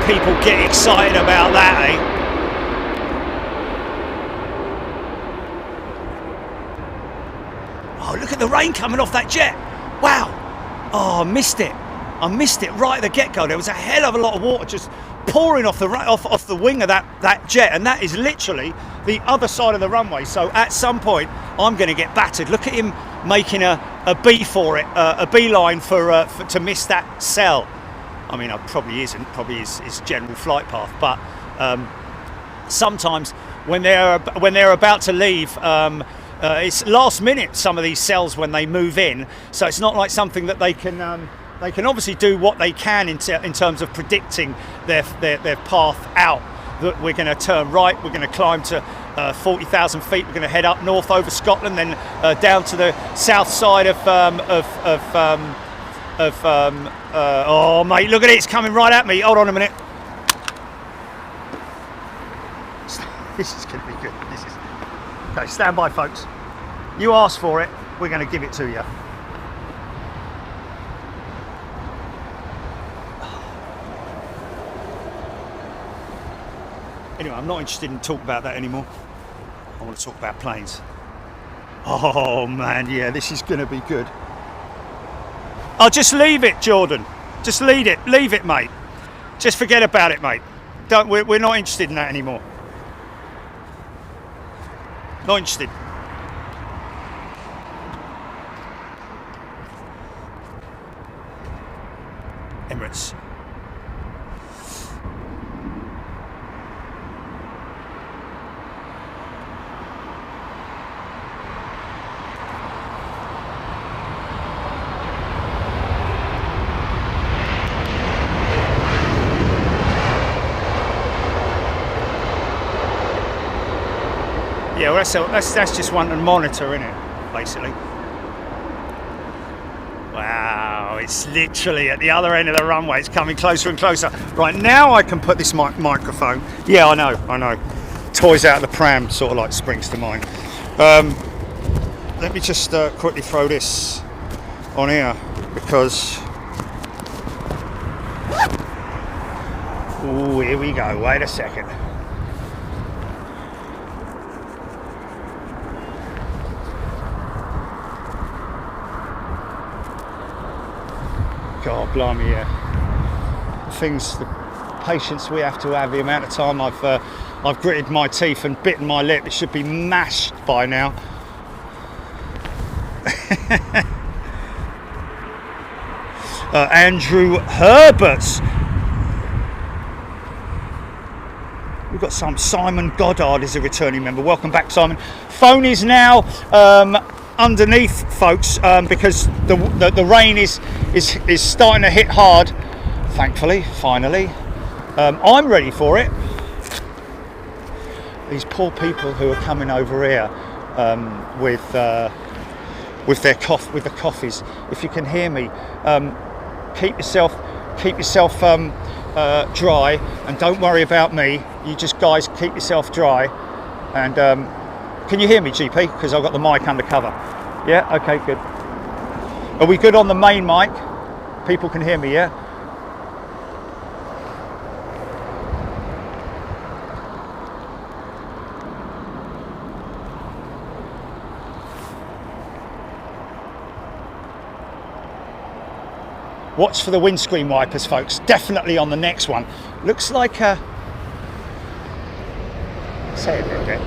People get excited about that, eh? Oh, look at the rain coming off that jet. Wow. Oh, I missed it. I missed it right at the get-go. There was a hell of a lot of water just pouring off the wing of that jet, and that is literally the other side of the runway. So at some point, I'm going to get battered. Look at him making a beeline to miss that cell. I mean, it probably isn't. Probably is general flight path. But sometimes when they're about to leave, it's last minute. Some of these cells when they move in, so it's not like something that they can obviously do what they can in terms of predicting their path out. That we're going to turn right. We're going to climb to 40,000 feet. We're going to head up north over Scotland, then down to the south side oh mate, look at it, it's coming right at me. Hold on a minute. This is going to be good. Okay, stand by, folks. You asked for it, we're going to give it to you. Anyway, I'm not interested in talking about that anymore. I want to talk about planes. Oh man, yeah, this is going to be good. I'll just leave it, Jordan. Just leave it, mate. Just forget about it, mate. We're not interested in that anymore. Not interested. Emirates. Yeah, well, that's just one to monitor, isn't it? Basically. Wow, it's literally at the other end of the runway. It's coming closer and closer. Right, now I can put this microphone. Yeah, I know. Toys out of the pram sort of like springs to mind. Let me just quickly throw this on here because... Ooh, here we go. Wait a second. God, blimey, yeah. The patience we have to have, the amount of time I've gritted my teeth and bitten my lip. It should be mashed by now. Andrew Herbert. We've got Simon Goddard is a returning member. Welcome back, Simon. Phone is now underneath, folks, because the rain is starting to hit hard. Thankfully, finally, I'm ready for it. These poor people who are coming over here with the coffees. If you can hear me, keep yourself dry and don't worry about me. You just guys keep yourself dry. And can you hear me, GP? Because I've got the mic under cover. Yeah, okay, good. Are we good on the main mic? People can hear me, yeah? Watch for the windscreen wipers, folks. Definitely on the next one. Looks like a... Say it a bit.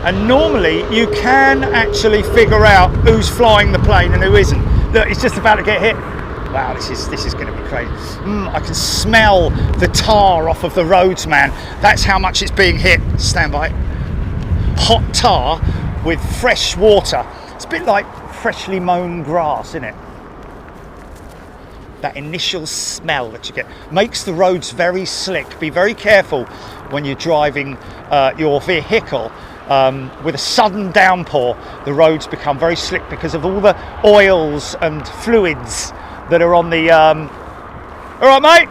And normally you can actually figure out who's flying the plane and who isn't. Look, it's just about to get hit. Wow, this is going to be crazy. I can smell the tar off of the roads, man. That's how much it's being hit. Stand by. Hot tar with fresh water. It's a bit like freshly mown grass, isn't it? That initial smell that you get makes the roads very slick. Be very careful when you're driving your vehicle. With a sudden downpour, the roads become very slick because of all the oils and fluids that are on the... All right, mate?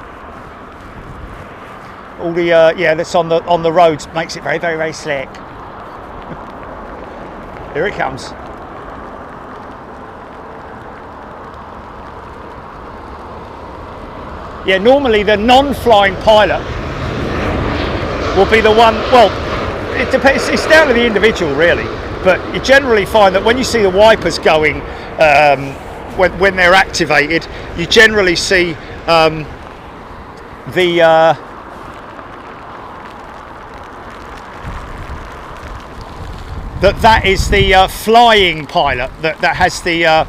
All the, that's on the roads makes it very, very, very slick. Here it comes. Yeah, normally the non-flying pilot will be the one, well, it depends, it's down to the individual really, but you generally find that when you see the wipers going, when they're activated, you generally see that is the flying pilot that has the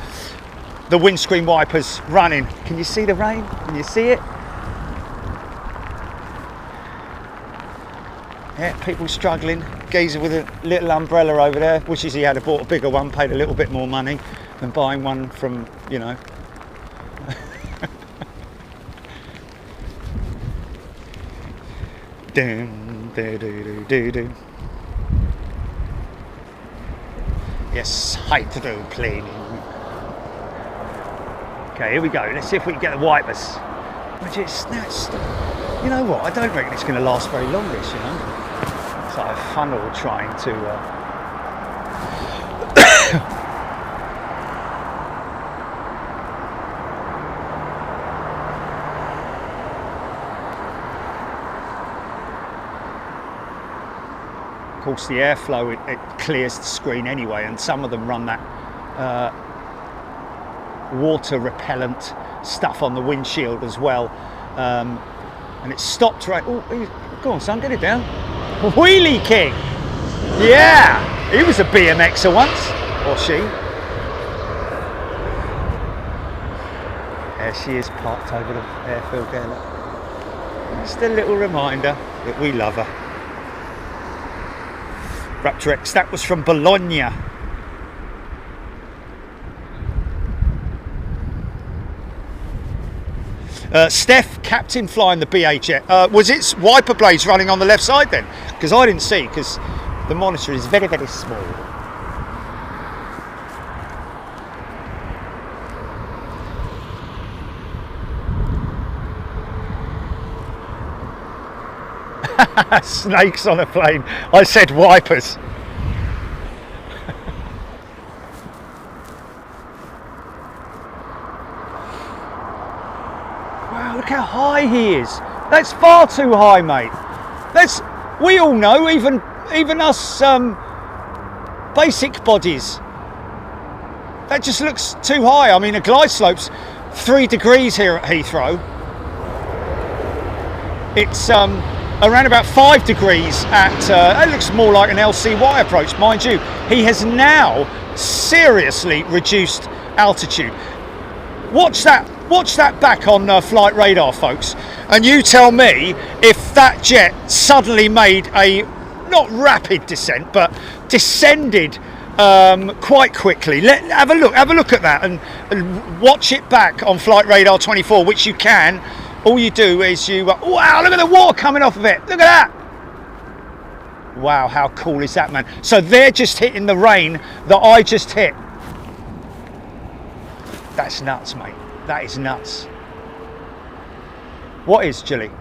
windscreen wipers running. Can you see the rain? Can you see it? Yeah, people struggling. Geezer with a little umbrella over there. Wishes he had bought a bigger one, paid a little bit more money than buying one from, you know. Yes, hydroplaning. Okay, here we go. Let's see if we can get the wipers. You know what? I don't reckon it's going to last very long, this, you know. It's like a funnel trying to... Of course, the airflow, it clears the screen anyway, and some of them run that water repellent stuff on the windshield as well. And it stopped right. Oh, go on, son, get it down. Wheelie King. Yeah, he was a BMXer once, or she. There she is, parked over the airfield there. Look. Just a little reminder that we love her. Raptor X, that was from Bologna. Steph, captain flying the BA jet. Was its wiper blades running on the left side then? Because I didn't see, because the monitor is very, very small. Snakes on a plane. I said wipers. Wow, look how high he is. That's far too high, mate. We all know, even us basic bodies. That just looks too high. I mean, a glide slope's 3 degrees here at Heathrow. It's around about 5 degrees at, it looks more like an LCY approach. Mind you, he has now seriously reduced altitude. Watch that back on flight radar, folks, and you tell me if that jet suddenly made a, not rapid descent, but descended quite quickly. Have a look at that and watch it back on flight radar 24, which you can. All you do is wow, look at the water coming off of it. Look at that. Wow, how cool is that, man? So they're just hitting the rain that I just hit. That's nuts, mate. That is nuts. What is, Jilly?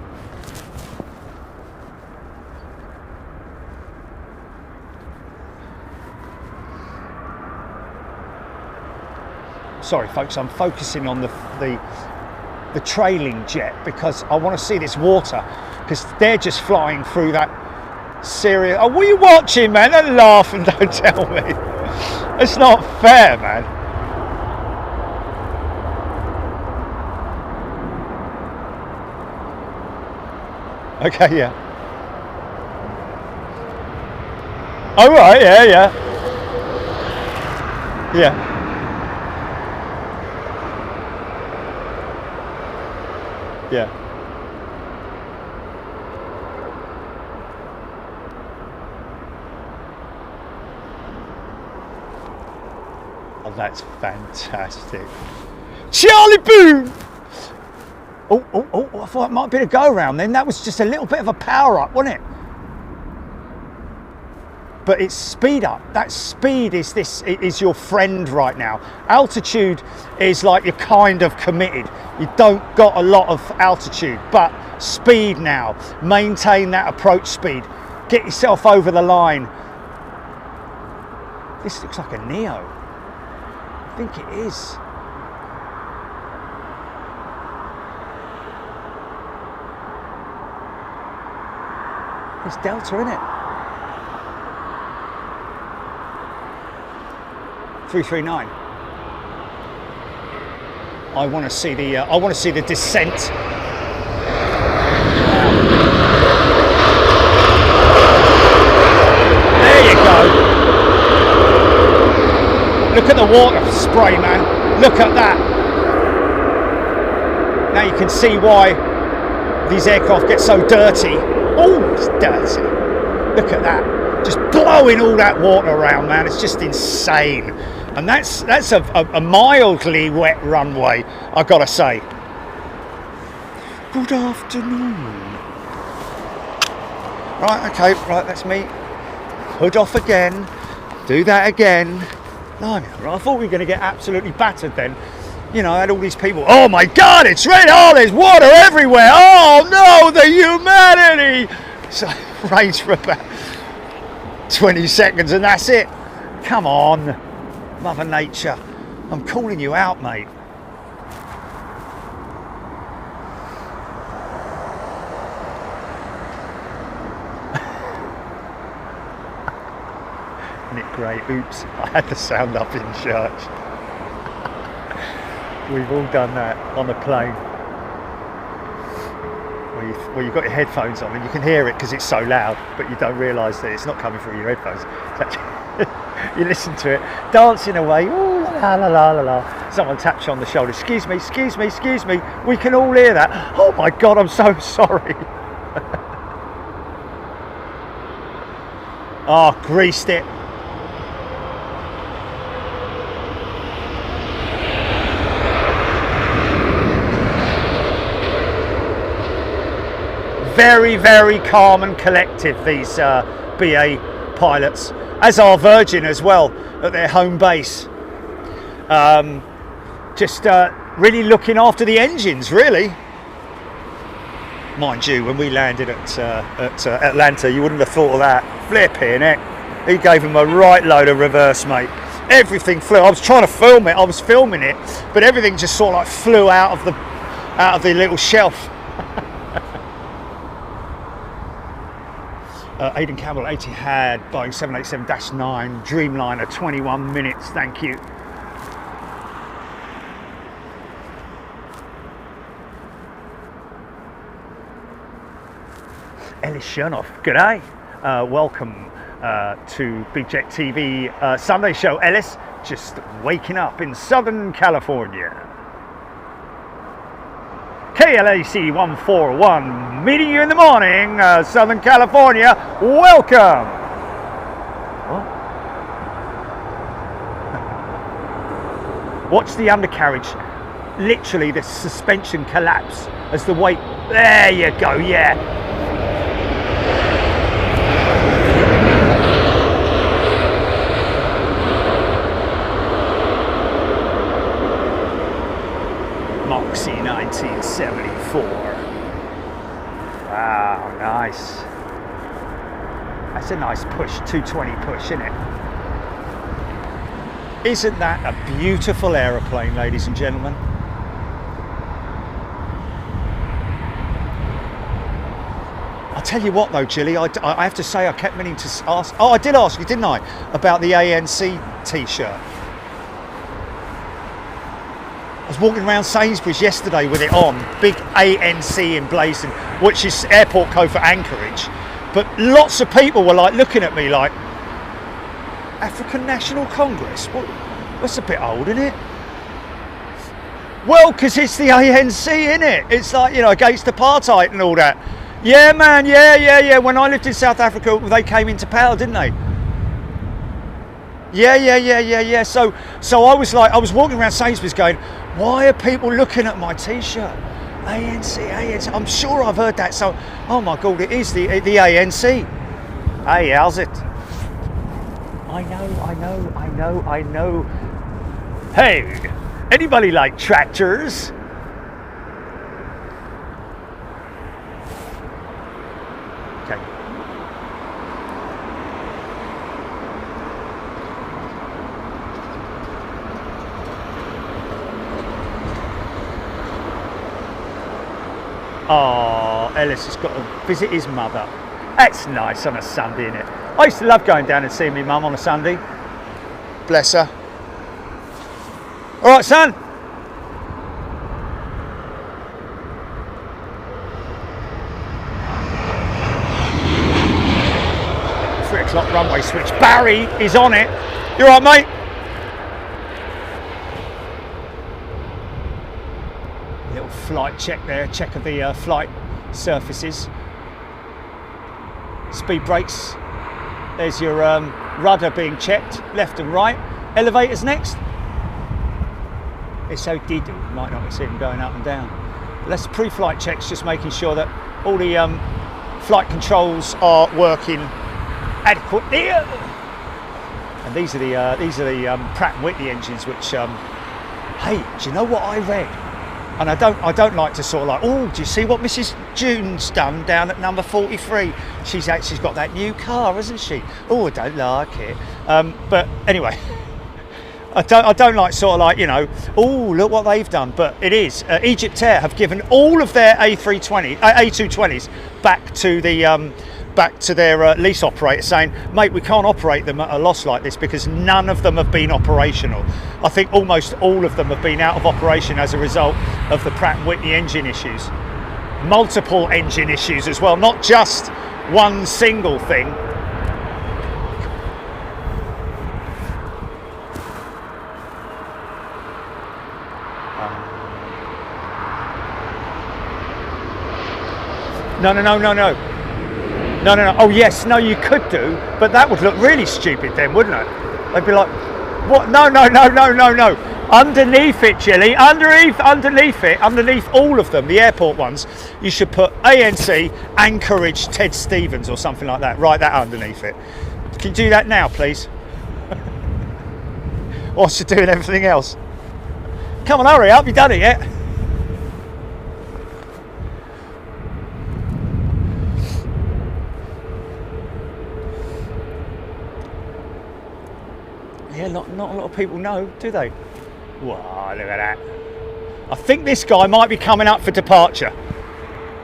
Sorry, folks, I'm focusing on the trailing jet because I want to see this water, because they're just flying through that serious. Oh, what are you watching, man? Don't laugh and don't tell me. It's not fair, man. Okay, yeah. Oh, right, yeah. Yeah. Yeah. Oh, that's fantastic. Charlie Boone! Oh, I thought it might be a go round then. That was just a little bit of a power up, wasn't it? But it's speed up. That speed is your friend right now. Altitude is like you're kind of committed. You don't got a lot of altitude, but speed now. Maintain that approach speed. Get yourself over the line. This looks like a Neo. I think it is. It's Delta, isn't it? 339. I want to see the descent. There you go. Look at the water spray, man. Look at that. Now you can see why these aircraft get so dirty. Oh, it's dirty. Look at that. Just blowing all that water around, man. It's just insane. And that's a mildly wet runway, I gotta say. Good afternoon. Right, okay, right, that's me. Hood off again. Do that again. Blimey, I thought we were gonna get absolutely battered then. You know, I had all these people, oh my God, it's red, oh, there's water everywhere. Oh no, the humanity. So it rains for about 20 seconds and that's it. Come on, Mother Nature. I'm calling you out, mate. Isn't it great? Oops, I had the sound up in church. We've all done that on a plane. Well, you've got your headphones on and you can hear it because it's so loud, but you don't realise that it's not coming through your headphones. It's actually, you listen to it, dancing away, ooh, la la la la la. Someone taps you on the shoulder, excuse me, excuse me, excuse me. We can all hear that. Oh my God, I'm so sorry. Oh, greased it. Very, very calm and collective, these BA pilots, as are Virgin as well at their home base. Just really looking after the engines, really. Mind you, when we landed at Atlanta, you wouldn't have thought of that. Flipping it. He gave him a right load of reverse, mate. Everything flew. I was trying to film it. I was filming it, but everything just sort of like flew out of the little shelf. Aidan Campbell, Etihad, Boeing 787-9, Dreamliner, 21 minutes, thank you. Ellis Chernoff, g'day. Welcome to Big Jet TV Sunday show, Ellis. Just waking up in Southern California. KLAC 141, meeting you in the morning, Southern California. Welcome. What? Watch the undercarriage. Literally, the suspension collapse as the weight. There you go. Yeah. Moxie 1974. Wow, nice. That's a nice push, 220 push, isn't it? Isn't that a beautiful aeroplane, ladies and gentlemen? I'll tell you what though, Gilly, I have to say I kept meaning to ask. Oh, I did ask you, didn't I? About the ANC t-shirt. I was walking around Sainsbury's yesterday with it on, big ANC emblazoned, which is airport code for Anchorage. But lots of people were like looking at me like, African National Congress? That's a bit old, isn't it? Well, because it's the ANC, innit? It's like, you know, against apartheid and all that. Yeah, man, yeah. When I lived in South Africa, they came into power, didn't they? Yeah. So I was like, I was walking around Sainsbury's going, why are people looking at my t-shirt? ANC. I'm sure I've heard that. So, oh my God, it is the ANC. Hey, how's it? I know. Hey, anybody like tractors? Okay. Oh, Ellis has got to visit his mother. That's nice on a Sunday, isn't it? I used to love going down and seeing my mum on a Sunday. Bless her. All right, son. Three o'clock runway switch. Barry is on it. You all right, mate? Little flight check there. Check of the flight surfaces. Speed brakes. There's your rudder being checked, left and right. Elevators next. It's so diddle, you might not see them going up and down. But that's pre-flight checks, just making sure that all the flight controls are working adequately. And these are the Pratt & Whitney engines, which, hey, do you know what I read? And I don't like to sort of like, oh, do you see what Mrs. June's done down at number 43? She's got that new car, hasn't she? Oh, I don't like it. But anyway, I don't like sort of like, you know, oh, look what they've done. But it is. Egypt Air have given all of their A220s back to the back to their lease operator saying, mate, we can't operate them at a loss like this because none of them have been operational. I think almost all of them have been out of operation as a result of the Pratt & Whitney engine issues. Multiple engine issues as well, not just one single thing. No. Oh yes, no, you could do, but that would look really stupid then, wouldn't it? They'd be like, what? No. Underneath it, Jilly, underneath it, underneath all of them, the airport ones, you should put ANC, Anchorage, Ted Stevens or something like that. Write that underneath it. Can you do that now, please? Whilst you're doing everything else. Come on, hurry up, you done it yet? Yeah, not a lot of people know, do they? Wow, look at that. I think this guy might be coming up for departure.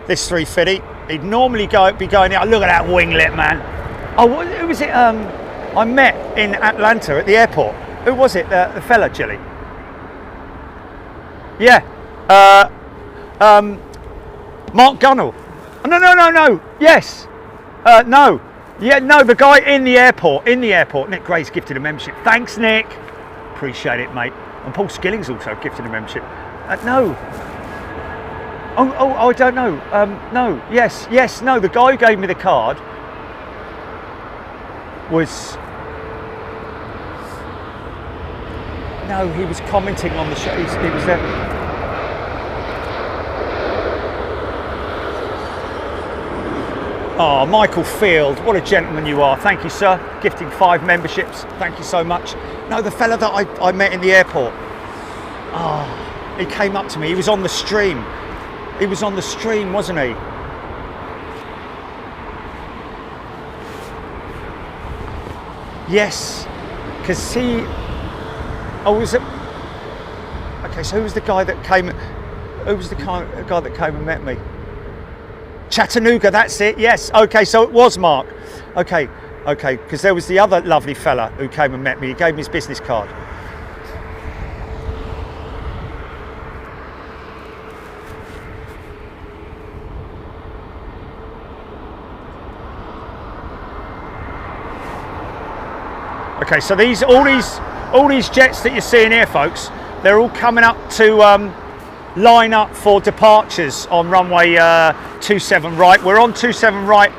This 350. He'd normally be going out. Look at that winglet, man. Oh, who was it? I met in Atlanta at the airport. Who was it? The fella, Jilly? Yeah. Mark Gunnell. No. Yes. No. Yeah, no, the guy in the airport. Nick Gray's gifted a membership. Thanks, Nick. Appreciate it, mate. And Paul Skilling's also gifted a membership. No. Oh, I don't know. No, yes, no. The guy who gave me the card was... No, he was commenting on the show. He was there. Oh, Michael Field, what a gentleman you are. Thank you, sir. Gifting 5 memberships. Thank you so much. No, the fella that I met in the airport. Oh, he came up to me. He was on the stream. He was on the stream, wasn't he? Yes, because he... Oh, was it... Okay, so who was the guy that came... Who was the guy that came and met me? Chattanooga, that's it, yes. Okay, so it was Mark. Okay, because there was the other lovely fella who came and met me. He gave me his business card. Okay, so all these jets that you're seeing here, folks, they're all coming up to line up for departures on runway 27 right. We're on 27 right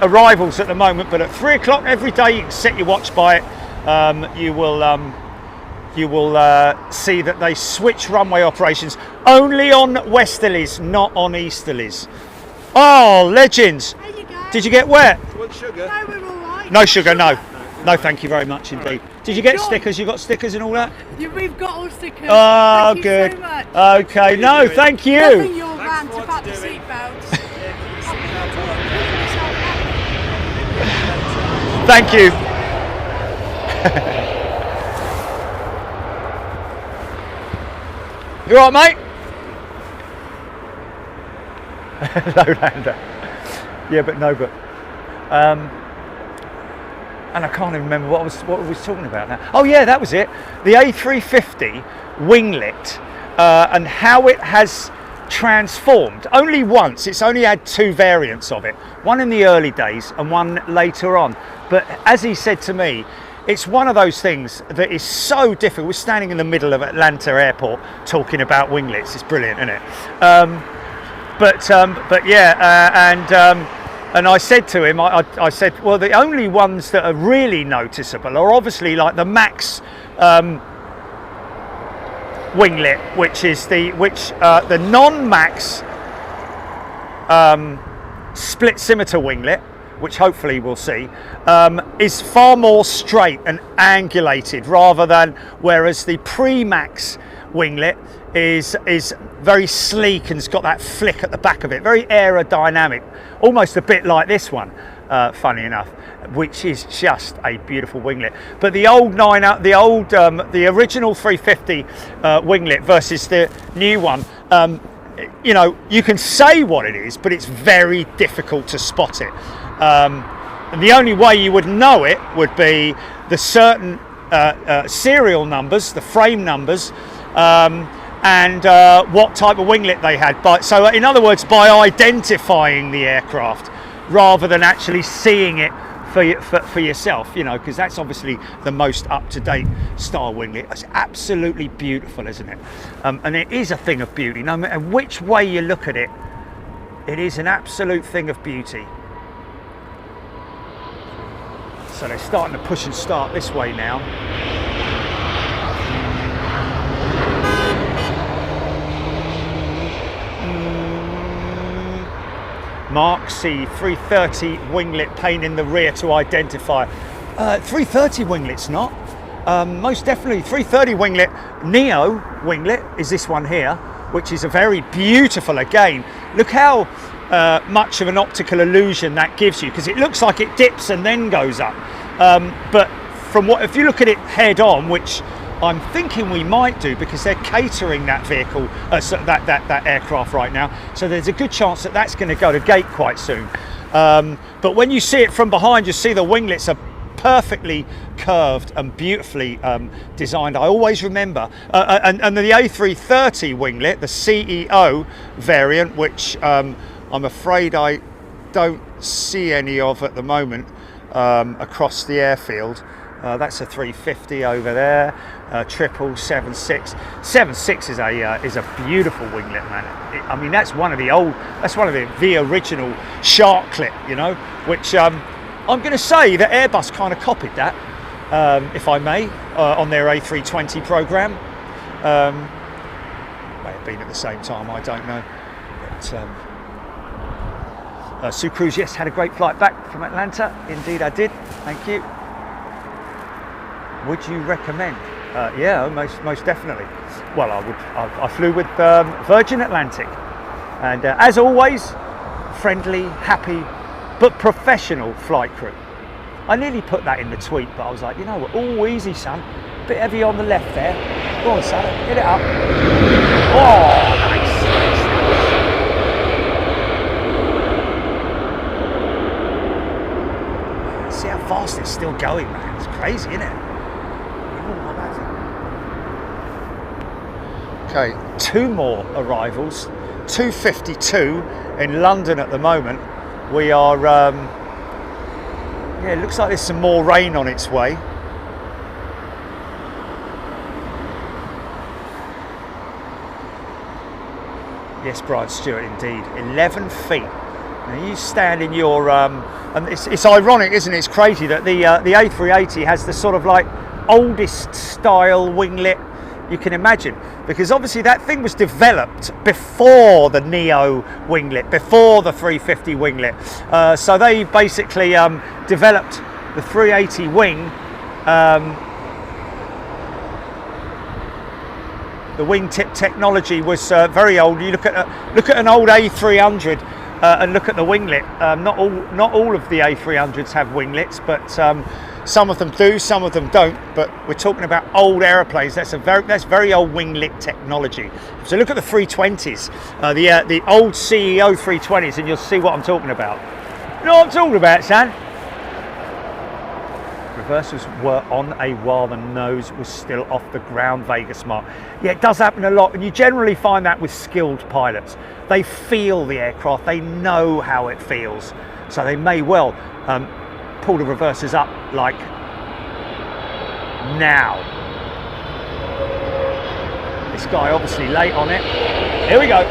arrivals at the moment, but at 3 o'clock every day, you can set your watch by it. You will see that they switch runway operations only on westerlies, not on easterlies. Oh, legends! There you go. Did you get wet? Do you want sugar? No, we're all right. No sugar, no. No, thank you very much indeed. Did you get John. stickers? You got stickers and all that? We've got all stickers. Oh, Thank good. You so much. Okay, no, thank you. Nothing your Thanks rant for what about the you're doing. seatbelts. Thank you. You all right, mate? Lowlander. Yeah, but no, but. And I can't even remember what we was talking about now. Oh yeah, that was it. The A350 winglet and how it has transformed. Only once. It's only had 2 variants of it. One in the early days and one later on. But as he said to me, it's one of those things that is so difficult. We're standing in the middle of Atlanta airport talking about winglets. It's brilliant, isn't it? But yeah, and I said to him, I said, well, the only ones that are really noticeable are obviously like the Max winglet, which is the non-Max split scimitar winglet, which hopefully we'll see, is far more straight and angulated rather than, whereas the pre-Max winglet is very sleek and it's got that flick at the back of it, very aerodynamic, almost a bit like this one, funny enough, which is just a beautiful winglet. But the original 350 winglet versus the new one, you know, you can say what it is, but it's very difficult to spot it. And the only way you would know it would be the certain serial numbers, the frame numbers, and what type of winglet they had. So in other words, by identifying the aircraft rather than actually seeing it for yourself, you know, because that's obviously the most up-to-date style winglet. It's absolutely beautiful, isn't it? And it is a thing of beauty. No matter which way you look at it, it is an absolute thing of beauty. So they're starting to push and start this way now. Mark C, 330 winglet pane in the rear to identify. 330 winglet's not. Most definitely 330 winglet, Neo winglet is this one here, which is a very beautiful, again. Look how much of an optical illusion that gives you, because it looks like it dips and then goes up. But if you look at it head on, which I'm thinking we might do, because they're catering that vehicle, that aircraft right now. So there's a good chance that that's going to go to gate quite soon. But when you see it from behind, you see the winglets are perfectly curved and beautifully designed. I always remember, and the A330 winglet, the CEO variant, which I'm afraid I don't see any of at the moment across the airfield. That's a 350 over there. 777 76 is a beautiful winglet, man. I mean, that's one of the original shark clip, you know, which I'm going to say that Airbus kind of copied that, if I may, on their A320 program. May have been at the same time, I don't know. But Sue Cruz, yes, had a great flight back from Atlanta. Indeed, I did. Thank you. Would you recommend? Yeah, most definitely. Well, I flew with Virgin Atlantic, and as always, friendly, happy, but professional flight crew. I nearly put that in the tweet, but I was like, you know what? Oh, easy, son. Bit heavy on the left there. Go on, son. Hit it up. Oh, nice. See how fast it's still going, man. It's crazy, isn't it? Okay, 2 more arrivals, 2:52 in London at the moment. We are, yeah, it looks like there's some more rain on its way. Yes, Brian Stewart, indeed, 11 feet. Now you stand in your, and it's ironic, isn't it? It's crazy that the A380 has the sort of like oldest style winglet you can imagine, because obviously that thing was developed before the Neo winglet, before the 350 winglet. So they basically developed the 380 wing. The wingtip technology was very old. You look at an old A300 and look at the winglet. Not all of the A300s have winglets, but some of them do, some of them don't. But we're talking about old aeroplanes. That's very old winglet technology. So look at the 320s, the old CEO 320s, and you'll see what I'm talking about. You know what I'm talking about, son? Reversals were on a while the nose was still off the ground, Vegas Mark. Yeah, it does happen a lot, and you generally find that with skilled pilots. They feel the aircraft, they know how it feels, so they may well pull the reversers up like now. This guy obviously late on it. Here we go.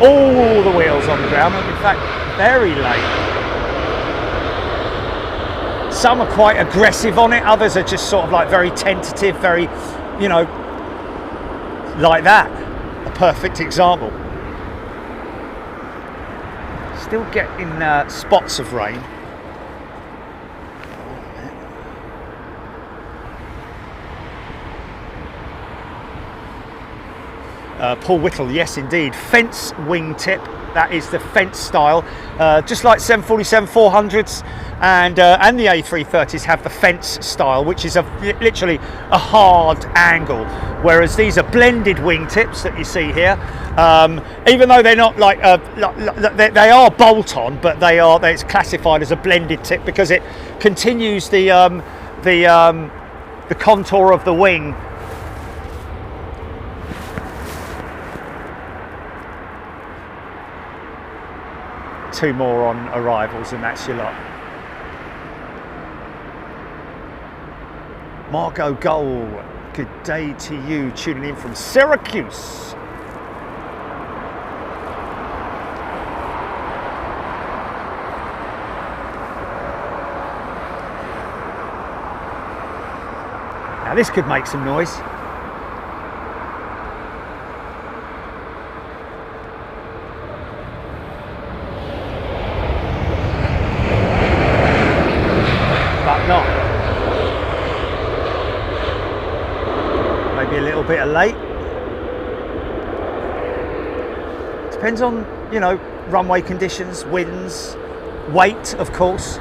All the wheels on the ground, in fact, very late. Some are quite aggressive on it, others are just sort of like very tentative, very, you know, like that. A perfect example. Still getting spots of rain. Paul Whittle, yes indeed, fence wingtip, that is the fence style, just like 747-400s, and the A330s have the fence style, which is literally a hard angle, whereas these are blended wingtips that you see here. Even though they're not like they are bolt-on, but it's classified as a blended tip because it continues the contour of the wing. Two more on arrivals and that's your lot. Margot Goal, good day to you, tuning in from Syracuse. Now this could make some noise. Bit of late. Depends on, you know, runway conditions, winds, weight, of course.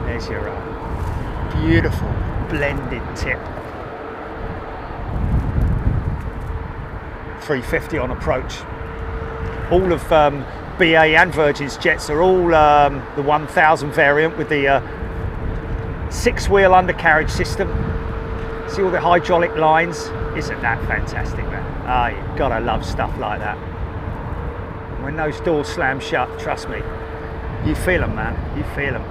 There's your beautiful blended tip. 350 on approach. All of BA and Virgin's jets are all the 1000 variant with the 6-wheel undercarriage system. See all the hydraulic lines? Isn't that fantastic, man? Ah, you've gotta love stuff like that. When those doors slam shut, trust me, you feel them, man. You feel them.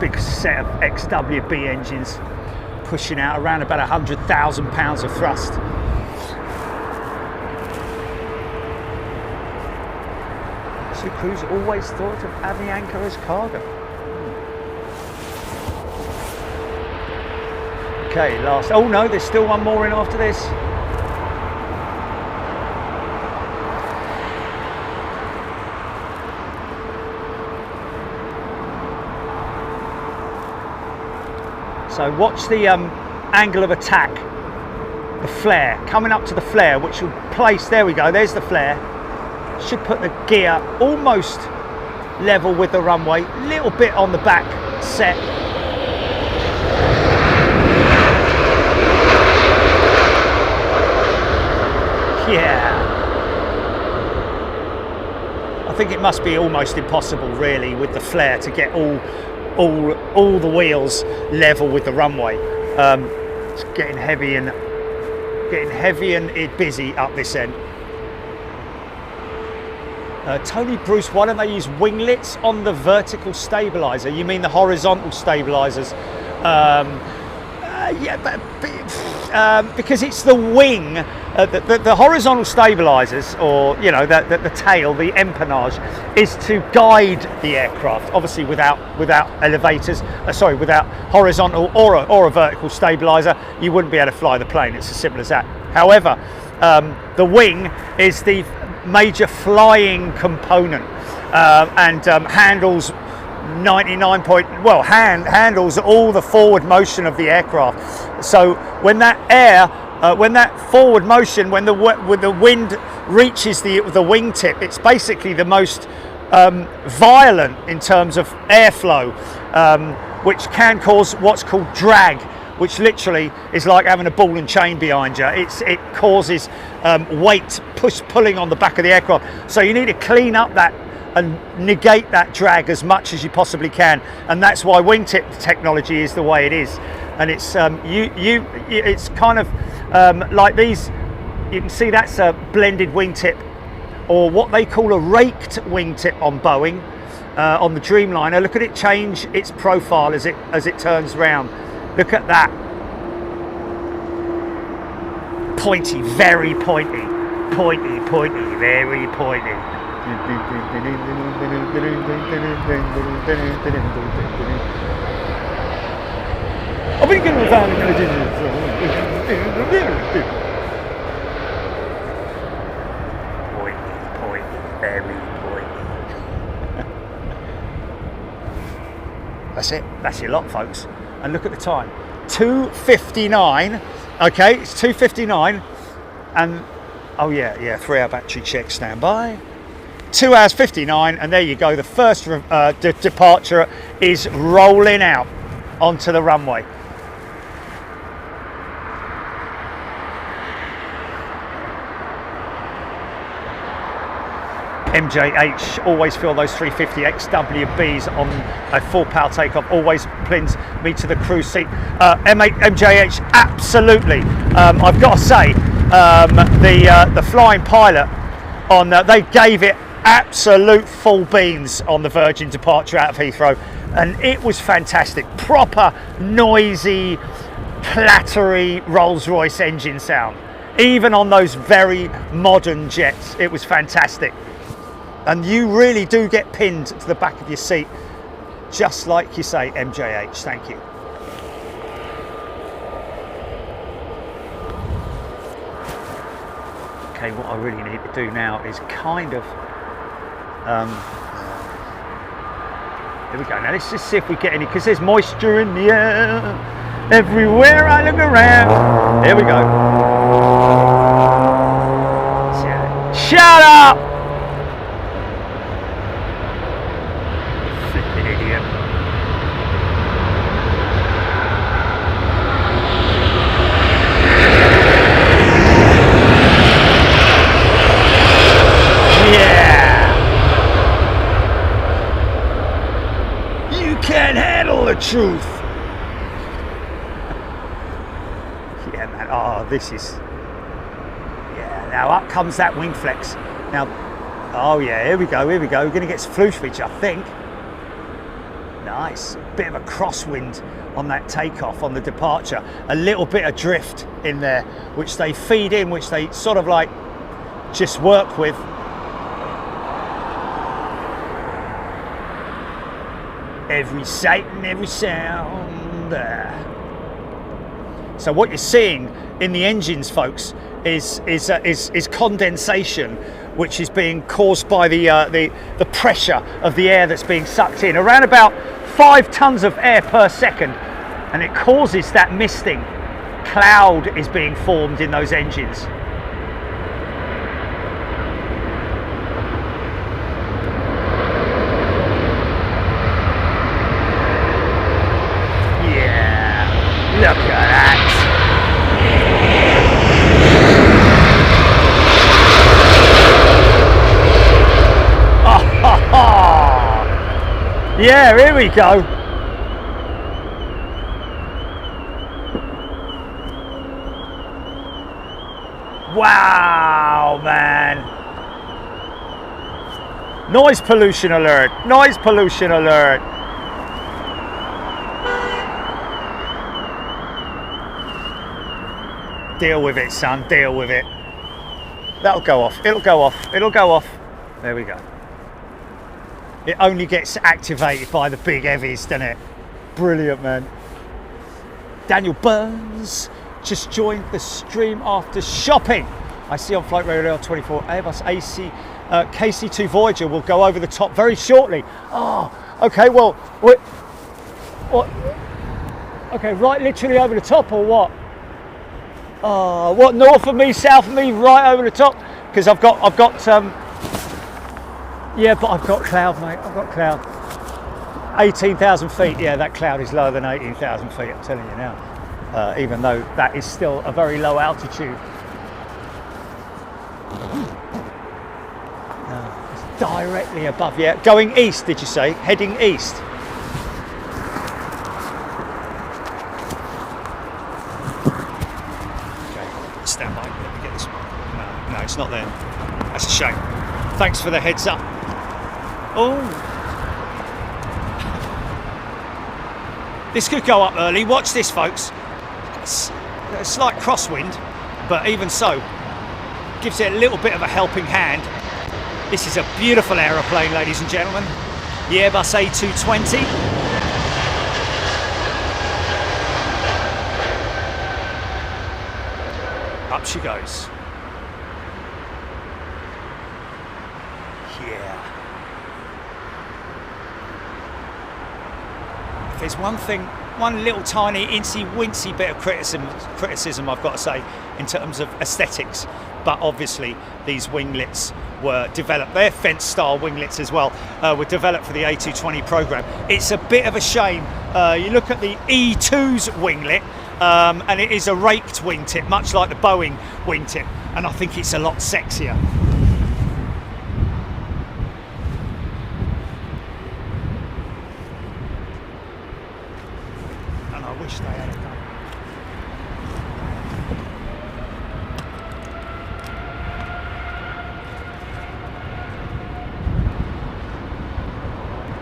Big set of XWB engines pushing out around about 100,000 pounds of thrust. Crews always thought of Avianca as cargo. Okay, last. Oh no, there's still one more in after this. So watch the angle of attack, the flare, coming up to the flare, which will place, there we go, there's the flare. Should put the gear almost level with the runway, little bit on the back set. Yeah. I think it must be almost impossible really with the flare to get all the wheels level with the runway. It's getting heavy and busy up this end. Tony Bruce, why don't they use winglets on the vertical stabilizer? You mean the horizontal stabilizers? Yeah, because it's the wing, the horizontal stabilizers, or you know, the tail, the empennage, is to guide the aircraft. Obviously, without elevators, without horizontal or a vertical stabilizer, you wouldn't be able to fly the plane. It's as simple as that. However, the wing is the major flying component and handles handles all the forward motion of the aircraft. So when that forward motion, when the wind reaches the wingtip, it's basically the most violent in terms of airflow, which can cause what's called drag, which literally is like having a ball and chain behind you. It causes weight pulling on the back of the aircraft. So you need to clean up that and negate that drag as much as you possibly can, and that's why wingtip technology is the way it is. And it's it's kind of like these. You can see that's a blended wingtip, or what they call a raked wingtip on Boeing, on the Dreamliner. Look at it change its profile as it turns round. Look at that. Pointy, very pointy. Pointy, very pointy. I've been getting found pointy, very pointy. That's it. That's your lot, folks. and look at the time. 2:59. Okay, it's 2:59, and oh yeah, 3-hour battery check standby. 2 hours 59, and there you go. The first departure is rolling out onto the runway. MJH, always feel those 350 XWBs on a full power takeoff, always pins me to the cruise seat. MJH, absolutely. I've got to say, the flying pilot on they gave it absolute full beans on the Virgin departure out of Heathrow, and it was fantastic. Proper noisy, clattery Rolls-Royce engine sound, even on those very modern jets. It was fantastic. And you really do get pinned to the back of your seat, just like you say, MJH. Thank you. Okay, what I really need to do now is kind of, there we go. Now let's just see if we get any, because there's moisture in the air everywhere I look around. Here we go. Shut up! Truth. Yeah, man. Oh, this is. Yeah. Now up comes that wing flex. Now, oh yeah. Here we go. Here we go. We're going to get some flushage, I think. Nice. Bit of a crosswind on that takeoff, on the departure. A little bit of drift in there, which they feed in, which they sort of like just work with. Every sight and every sound. So what you're seeing in the engines, folks, is condensation, which is being caused by the pressure of the air that's being sucked in. Around about 5 tons of air per second, and it causes that misting. Cloud is being formed in those engines. Look at that. Oh, yeah, here we go. Wow, man. Noise pollution alert. Noise pollution alert. Deal with it, son, deal with it. That'll go off, it'll go off, it'll go off. There we go. It only gets activated by the big heavies, doesn't it? Brilliant, man. Daniel Burns just joined the stream after shopping. I see on Flight Radar 24, Airbus AC KC2 Voyager will go over the top very shortly. Oh, okay, well, what? Okay, right literally over the top or what? Oh, what, north of me, south of me, right over the top? Because I've got yeah, but I've got cloud, mate. I've got cloud. 18,000 feet. Yeah, that cloud is lower than 18,000 feet. I'm telling you now. Even though that is still a very low altitude. It's directly above. Yeah, going east. Did you say? Heading east. Stand by, let me get this one. No, it's not there. That's a shame. Thanks for the heads up. Oh. This could go up early. Watch this, folks. It's a slight crosswind, but even so, gives it a little bit of a helping hand. This is a beautiful aeroplane, ladies and gentlemen. The Airbus A220. Up she goes. Yeah. If there's one thing one little tiny incy wincy bit of criticism I've got to say in terms of aesthetics, but obviously these winglets were developed, they're fence style winglets as well, were developed for the A220 program. It's a bit of a shame. You look at the E2's winglet, and it is a raked wingtip, much like the Boeing wingtip, and I think it's a lot sexier. And I wish they had it done.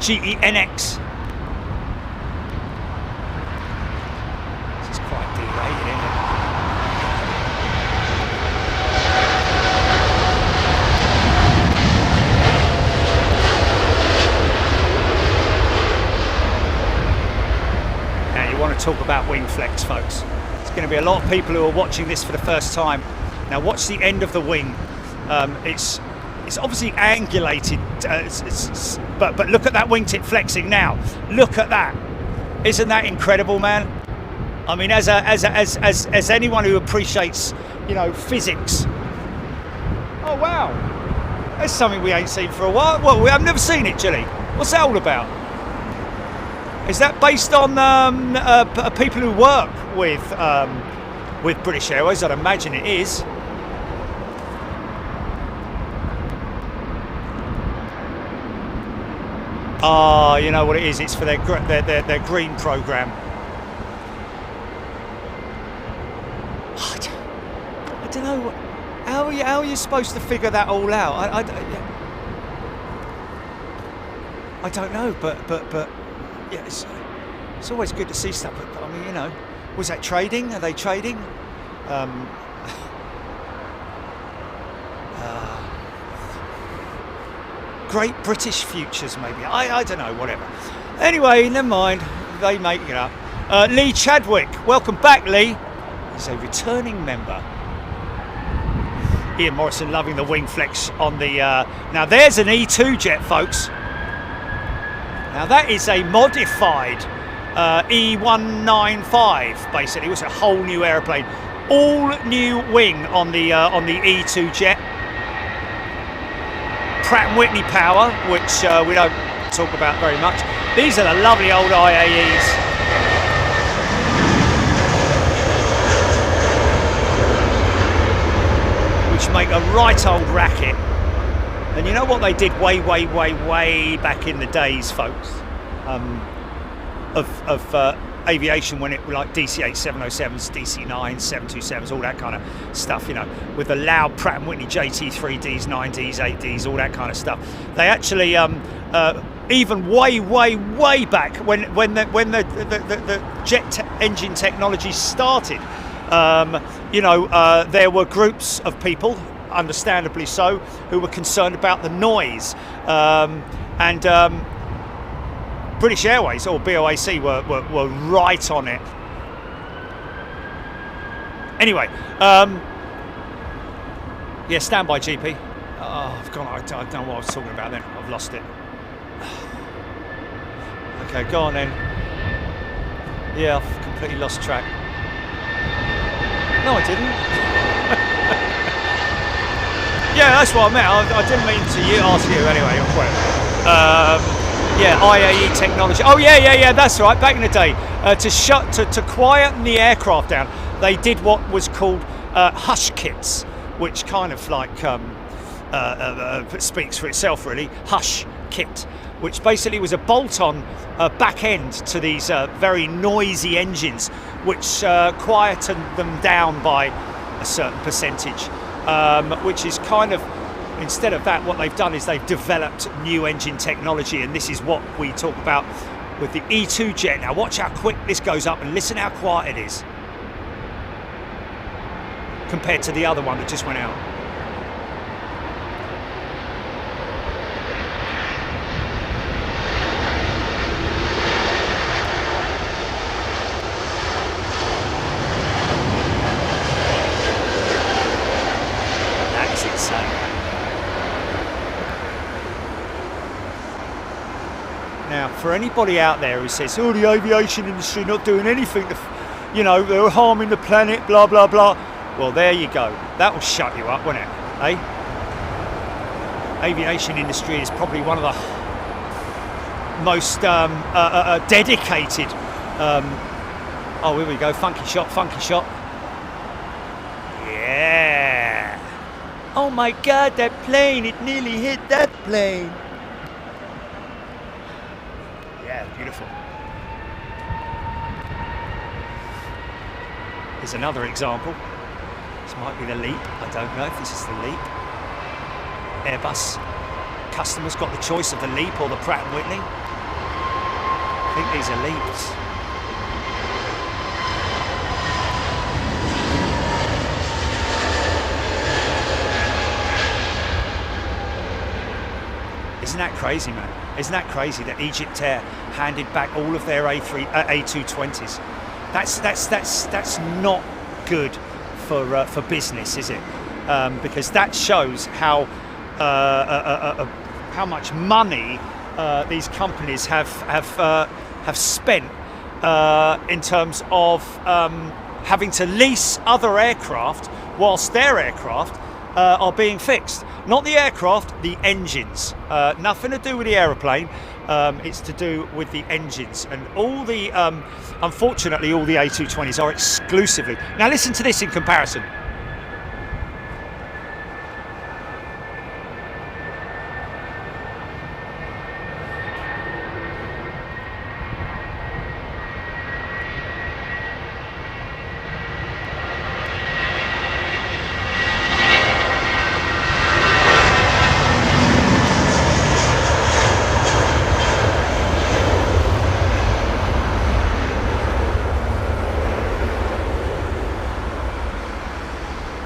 GENX. This is quite derated, isn't it? Now you want to talk about wing flex, folks. There's going to be a lot of people who are watching this for the first time. Now watch the end of the wing. It's obviously angulated, but look at that wingtip flexing now. Look at that! Isn't that incredible, man? I mean, as anyone who appreciates, you know, physics. Oh wow, that's something we ain't seen for a while. Well, I've never seen it, Jilly. What's that all about? Is that based on people who work with British Airways? I'd imagine it is. Ah, you know what it is? It's for their green program. I don't know. How are you supposed to figure that all out? I don't know, but yeah, it's always good to see stuff. But I mean, you know, was that trading? Are they trading? Great British Futures, maybe. I don't know, whatever. Anyway, never mind. They make it up. Lee Chadwick, welcome back, Lee. He's a returning member. Ian Morrison loving the wing flex on the... now, there's an E2 jet, folks. Now, that is a modified E195, basically. It was a whole new aeroplane. All new wing on the E2 jet. Pratt & Whitney power, which we don't talk about very much. These are the lovely old IAEs. Which make a right old racket. And you know what they did way back in the days, folks, of aviation, when it was like DC-8 707s, DC-9s, 727s, all that kind of stuff, you know, with the loud Pratt & Whitney JT3Ds, 9Ds, 8Ds, all that kind of stuff. They actually, even way back when the jet engine technology started, you know, there were groups of people, understandably so, who were concerned about the noise, and British Airways, or BOAC, were right on it. Anyway, yeah, stand by, GP. Oh, I've gone. I don't know what I was talking about then. I've lost it. Okay, go on then. Yeah, I've completely lost track. No, I didn't. Yeah, that's what I meant. I didn't mean to ask you anyway. Yeah, IAE technology. Oh yeah, that's right. Back in the day, to quieten the aircraft down, they did what was called hush kits, which kind of like speaks for itself, really. Hush kit, which basically was a bolt-on back end to these very noisy engines, which quietened them down by a certain percentage, which is kind of, instead of that, what they've done is they've developed new engine technology, and this is what we talk about with the E2 jet. Now watch how quick this goes up and listen how quiet it is compared to the other one that just went out. That's insane. Now, for anybody out there who says, oh, the aviation industry not doing anything, you know, they're harming the planet, blah, blah, blah. Well, there you go. That will shut you up, won't it? Eh? Aviation industry is probably one of the most dedicated. Oh, here we go. Funky shot, funky shot. Yeah. Oh my God, that plane, it nearly hit that plane. Yeah, beautiful. Here's another example. This might be the LEAP. I don't know if this is the LEAP. Airbus. Customers got the choice of the LEAP or the Pratt & Whitney. I think these are LEAPs. Isn't that crazy, man? Isn't that crazy that Egypt Air handed back all of their A220s? That's not good for business, is it? Because that shows how much money these companies have spent in terms of having to lease other aircraft whilst their aircraft are being fixed. Not the aircraft, the engines. Nothing to do with the aeroplane. It's to do with the engines. And all the, unfortunately, all the A220s are exclusively. Now listen to this in comparison.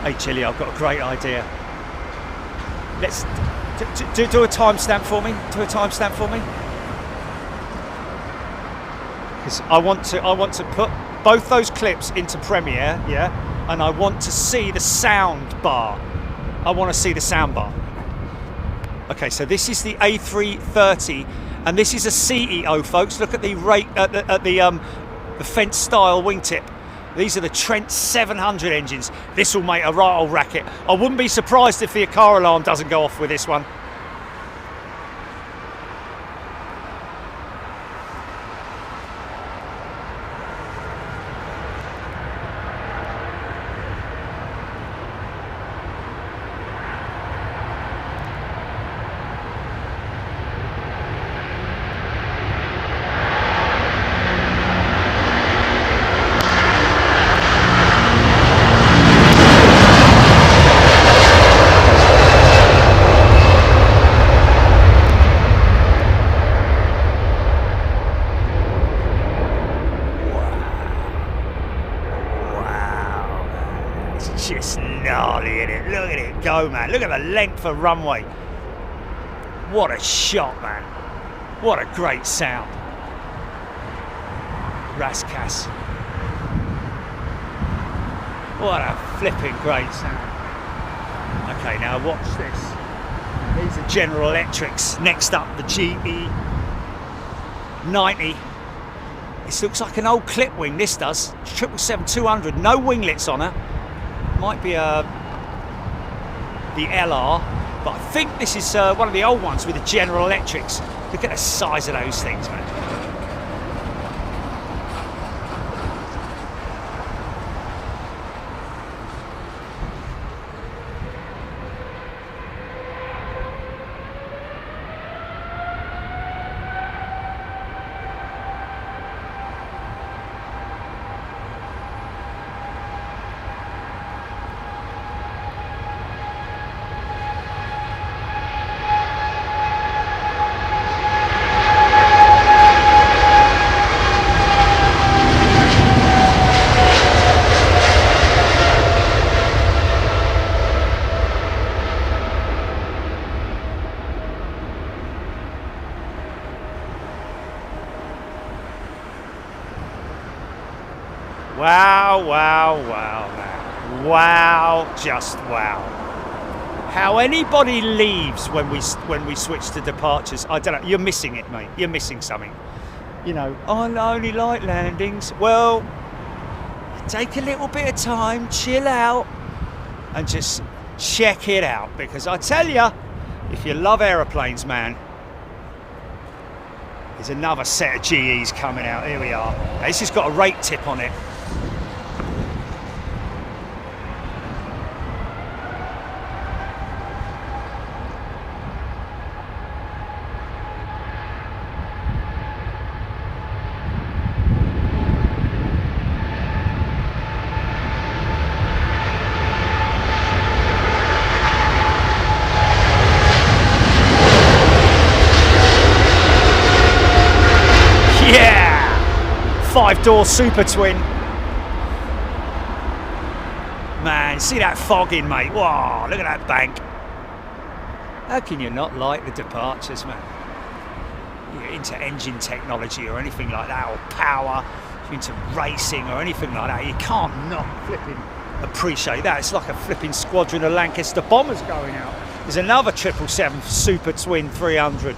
Hey Chili, I've got a great idea. Let's do a timestamp for me. Do a timestamp for me. Because I want to put both those clips into Premiere, yeah, and I want to see the sound bar. I want to see the sound bar. Okay, so this is the A330, and this is a CEO, folks. Look at the the fence style wingtip. These are the Trent 700 engines. This will make a right old racket. I wouldn't be surprised if the car alarm doesn't go off with this one. Just gnarly in it. Look at it go, man. Look at the length of runway. What a shot, man. What a great sound. Rascas. What a flipping great sound. Okay, now watch this. These are General Electrics. Next up, the GE90. This looks like an old clip wing, this does. 777-200, no winglets on her. Might be the LR, but I think this is one of the old ones with the General Electrics. Look at the size of those things, man. Wow, wow, wow, man. Wow, just wow. How anybody leaves when we switch to departures, I don't know. You're missing it, mate. You're missing something. You know, I only like landings. Well, take a little bit of time, chill out, and just check it out. Because I tell you, if you love aeroplanes, man, there's another set of GEs coming out. Here we are. This has got a rate tip on it. Yeah! 5-door super twin. Man, see that fog in, mate. Whoa, look at that bank. How can you not like the departures, man? You're into engine technology or anything like that, or power, you're into racing or anything like that, you can't not flipping appreciate that. It's like a flipping squadron of Lancaster bombers going out. There's another 777 Super Twin 300.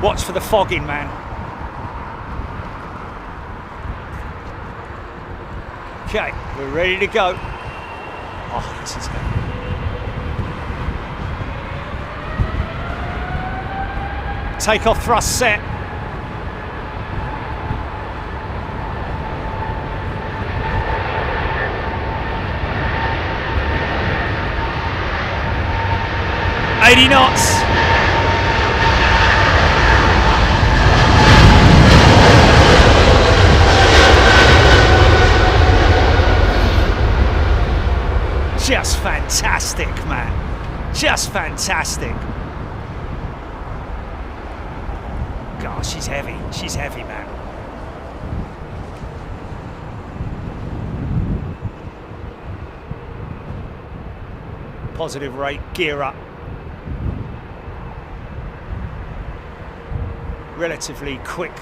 Watch for the fogging, man. Okay, we're ready to go. Oh, this is good. Takeoff thrust set. $80 knots. Just fantastic, man. Just fantastic. God, she's heavy. She's heavy, man. Positive rate, gear up. Relatively quick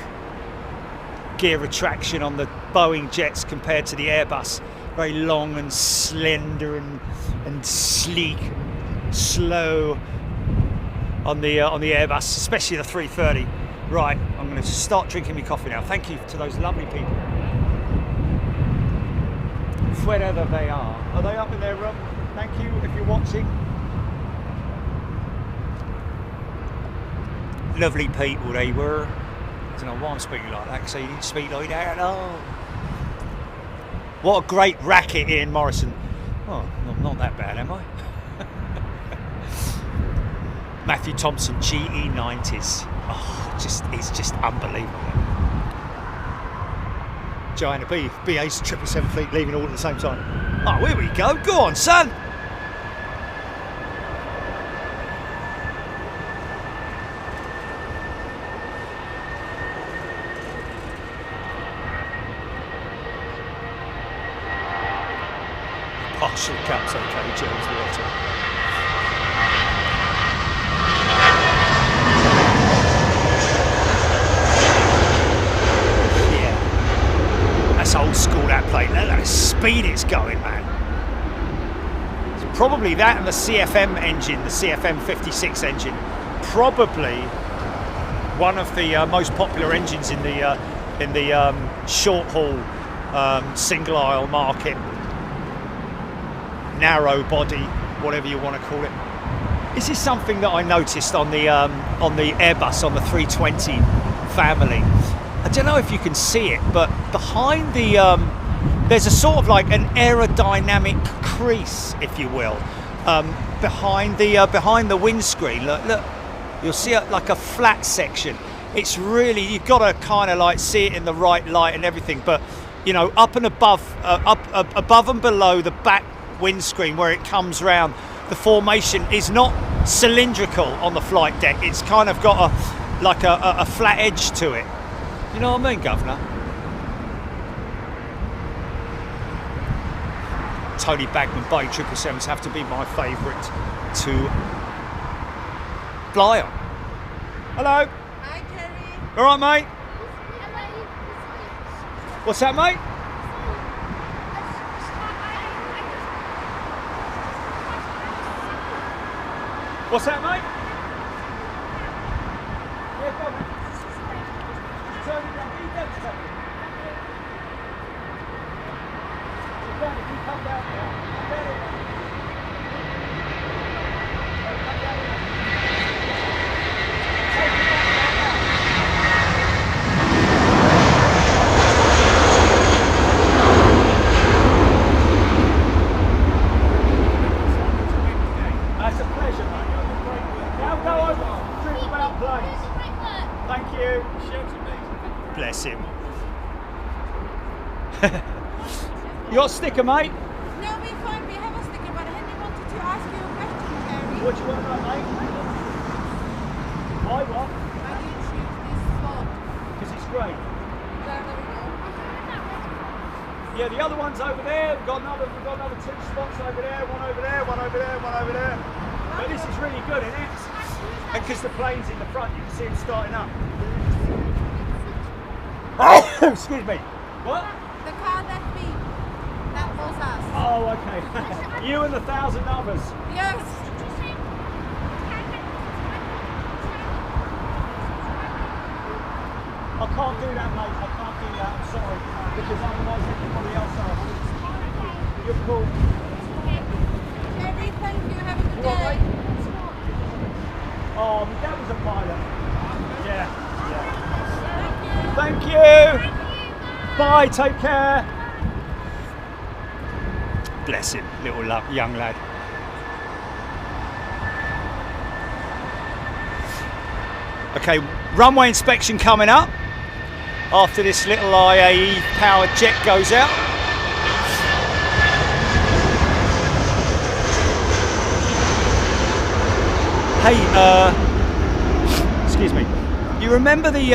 gear retraction on the Boeing jets compared to the Airbus. Very long and slender and sleek, and slow on the Airbus, especially the 330. Right, I'm going to start drinking my coffee now. Thank you to those lovely people. Wherever they are they up in their room? Thank you if you're watching. Lovely people they were. I don't know why I'm speaking like that, because you didn't speak like that at all. What a great racket, Ian Morrison. Oh, not that bad, am I? Matthew Thompson, GE90s. Oh, it's just unbelievable. Giant BA's 777 fleet leaving all at the same time. Oh, here we go. Go on, son. Partial cups, okay, James Water. Yeah, that's old school, that plane. Look at the speed it's going, man. It's probably that and the CFM engine, the CFM 56 engine, probably one of the most popular engines in the short haul single aisle market. Narrow body, whatever you want to call it. This is something that I noticed on the Airbus, on the 320 family. I don't know if you can see it, but behind the there's a sort of like an aerodynamic crease, if you will, behind the windscreen. Look, you'll see it like a flat section. It's really, you've got to kind of like see it in the right light and everything. But you know, up and above, above and below the back windscreen where it comes round, the formation is not cylindrical on the flight deck. It's kind of got a flat edge to it. You know what I mean, Governor? Tony Bagman Boeing 777s have to be my favourite to fly on. Hello. Hi, Terry. All right, mate. Hello. What's that, mate? What's that, mate? Yeah, go on, mate. Turn it down. You don't turn it. If you come down here, come down here. Come down here. That's a pleasure, mate. Now go over drink about planes. Thank you. Bless him. You got a sticker, mate? No, we're fine. We have a sticker, but Henry wanted to ask you a question, Gary. What do you want to know, mate? Why what? Why do you choose this spot? Because it's great. There we go. Yeah, the other one's over there. We've got another 2 spots over there. One over there, one over there, one over there. But this is really good, isn't it? And because the plane's in the front, you can see it starting up. Oh, excuse me. What? The car that beat, that was us. Oh, okay. You and the 1,000 others. Yes. I can't do that, mate. I can't do that. I'm sorry. Because otherwise everybody else will. You're cool. Gary, thank you. Have a good You all day. right? Oh, my dad was a pilot. Yeah. Thank you. Bye. Take care. Bless him, little young lad. Okay, runway inspection coming up after this little IAE powered jet goes out. Hey, excuse me. You remember the?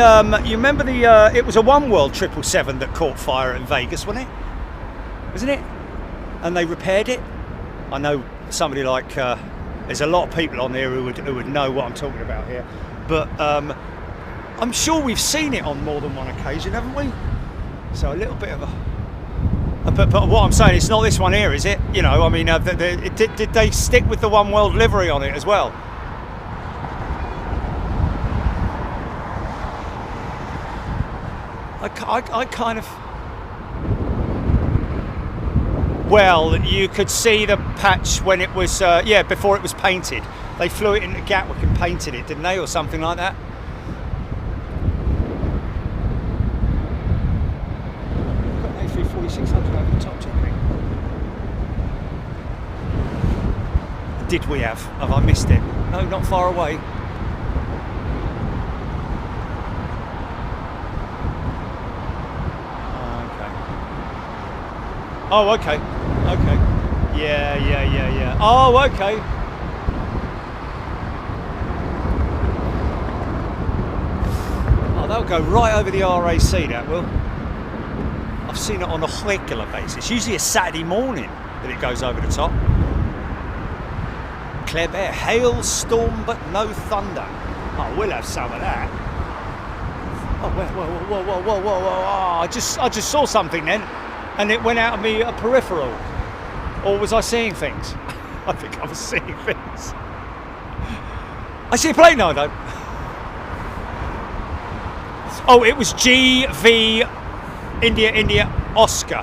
It was a One World 777 that caught fire in Vegas, wasn't it? Wasn't it? And they repaired it. I know somebody like. There's a lot of people on there who would know what I'm talking about here, but I'm sure we've seen it on more than one occasion, haven't we? So a little bit of a. But what I'm saying, it's not this one here, is it? You know, I mean, did they stick with the One World livery on it as well? I kind of. Well, you could see the patch when it was, before it was painted. They flew it into Gatwick and painted it, didn't they, or something like that? Got an A340-600 over the top, Jimmy. Did we have? Have I missed it? No, not far away. Oh, okay. Okay. Yeah. Oh, okay. Oh, they'll go right over the RAC, that will. I've seen it on a regular basis. Usually a Saturday morning that it goes over the top. Clever. Hailstorm, but no thunder. Oh, we'll have some of that. Oh, whoa. I just saw something then. And it went out of me a peripheral. Or was I seeing things? I think I was seeing things. I see a plane now, though. Oh, it was GV India Oscar.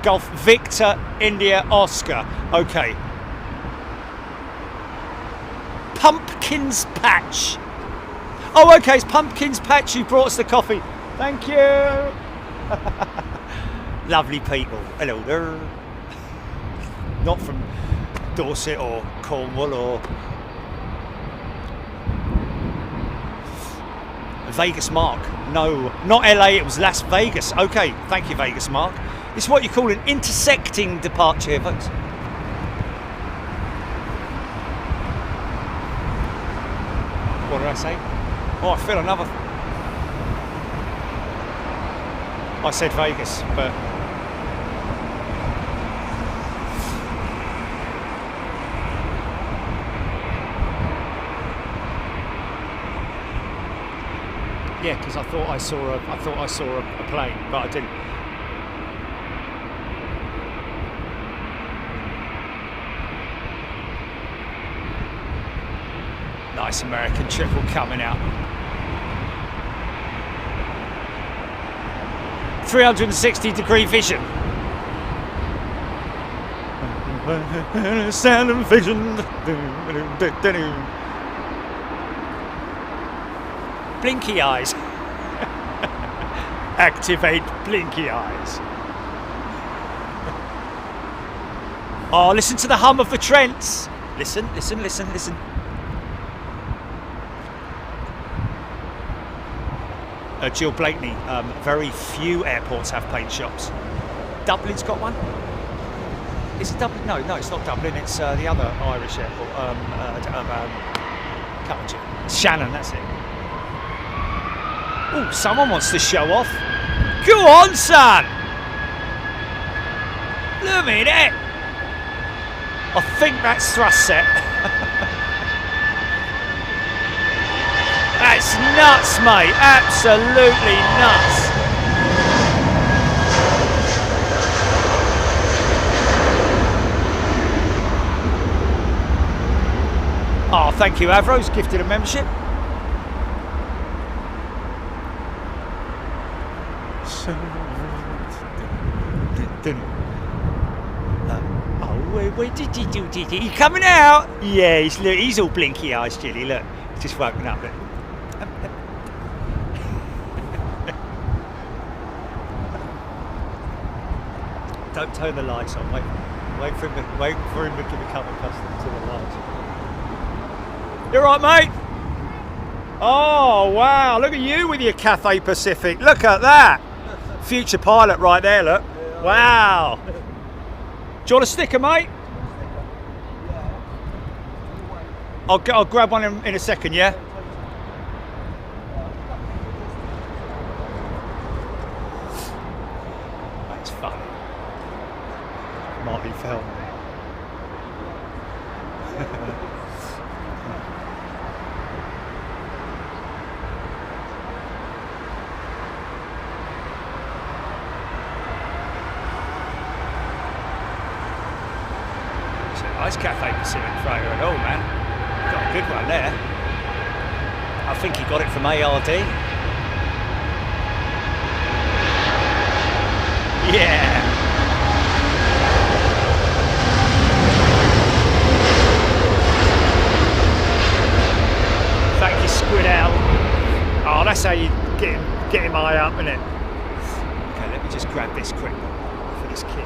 Golf Victor India Oscar. Okay. Pumpkin's Patch. Oh, okay, it's Pumpkin's Patch who brought us the coffee. Thank you. Lovely people. Hello there. Not from Dorset or Cornwall or Vegas Mark. No, not LA, it was Las Vegas. Okay, thank you, Vegas Mark. This is what you call an intersecting departure here, folks. What did I say? Oh, I feel another. I said Vegas, but. Yeah, because I thought I saw a plane, but I didn't. Nice American triple coming out. 360-degree vision. Sound and vision. Blinky eyes. Activate blinky eyes. Oh, listen to the hum of the Trents. Listen, listen, listen, listen. Jill Blakeney, very few airports have paint shops. Dublin's got one. Is it Dublin? No, it's not Dublin. It's the other Irish airport. It's Shannon, that's it. Oh, someone wants to show off. Go on, son! Look at that! I think that's thrust set. That's nuts, mate. Absolutely nuts. Oh, thank you, Avro's gifted a membership. Where did you do? Did he coming out? Yeah, he's all blinky eyes, Jilly. Look, just woken up. Look. Don't turn the lights on. Wait for him to become accustomed to the lights. You all right, mate? Oh wow! Look at you with your Cathay Pacific. Look at that. Future pilot right there. Look. Wow. Do you want a sticker, mate? I'll grab one in a second, yeah? That's funny. Marty fell. Nice Cathay Pacific freighter at all, man. Got a good one there. I think he got it from ARD. Yeah. Thank you, Squid Owl. Oh, that's how you get him high up, isn't it? Okay, let me just grab this quick for this kit.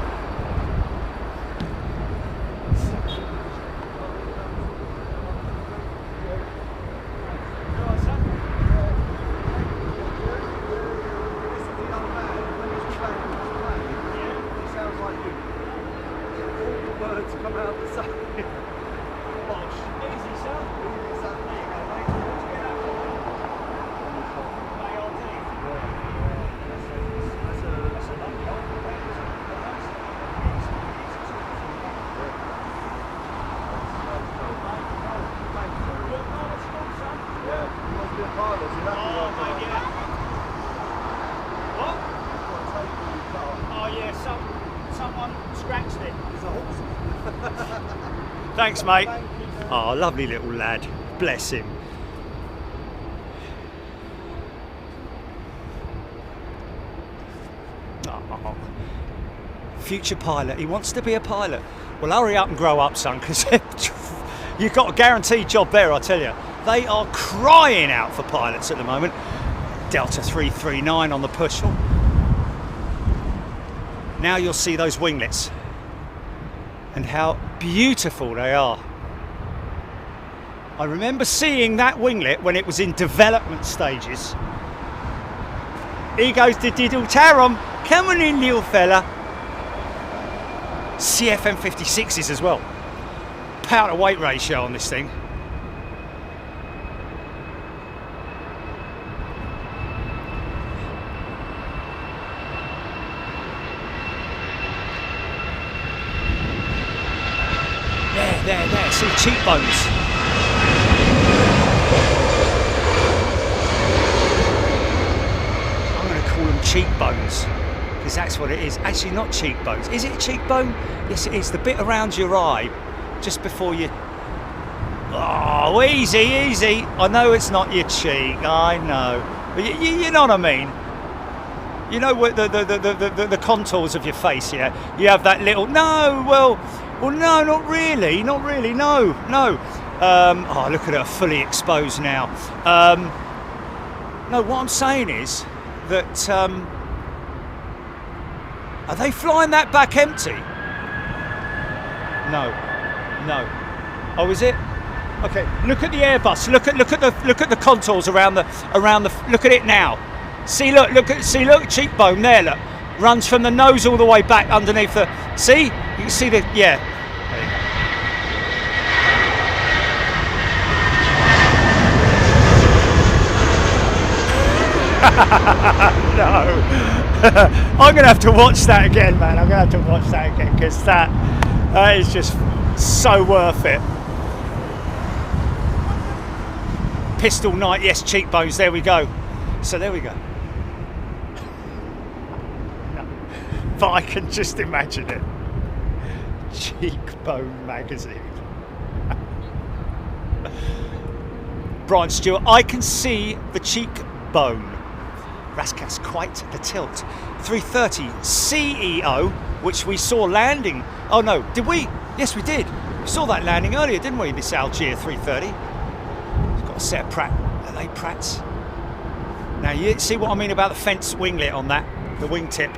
Thanks, mate. Oh, lovely little lad. Bless him. Oh. Future pilot. He wants to be a pilot. Well, hurry up and grow up, son, because you've got a guaranteed job there, I tell you. They are crying out for pilots at the moment. Delta 339 on the push. Oh. Now you'll see those winglets and how beautiful they are. I remember seeing that winglet when it was in development stages. Here goes the diddle tarom. Come on in, little fella. CFM 56s as well. Power to weight ratio on this thing. There, see cheekbones. I'm going to call them cheekbones because that's what it is. Actually, not cheekbones. Is it a cheekbone? Yes, it is. The bit around your eye, just before you Oh, easy, easy. I know it's not your cheek. I know, but you know what I mean. You know what the contours of your face. Yeah, you have that little. No, well, no, not really, not really. No, no. Oh, look at her, fully exposed now. No, what I'm saying is that are they flying that back empty? No, no. Oh, is it? Okay. Look at the Airbus. Look at the contours around the. Look at it now. See, look, cheekbone there. Look, runs from the nose all the way back underneath the. See, you can see the yeah. No, I'm gonna have to watch that again, man. I'm gonna have to watch that again because that is just so worth it. Pistol night, yes, cheekbones. There we go. So there we go. But I can just imagine it. Cheekbone magazine. Brian Stewart, I can see the cheekbone. Raskas, quite the tilt. 330 CEO, which we saw landing. Oh no, did we? Yes, we did. We saw that landing earlier, didn't we? This Algier 330. It's got a set of Pratt. Are they Pratts? Now you see what I mean about the fence winglet on that, the wingtip.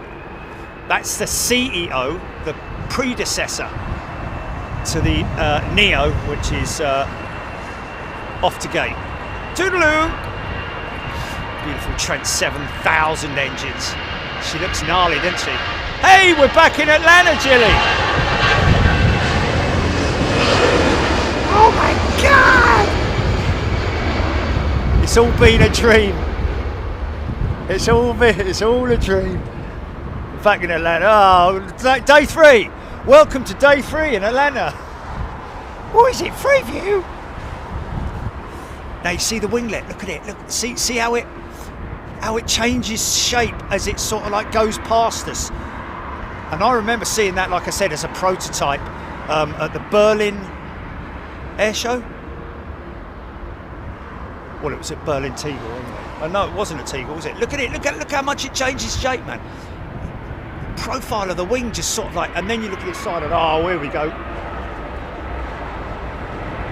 That's the CEO, the predecessor to the Neo, which is off to gate. Toodaloo! Beautiful Trent 7000 engines. She looks gnarly, doesn't she? Hey, we're back in Atlanta, Jilly! Oh my God! It's all been a dream. It's all a dream. Back in Atlanta. Oh, day 3. Welcome to day 3 in Atlanta. Oh, is it Freeview? Now you see the winglet. Look at it. Look, see how it changes shape as it sort of like goes past us. And I remember seeing that, like I said, as a prototype at the Berlin Air Show. Well, it was at Berlin Tegel, wasn't it? Oh, no, it wasn't at Tegel, was it? Look at it. Look how much it changes shape, man. Profile of the wing just sort of like, and then you look at its side and oh, here we go.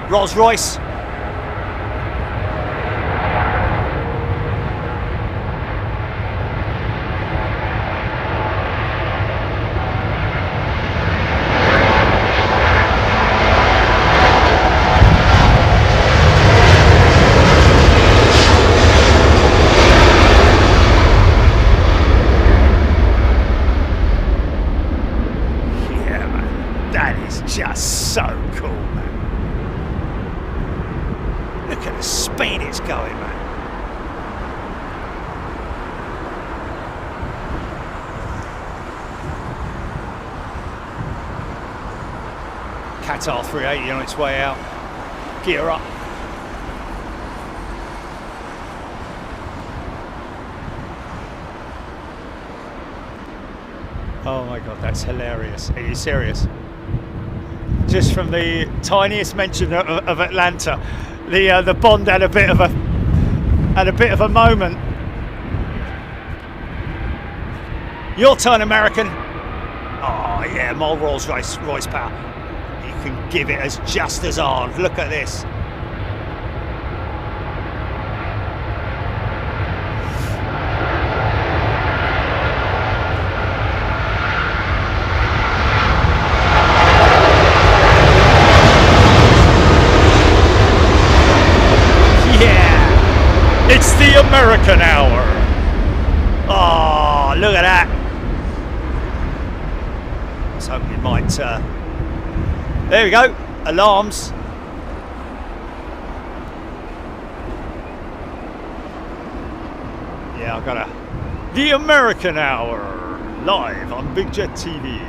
Rolls Royce. Just so cool, man. Look at the speed it's going, man. Qatar 380 on its way out. Gear up. Oh my God, that's hilarious. Are you serious? Just from the tiniest mention of Atlanta, the Bond had a bit of a moment. Your turn, American. Oh yeah, more Rolls Royce power. You can give it as just as hard. Look at this. It's the American hour. Oh, look at that. I was hoping it might. There we go. Alarms. Yeah, I've got the American hour live on Big Jet TV.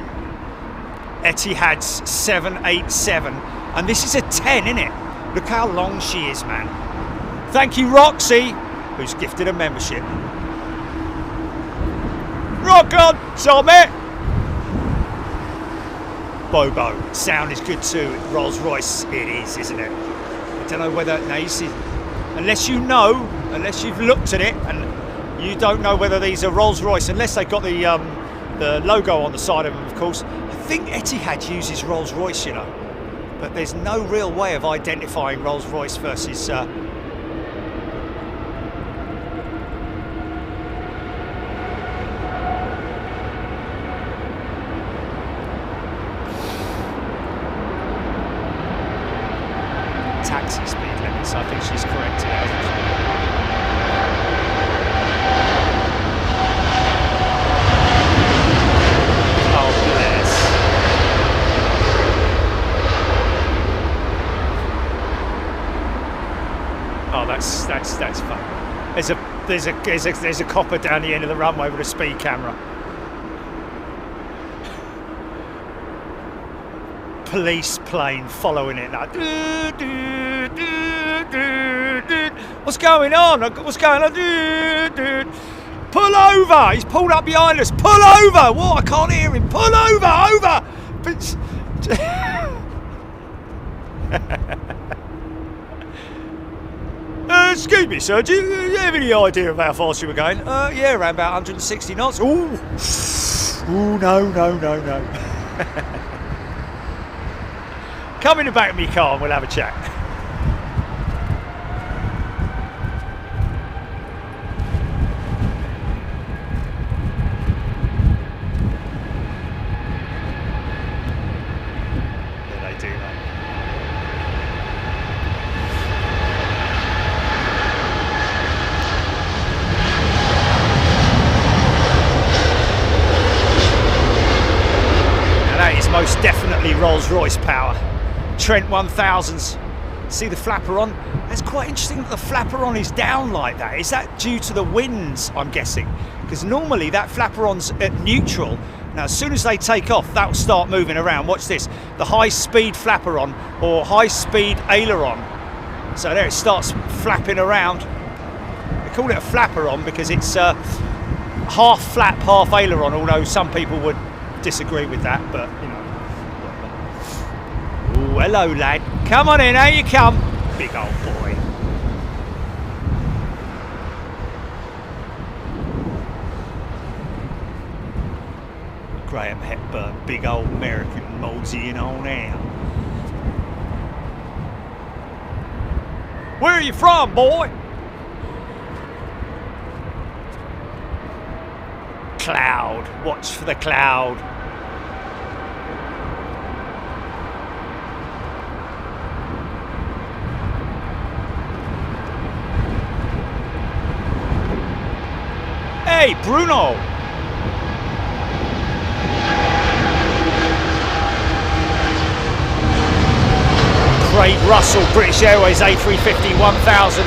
Etihad's 787, and this is a 10, isn't it? Look how long she is, man. Thank you, Roxy, who's gifted a membership. Rock on, Tommy! Bobo, sound is good too. Rolls Royce, it is, isn't it? don't know whether, now you see, unless you've looked at it, and you don't know whether these are Rolls-Royce, unless they've got the logo on the side of them, of course. I think Etihad uses Rolls-Royce, you know, but there's no real way of identifying Rolls-Royce versus taxi speed limits. I think she's correct here, hasn't she? Oh, bless. Oh, that's fun. There's a copper down the end of the runway with a speed camera. Police plane following it now. What's going on? What's going on? Pull over! He's pulled up behind us. Pull over! What? I can't hear him. Pull over! Excuse me, sir. Do you have any idea of how fast you were going? Yeah, around about 160 knots. Ooh, no. Come in the back of my car and we'll have a chat. Yeah, they do that. Now that is most definitely Rolls-Royce power. Trent 1000s. See the flaperon? That's quite interesting that the flaperon is down like that. Is that due to the winds, I'm guessing? Because normally that flaperon's at neutral. Now as soon as they take off, that'll start moving around. Watch this. The high-speed flaperon or high-speed aileron. So there it starts flapping around. They call it a flaperon because it's half flap, half aileron, although some people would disagree with that, but you know. Ooh, hello lad. Come on in, how you come? Big old boy. Graham Hepburn, big old American moseying on out. Where are you from, boy? Cloud. Watch for the cloud. Hey, Bruno! Craig Russell, British Airways A350 1000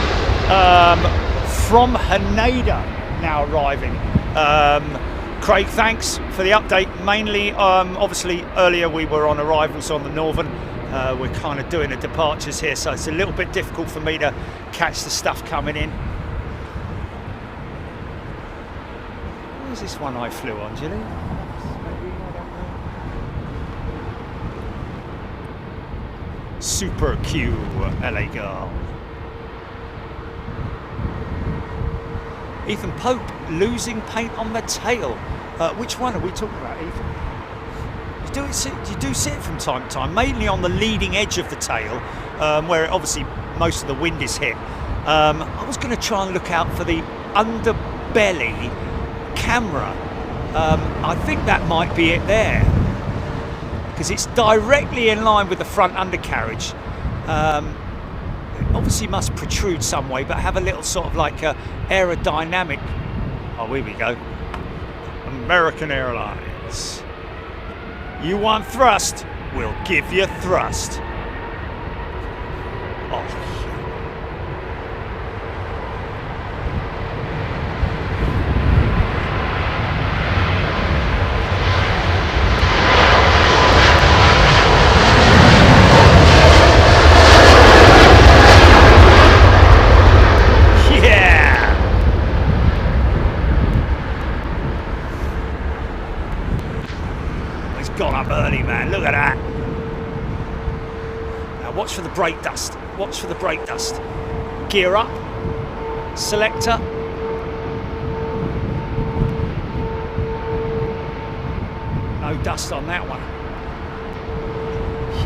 from Haneda now arriving. Craig, thanks for the update. Mainly, obviously, earlier we were on arrivals on the Northern. We're kind of doing the departures here, so it's a little bit difficult for me to catch the stuff coming in. Where's this one I flew on, Julie? Super Q, LA girl. Ethan Pope losing paint on the tail. Which one are we talking about, Ethan? You do see it from time to time, mainly on the leading edge of the tail, where obviously most of the wind is hit. I was going to try and look out for the underbelly camera. I think that might be it there, because it's directly in line with the front undercarriage. It obviously must protrude some way, but have a little sort of like aerodynamic. Oh, here we go. American Airlines. You want thrust? We'll give you thrust. Oh. Got up early, man. Look at that. Now watch for the brake dust. watch for the brake dust. Gear up, selector. No dust on that one.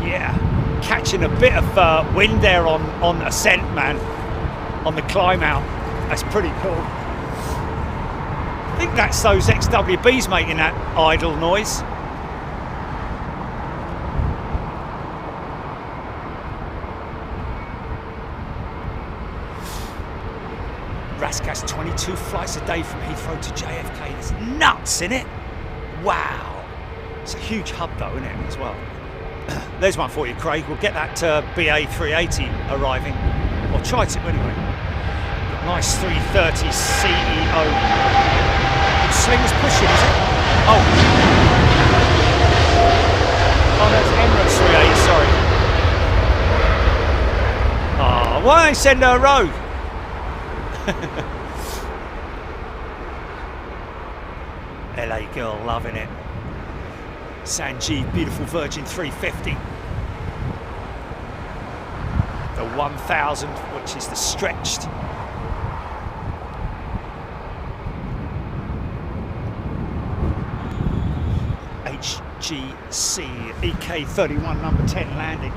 Yeah, catching a bit of wind there on ascent, man, on the climb out. That's pretty cool. I think that's those XWBs making that idle noise. Raskat's 22 flights a day from Heathrow to JFK. It's nuts, isn't it? Wow. It's a huge hub though, isn't it, as well? There's one for you, Craig. We'll get that BA 380 arriving. Or try to anyway. Nice 330 CEO. Slinger's pushing, is it? Oh. Oh, that's Emirates 380, sorry. Oh, why don't they send her a rogue? LA girl loving it. Sanjeev, beautiful Virgin 350. The 1000, which is the stretched. HGC EK31 number 10 landing.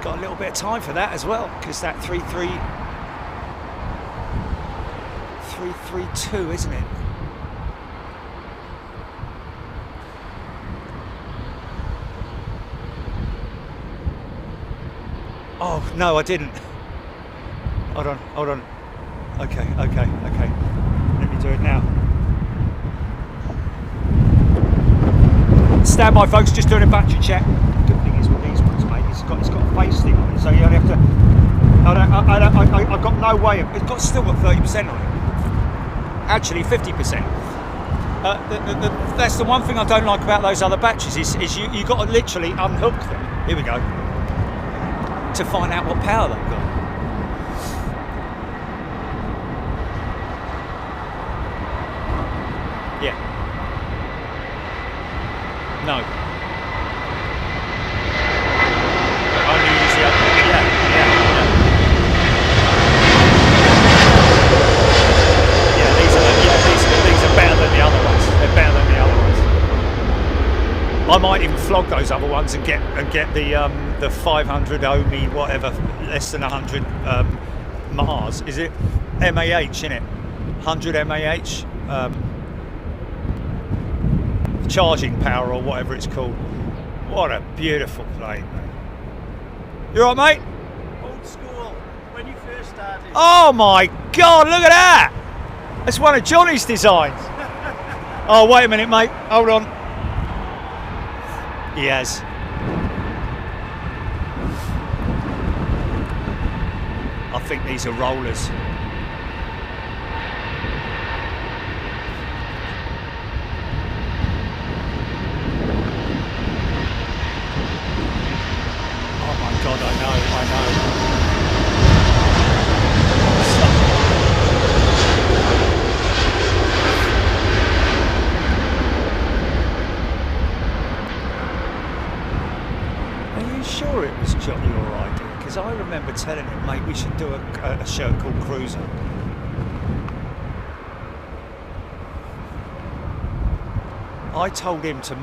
Got a little bit of time for that as well, because that 332, isn't it? Oh, no, I didn't. Hold on. Okay. Let me do it now. Stand by, folks, just doing a battery check. Good thing is with these ones, mate, it's got a face thing on it, so you only have to... I've got no way of... It's still got 30% on it. Actually, 50%. That's the one thing I don't like about those other batteries is you got to literally unhook them. Here we go. To find out what power they've got. Yeah. No. Only use the other. Yeah, these are better than the other ones. They're better than the other ones. I might even flog those other ones and get the 500 ohms, whatever, less than 100 Mars. Is it MAH, innit? 100 MAH charging power or whatever it's called. What a beautiful plane, mate. You alright, mate? Old school, when you first started. Oh my God, look at that! That's one of Johnny's designs. Oh, wait a minute, mate. Hold on. He has. I think these are rollers. Oh my God, I know. Sure it was your idea, because I remember telling him, mate, we should do a show called Cruiser. I told him to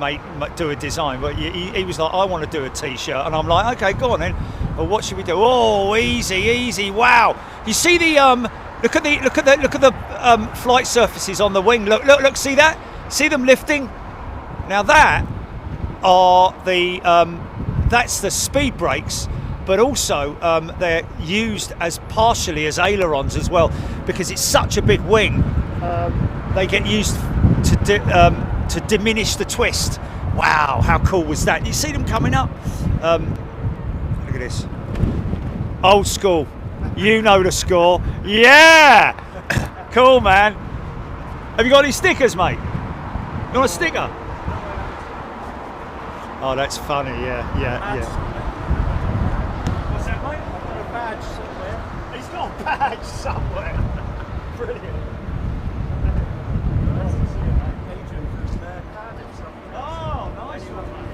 do a design, but he was like, I want to do a t-shirt, and I'm like, okay, go on then. Well, what should we do? Oh, easy, wow! You see the look at the flight surfaces on the wing. Look, see that? See them lifting? Now that are the that's the speed brakes, but also they're used as partially as ailerons as well, because it's such a big wing. They get used to diminish the twist. Wow, how cool was that? You see them coming up? Look at this. Old school. You know the score. Yeah! Cool, man. Have you got any stickers, mate? You want a sticker? Oh, that's funny, yeah. What's that, mate? Got a badge somewhere. He's got a badge somewhere. Brilliant. Oh, nice one, mate.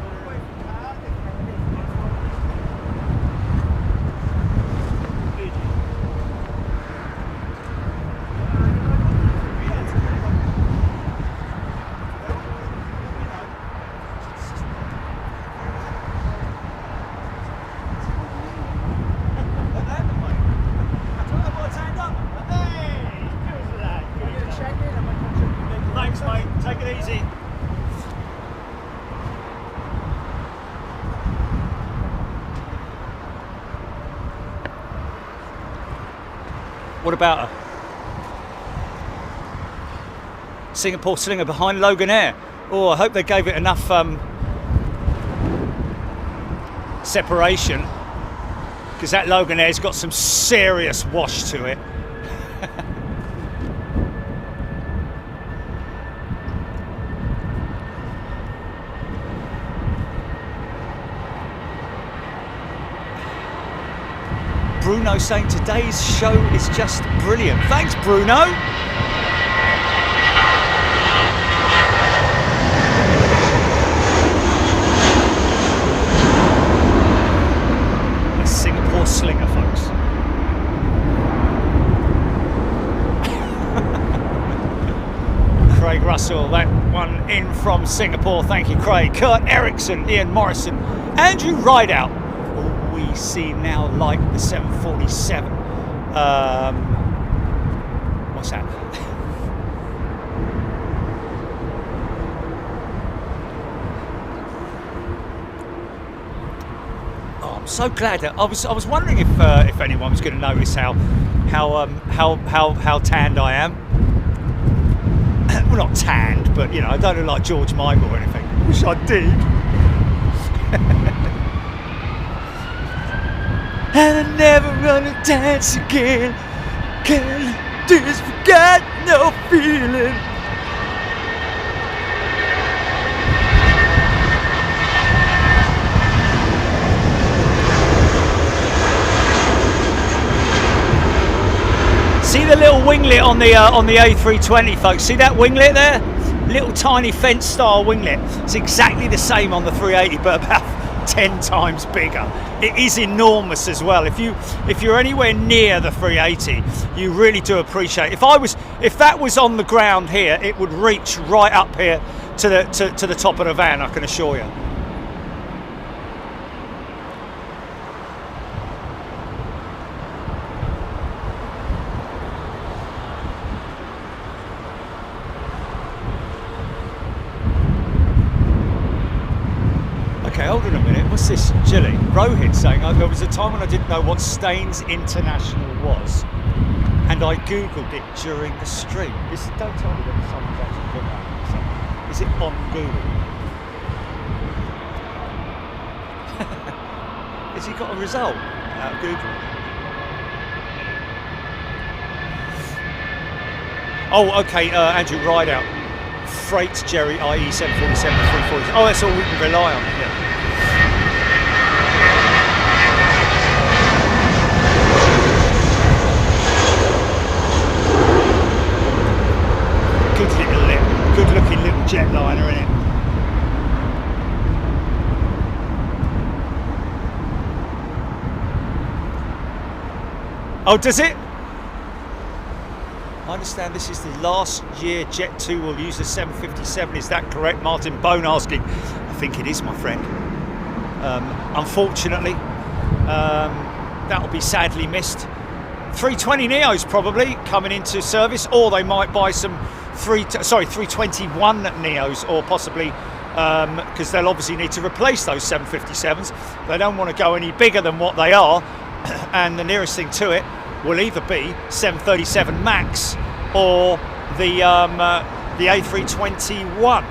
What about her? Singapore Slinger behind Loganair. Oh, I hope they gave it enough separation, because that Loganair's got some serious wash to it. Bruno saying today's show is just brilliant. Thanks, Bruno. A Singapore Slinger, folks. Craig Russell, that one in from Singapore. Thank you, Craig. Kurt Erickson, Ian Morrison, Andrew Rideout. We see now like the 747. What's that? Oh, I'm so glad that I was wondering if anyone was going to notice how tanned I am. Well, not tanned, but you know, I don't look like George Michael or anything. Wish I did. And I never gonna dance again. Can't just forget no feeling. See the little winglet on the A320, folks. See that winglet there? Little tiny fence style winglet. It's exactly the same on the 380, but about 10 times bigger. It is enormous as well. If you're anywhere near the 380, you really do appreciate. If that was on the ground here, it would reach right up here to the top of the van, I can assure you. Okay, hold on a minute. What's this, Jilly? Rohit saying, there was a time when I didn't know what Staines International was, and I googled it during the stream. Don't tell me that someone's actually put that. Is it on Google? Has he got a result out of Google? Oh, okay, Andrew Rideout. Freight Jerry, i.e. 747 340. Oh, that's all we can rely on. Yeah. Good looking little jetliner, isn't it? Oh, does it? I understand this is the last year Jet2 will use the 757. Is that correct? Martin Bone asking. I think it is, my friend. Unfortunately, that will be sadly missed. 320 Neos probably coming into service, or they might buy some 321 Neos, or possibly because they'll obviously need to replace those 757s. They don't want to go any bigger than what they are, and the nearest thing to it will either be 737 Max or the A321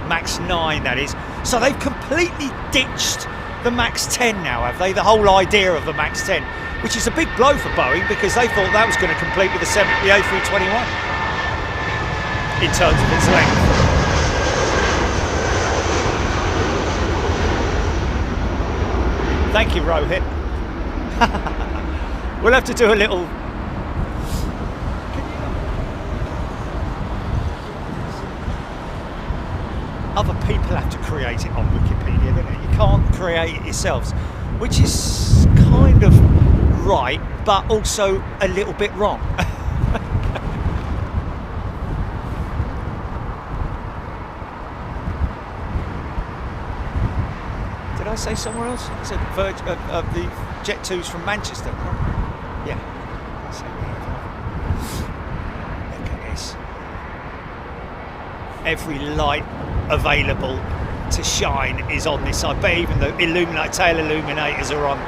Max 9, that is. So they've completely ditched the Max 10 now, have they? The whole idea of the Max 10, which is a big blow for Boeing, because they thought that was going to compete with the A321 in terms of its length. Thank you, Rohit. We'll have to do a little. Other people have to create it on Wikipedia, don't they? You can't create it yourselves, which is kind of right, but also a little bit wrong. Did I say somewhere else? I said the Jet2s from Manchester. Yeah. Look at this. Every light available to shine is on this. I bet even the tail illuminators are on.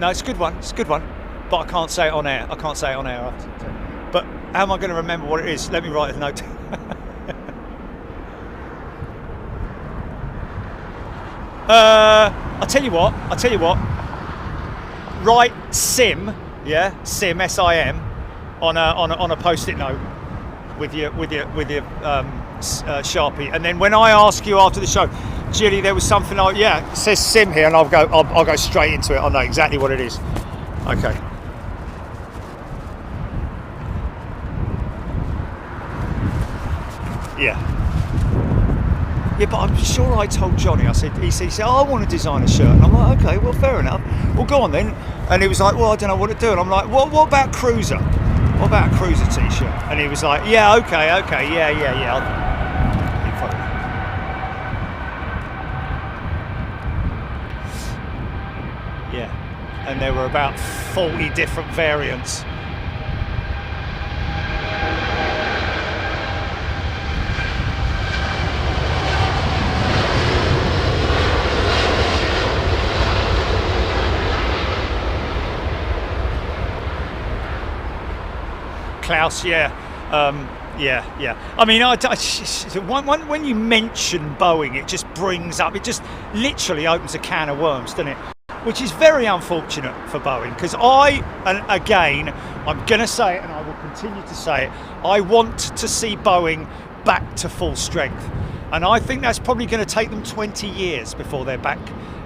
No, it's a good one. It's a good one. But I can't say it on air. I can't say it on air. But how am I going to remember what it is? Let me write a note. I'll tell you what. Write SIM, yeah, SIM, SIM, on a post-it note with your Sharpie, and then when I ask you after the show, Julie, there was something like, yeah, it says SIM here, and I'll go straight into it. I know exactly what it is. Okay. Yeah. Yeah, but I'm sure I told Johnny, he said, oh, I want to design a shirt. And I'm like, okay, well, fair enough. Well, go on then. And he was like, well, I don't know what to do. And I'm like, well, what about Cruiser? What about a Cruiser t-shirt? And he was like, yeah, okay, yeah. Yeah. And there were about 40 different variants. Klaus, yeah. I mean, when you mention Boeing, it just brings up, it just literally opens a can of worms, doesn't it? Which is very unfortunate for Boeing, because and again, I'm going to say it and I will continue to say it, I want to see Boeing back to full strength. And I think that's probably going to take them 20 years before they're back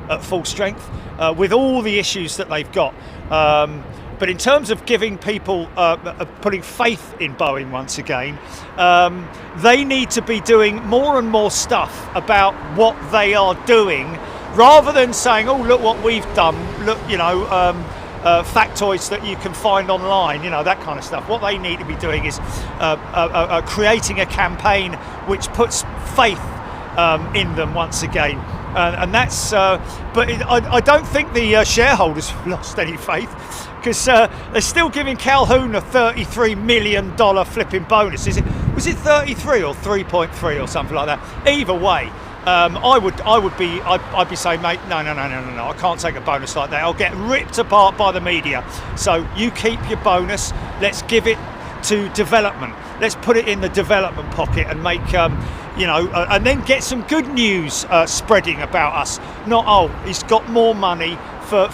at full strength, with all the issues that they've got. But in terms of giving people, putting faith in Boeing once again, they need to be doing more and more stuff about what they are doing, rather than saying, oh, look what we've done, look, factoids that you can find online, that kind of stuff. What they need to be doing is creating a campaign which puts faith in them once again. And that's, but I don't think the shareholders have lost any faith, because they're still giving Calhoun a $33 million flipping bonus. Was it 33 or 3.3 or something like that? Either way, I'd be saying, mate, no, I can't take a bonus like that. I'll get ripped apart by the media. So you keep your bonus. Let's give it to development. Let's put it in the development pocket and make, and then get some good news spreading about us. Not, oh, he's got more money for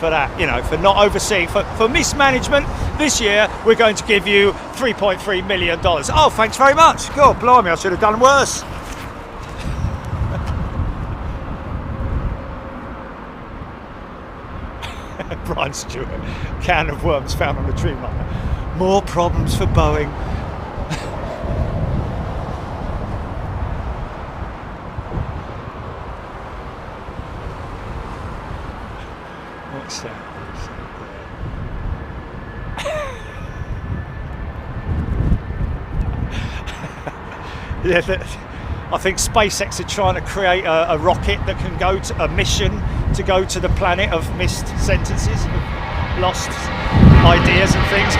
that, for not overseeing, for mismanagement. This year, we're going to give you $3.3 million. Oh, thanks very much. God, blimey, I should have done worse. Brian Stewart, can of worms found on the Dreamliner. More problems for Boeing. What's that? Yeah, I think SpaceX are trying to create a rocket that can go to a mission to go to the planet of missed sentences, lost ideas and things.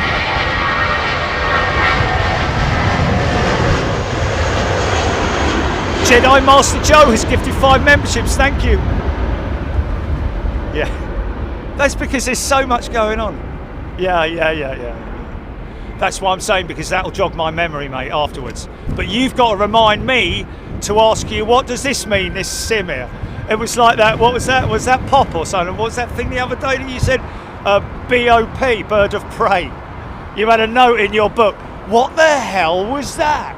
Jedi Master Joe has gifted 5 memberships, thank you. Yeah, that's because there's so much going on. Yeah. That's what I'm saying, because that'll jog my memory, mate, afterwards. But you've got to remind me to ask you, what does this mean, this sim here? It was like that, what was that? Was that pop or something? What was that thing the other day that you said? BOP, bird of prey. You had a note in your book. What the hell was that?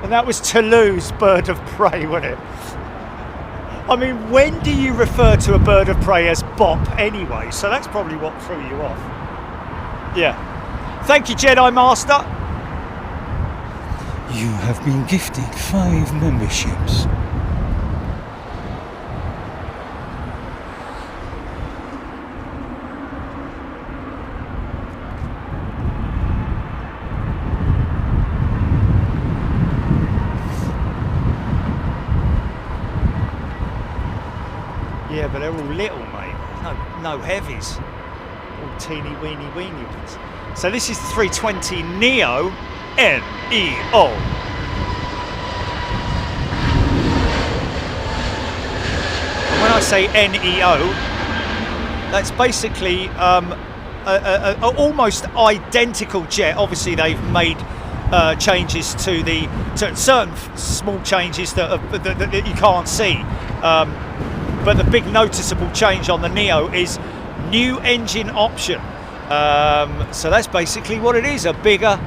And that was Toulouse, bird of prey, wasn't it? I mean, when do you refer to a bird of prey as bop anyway? So that's probably what threw you off. Yeah. Thank you, Jedi Master. You have been gifted 5 memberships. Yeah, but they're all little, mate. No heavies. All teeny weeny ones. So this is the 320 Neo, N-E-O. When I say N-E-O, That's basically a almost identical jet. Obviously, they've made changes to certain small changes that you can't see. But the big noticeable change on the Neo is new engine option. So that's basically what it is, a bigger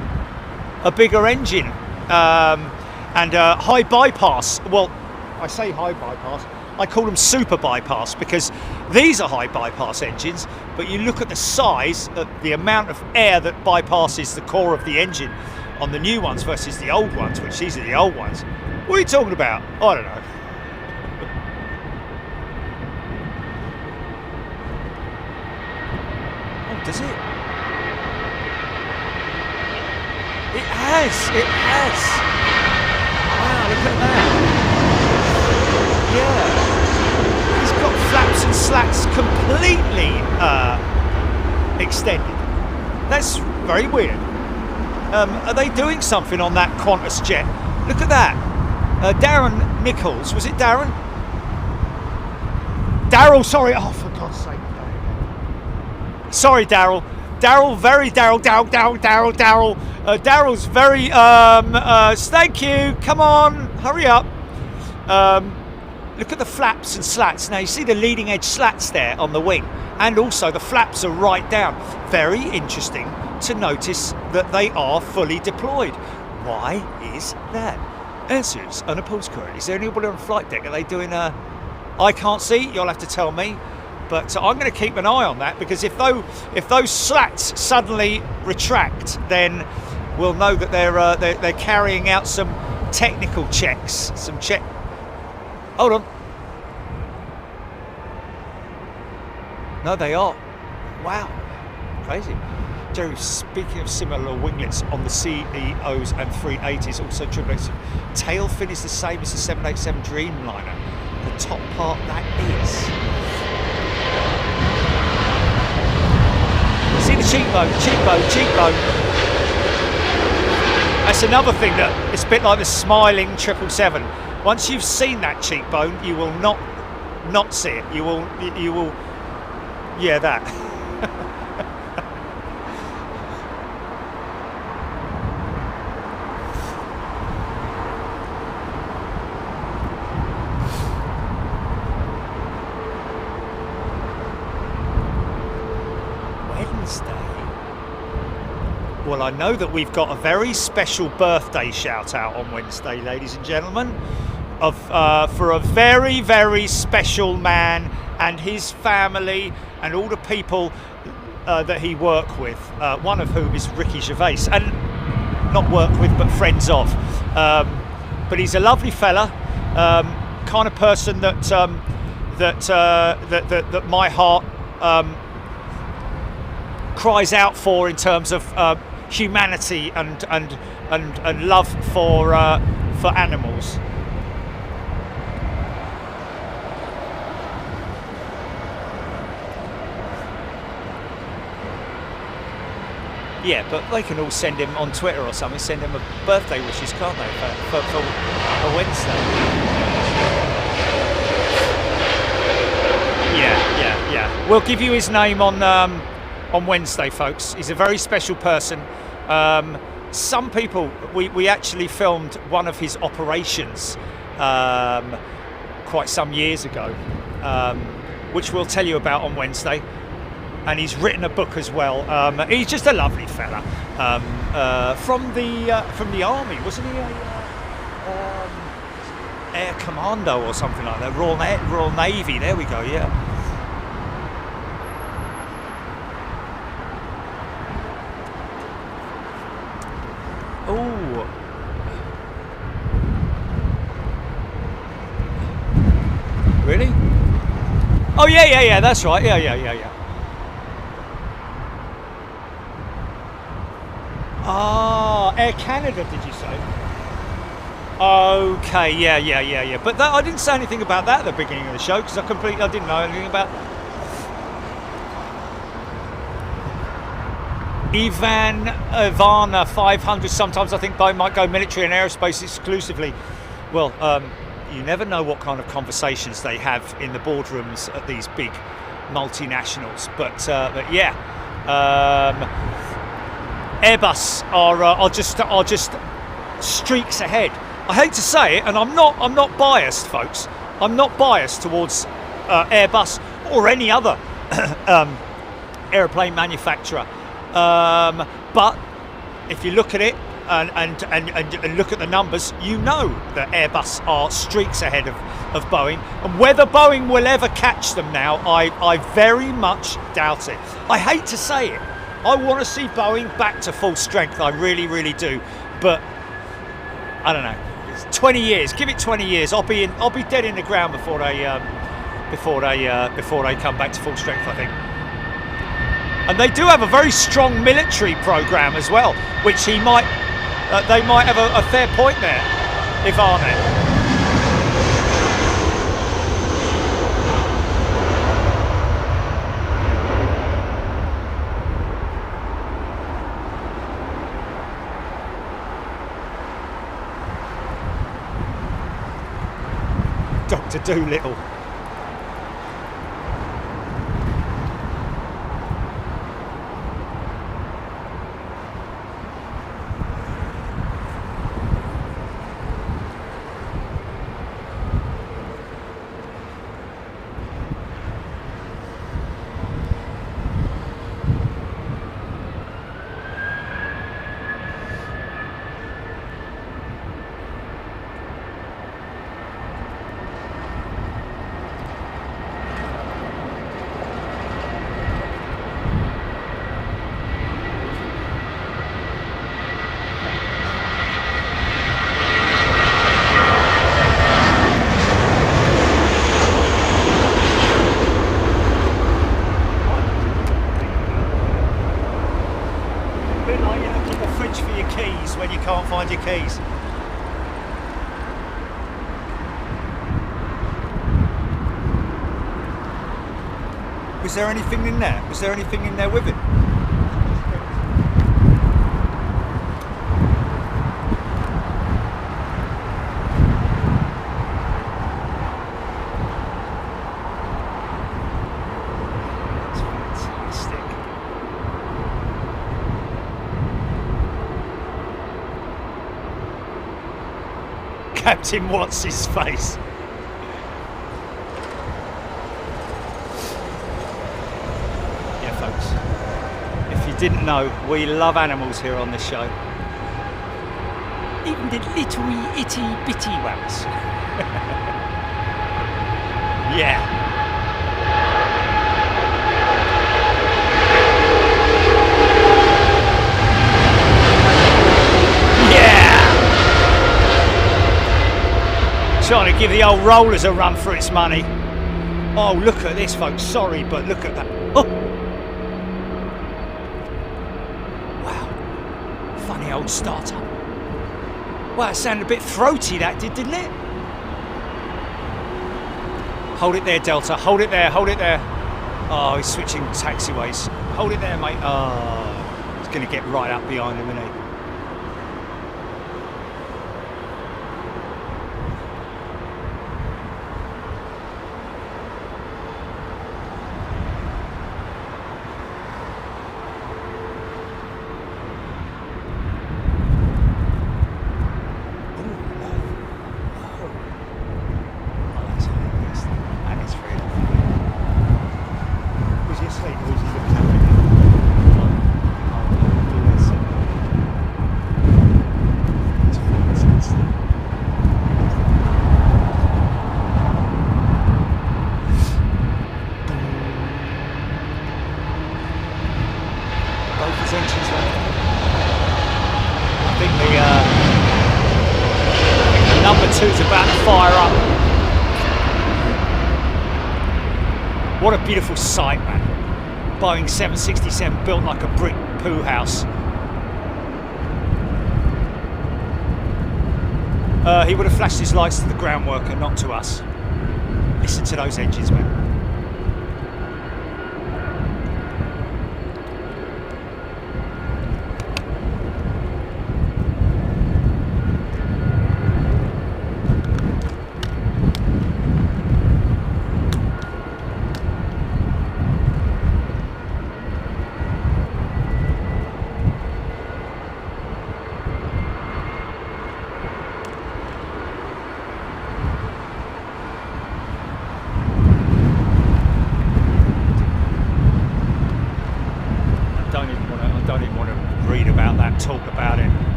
engine. And high bypass. Well, I say high bypass, I call them super bypass, because these are high bypass engines, but you look at the size, the amount of air that bypasses the core of the engine on the new ones versus the old ones, which these are the old ones. What are you talking about? I don't know. Does it? It has. Wow, look at that. Yeah. He's got flaps and slats completely extended. That's very weird. Are they doing something on that Qantas jet? Look at that. Darren Nichols, was it Darren? Daryl, sorry. Oh, for God's sake. Sorry, Daryl. Daryl's very, thank you, come on, hurry up. Look at the flaps and slats. Now you see the leading edge slats there on the wing, and also the flaps are right down. Very interesting to notice that they are fully deployed. Why is that? Answers on a postcard. Is there anybody on flight deck? Are they doing I can't see, you'll have to tell me. But I'm going to keep an eye on that, because if those slats suddenly retract, then we'll know that they're carrying out some technical checks. Hold on. No, they are. Wow, crazy. Jerry, speaking of similar winglets on the CEOs and 380s, also 777, tail fin is the same as the 787 Dreamliner. The top part, that is. See the cheekbone. That's another thing that it's a bit like the smiling 777. Once you've seen that cheekbone, you will not see it. You will, yeah, that. Well, I know that we've got a very special birthday shout out on Wednesday, ladies and gentlemen, for a very, very special man and his family and all the people that he worked with, one of whom is Ricky Gervais, and not work with but friends of. But he's a lovely fella, kind of person that my heart cries out for in terms of humanity and love for animals. Yeah, but they can all send him on Twitter or something, send him a birthday wishes, can't they, for Wednesday? Yeah. We'll give you his name on Wednesday, folks. He's a very special person. Some people, we actually filmed one of his operations quite some years ago, which we'll tell you about on Wednesday. And he's written a book as well. He's just a lovely fella from the army, wasn't he? Air Commando or something like that. Royal Navy. There we go. Yeah. Oh. Really? Oh yeah. That's right. Yeah. Ah, Air Canada, did you say? Okay, yeah. But I didn't say anything about that at the beginning of the show because I didn't know anything about. Ivana 500. Sometimes I think Boeing might go military and aerospace exclusively. Well, you never know what kind of conversations they have in the boardrooms at these big multinationals. But yeah, Airbus are just streaks ahead. I hate to say it, and I'm not biased, folks. I'm not biased towards Airbus or any other airplane manufacturer. But if you look at it and look at the numbers, you know that Airbus are streaks ahead of Boeing. And whether Boeing will ever catch them now, I very much doubt it. I hate to say it. I want to see Boeing back to full strength. I really, really do. But I don't know. It's 20 years. Give it 20 years. I'll be dead in the ground before they come back to full strength, I think. And they do have a very strong military program as well, which they might have a fair point there, if Arnett. Dr. Dolittle. When you can't find your keys. Was there anything in there? Was there anything in there with it? Captain What's His Face. Yeah, folks. If you didn't know, we love animals here on this show. Even the little itty bitty ones. Yeah. Trying to give the old rollers a run for its money. Oh, look at this, folks. Sorry, but look at that. Oh. Wow. Funny old startup. Well, it sounded a bit throaty, that did, didn't it? Hold it there, Delta. Hold it there. Hold it there. Oh, he's switching taxiways. Hold it there, mate. Oh, he's going to get right up behind him, isn't he? What a beautiful sight, man. Boeing 767 built like a brick poo house. He would have flashed his lights to the ground worker, not to us. Listen to those engines, man.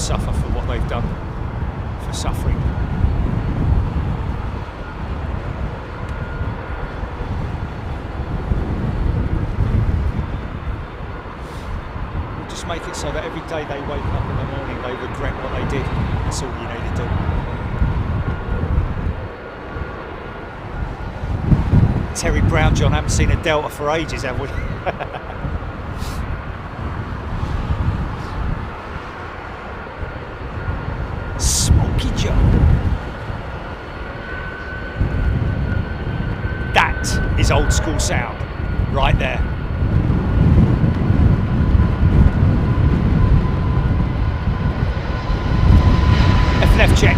suffer for what they've done for suffering. Just make it so that every day they wake up in the morning they regret what they did. That's all you need to do. Terry Brown, John, haven't seen a Delta for ages, have we? Smoky Joe. That is old school sound, right there. F&F check.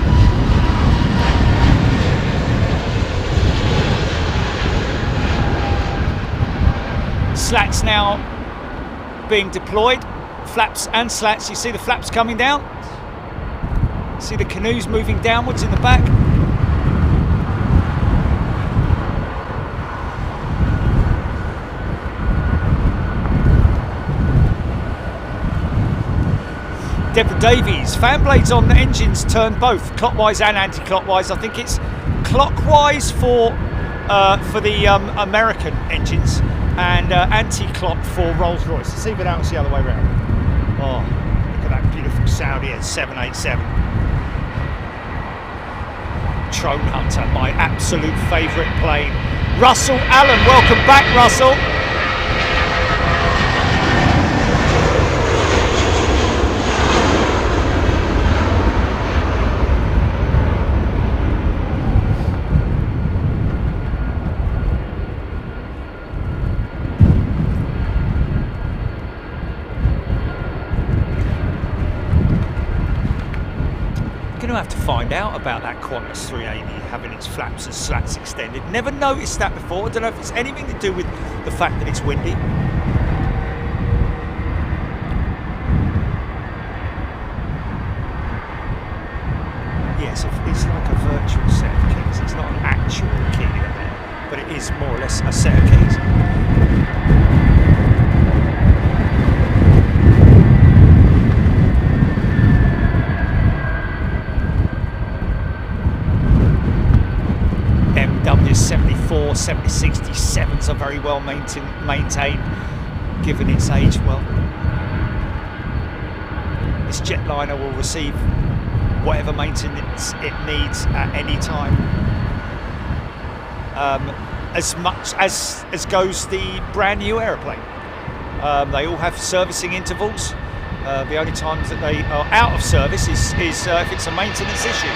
Slats now being deployed, flaps and slats. You see the flaps coming down, see the canoes moving downwards in the back. Deborah Davies, fan blades on the engines turn both clockwise and anti-clockwise. I think it's clockwise for the American engines, and anti-clock for Rolls-Royce. See if it happens the other way around. Oh, look at that beautiful Saudi at 787. Drone Hunter, my absolute favourite plane. Russell Allen, welcome back, Russell. Have to find out about that Qantas 380 having its flaps and slats extended. Never noticed that before. I don't know if it's anything to do with the fact that it's windy. Yes, it's like a virtual set of keys. It's not an actual key in there, but it is more or less a set of keys. MW's 74, 7067s are very well maintained given its age. Well, this jetliner will receive whatever maintenance it needs at any time, as much as goes the brand new aeroplane. They all have servicing intervals. The only times that they are out of service is if it's a maintenance issue.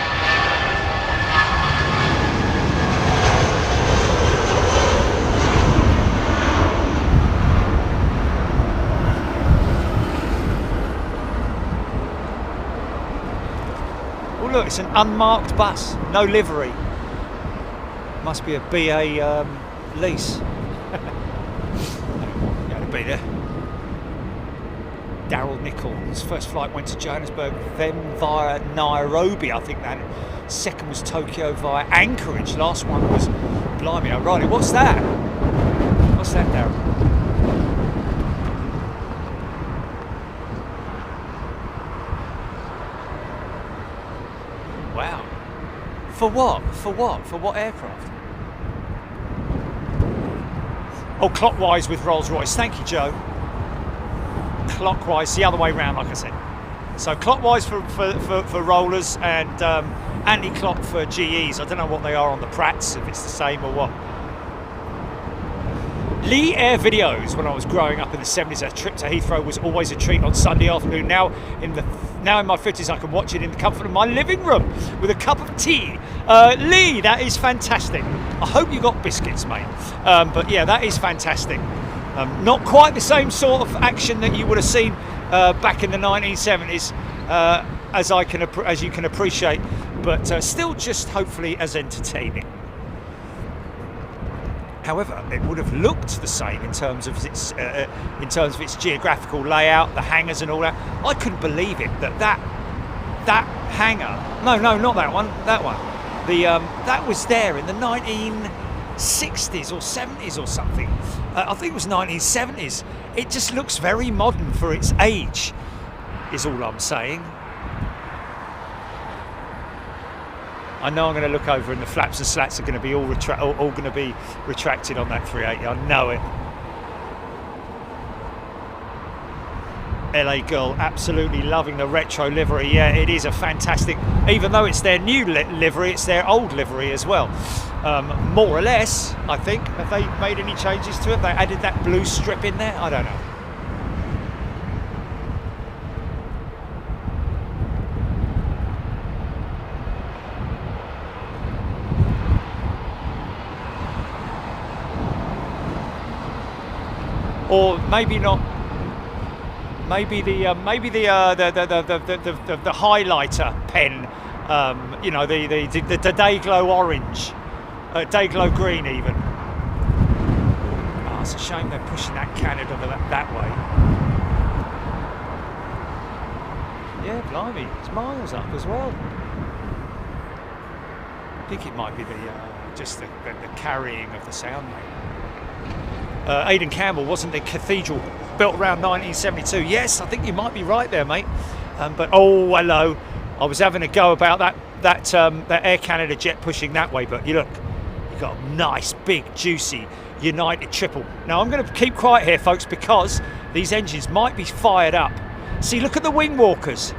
Look, it's an unmarked bus, no livery. Must be a BA lease. Going to be there. Daryl Nichol, his first flight went to Johannesburg, then via Nairobi, I think that. Second was Tokyo via Anchorage. Last one was, blimey, O'Reilly. What's that? What's that, Daryl? Wow. For what? For what? For what aircraft? Oh, clockwise with Rolls-Royce. Thank you, Joe. Clockwise, the other way round, like I said. So clockwise for rollers and anti-clock for GEs. I don't know what they are on the Pratts, if it's the same or what. Lee Air videos when I was growing up in the 70s. A trip to Heathrow was always a treat on Sunday afternoon. Now in my 50s, I can watch it in the comfort of my living room with a cup of tea. Lee, that is fantastic. I hope you got biscuits, mate. But yeah, that is fantastic. Not quite the same sort of action that you would have seen back in the 1970s, as you can appreciate, but still just hopefully as entertaining. However, it would have looked the same in terms of its geographical layout, the hangars and all that. I couldn't believe it that hangar. No, not that one. That one. That was there in the 1960s or 70s or something. I think it was 1970s. It just looks very modern for its age, is all I'm saying. I know I'm going to look over and the flaps and slats are going to be all going to be retracted on that 380. I know it. LA girl absolutely loving the retro livery. Yeah, it is a fantastic, even though it's their new livery, it's their old livery as well. More or less, I think. Have they made any changes to it? They added that blue strip in there? I don't know. Or maybe not. Maybe the highlighter pen, you know, the day glow orange, day glow green even. Oh, it's a shame they're pushing that Canada that way. Yeah, blimey, it's miles up as well. I think it might be just the carrying of the sound, mate. Aidan Campbell, wasn't the cathedral built around 1972? Yes, I think you might be right there, mate. But oh, hello, I was having a go about that Air Canada jet pushing that way, but you look, you got a nice, big, juicy United triple. Now I'm going to keep quiet here, folks, because these engines might be fired up. See, look at the wing walkers.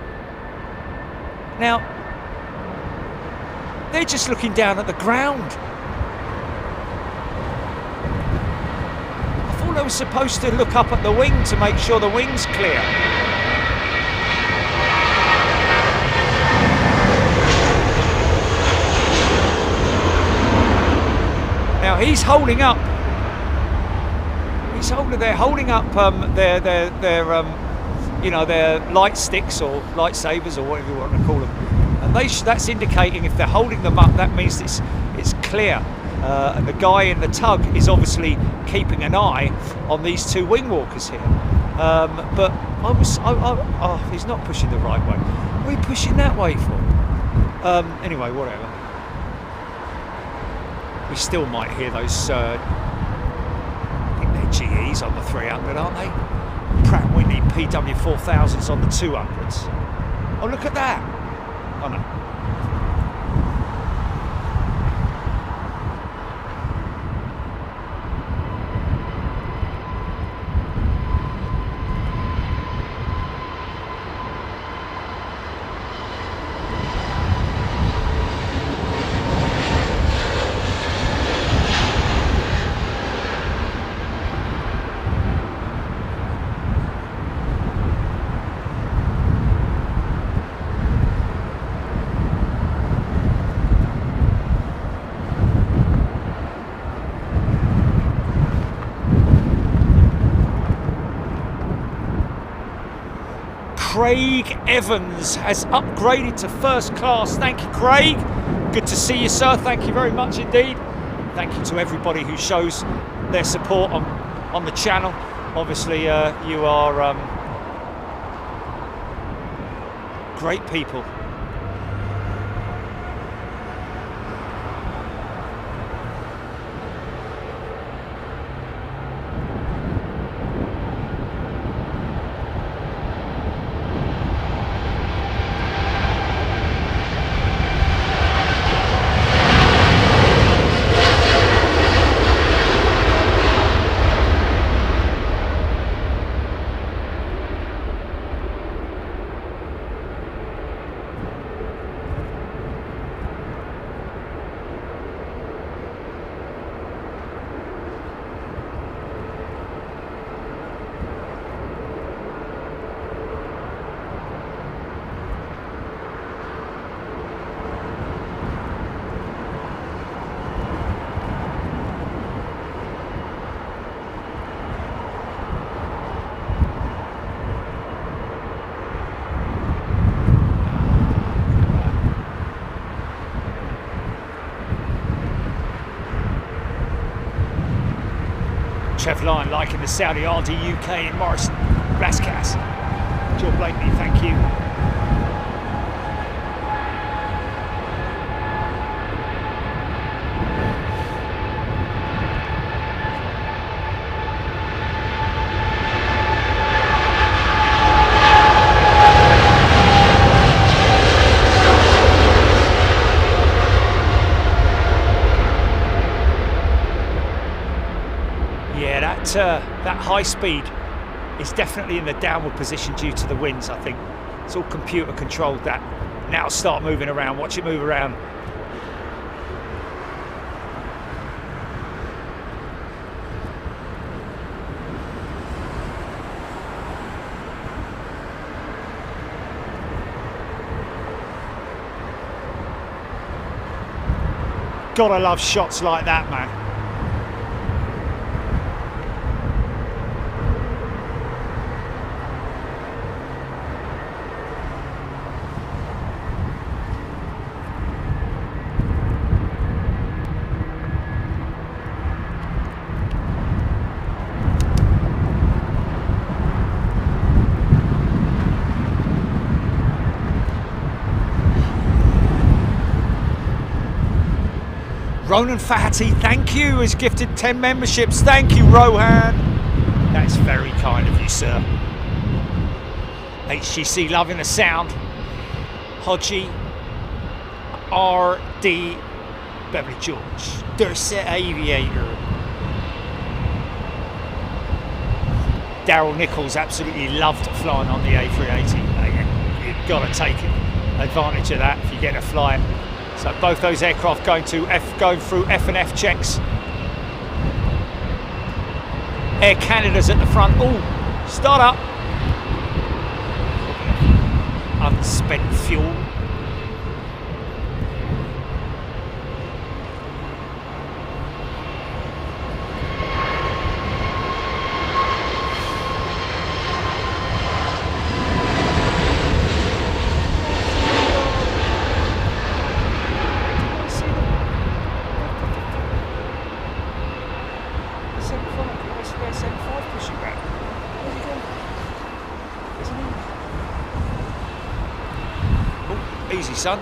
Now, they're just looking down at the ground. I was supposed to look up at the wing to make sure the wing's clear. Now he's holding up. They're holding up their you know, their light sticks or lightsabers or whatever you want to call them. And that's indicating if they're holding them up, that means it's clear. And the guy in the tug is obviously keeping an eye on these two wing walkers here. But oh, he's not pushing the right way. What are you pushing that way for? Anyway, whatever. We still might hear those, I think they're GEs on the 300, aren't they? Pratt & Whitney PW4000s on the 200s. Oh, look at that. Oh, no. Craig Evans has upgraded to first class. Thank you, Craig. Good to see you, sir. Thank you very much indeed. Thank you to everybody who shows their support on the channel. Obviously, you are great people. Trev Lyon liking the Saudi RD UK in Morrison, Rascas. Joe Blakeney, thank you. that high speed is definitely in the downward position due to the winds, I think. It's all computer controlled that. Now start moving around, watch it move around. Gotta love shots like that, man. Ronan Fahati, thank you, has gifted 10 memberships. Thank you, Rohan. That's very kind of you, sir. HGC loving the sound. Hodgie, RD, Beverly George, Dorset Aviator. Daryl Nichols absolutely loved flying on the A380. You've got to take advantage of that if you get to fly it. So both those aircraft going through F&F checks. Air Canada's at the front. Oh, start up. Unspent fuel. Easy, son. I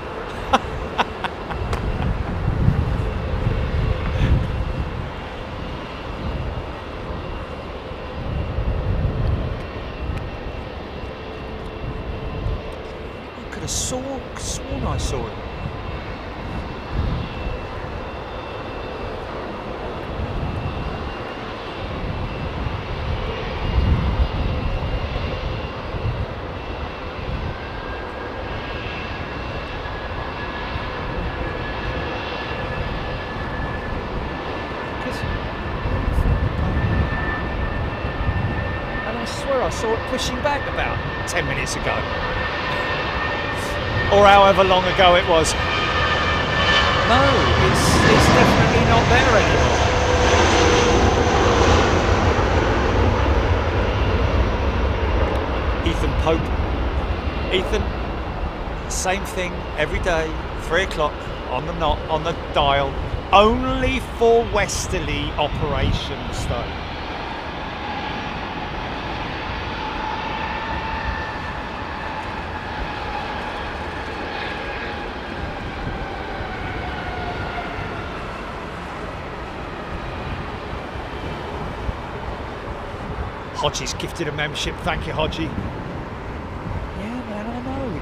could have sworn I saw it. I saw it pushing back about 10 minutes ago, or however long ago it was. No, it's definitely not there anymore. Ethan Pope. Ethan, same thing every day, 3 o'clock on the dial, only for westerly operations though. Hodgie's gifted a membership. Thank you, Hodgie. Yeah, man, I know.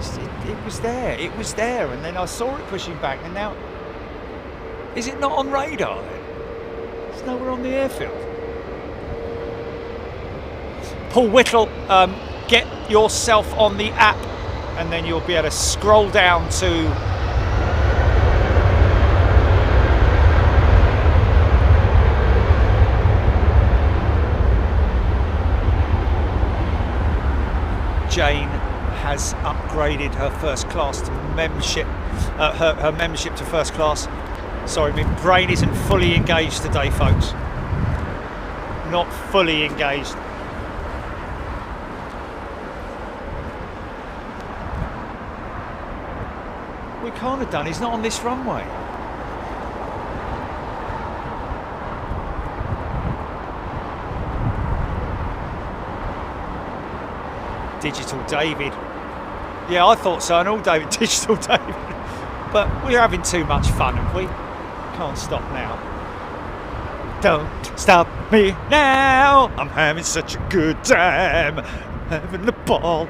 It was there. It was there, and then I saw it pushing back, and now is it not on radar then? It's nowhere on the airfield. Paul Whittle, get yourself on the app, and then you'll be able to scroll down to Jane has upgraded her first class to membership, her membership to first class. Sorry, my brain isn't fully engaged today, folks. Not fully engaged. We can't have done. He's not on this runway. Digital David. Yeah, I thought so, and all David, Digital David. But we're having too much fun, have we? Can't stop now. Don't stop me now. I'm having such a good time. Having the ball.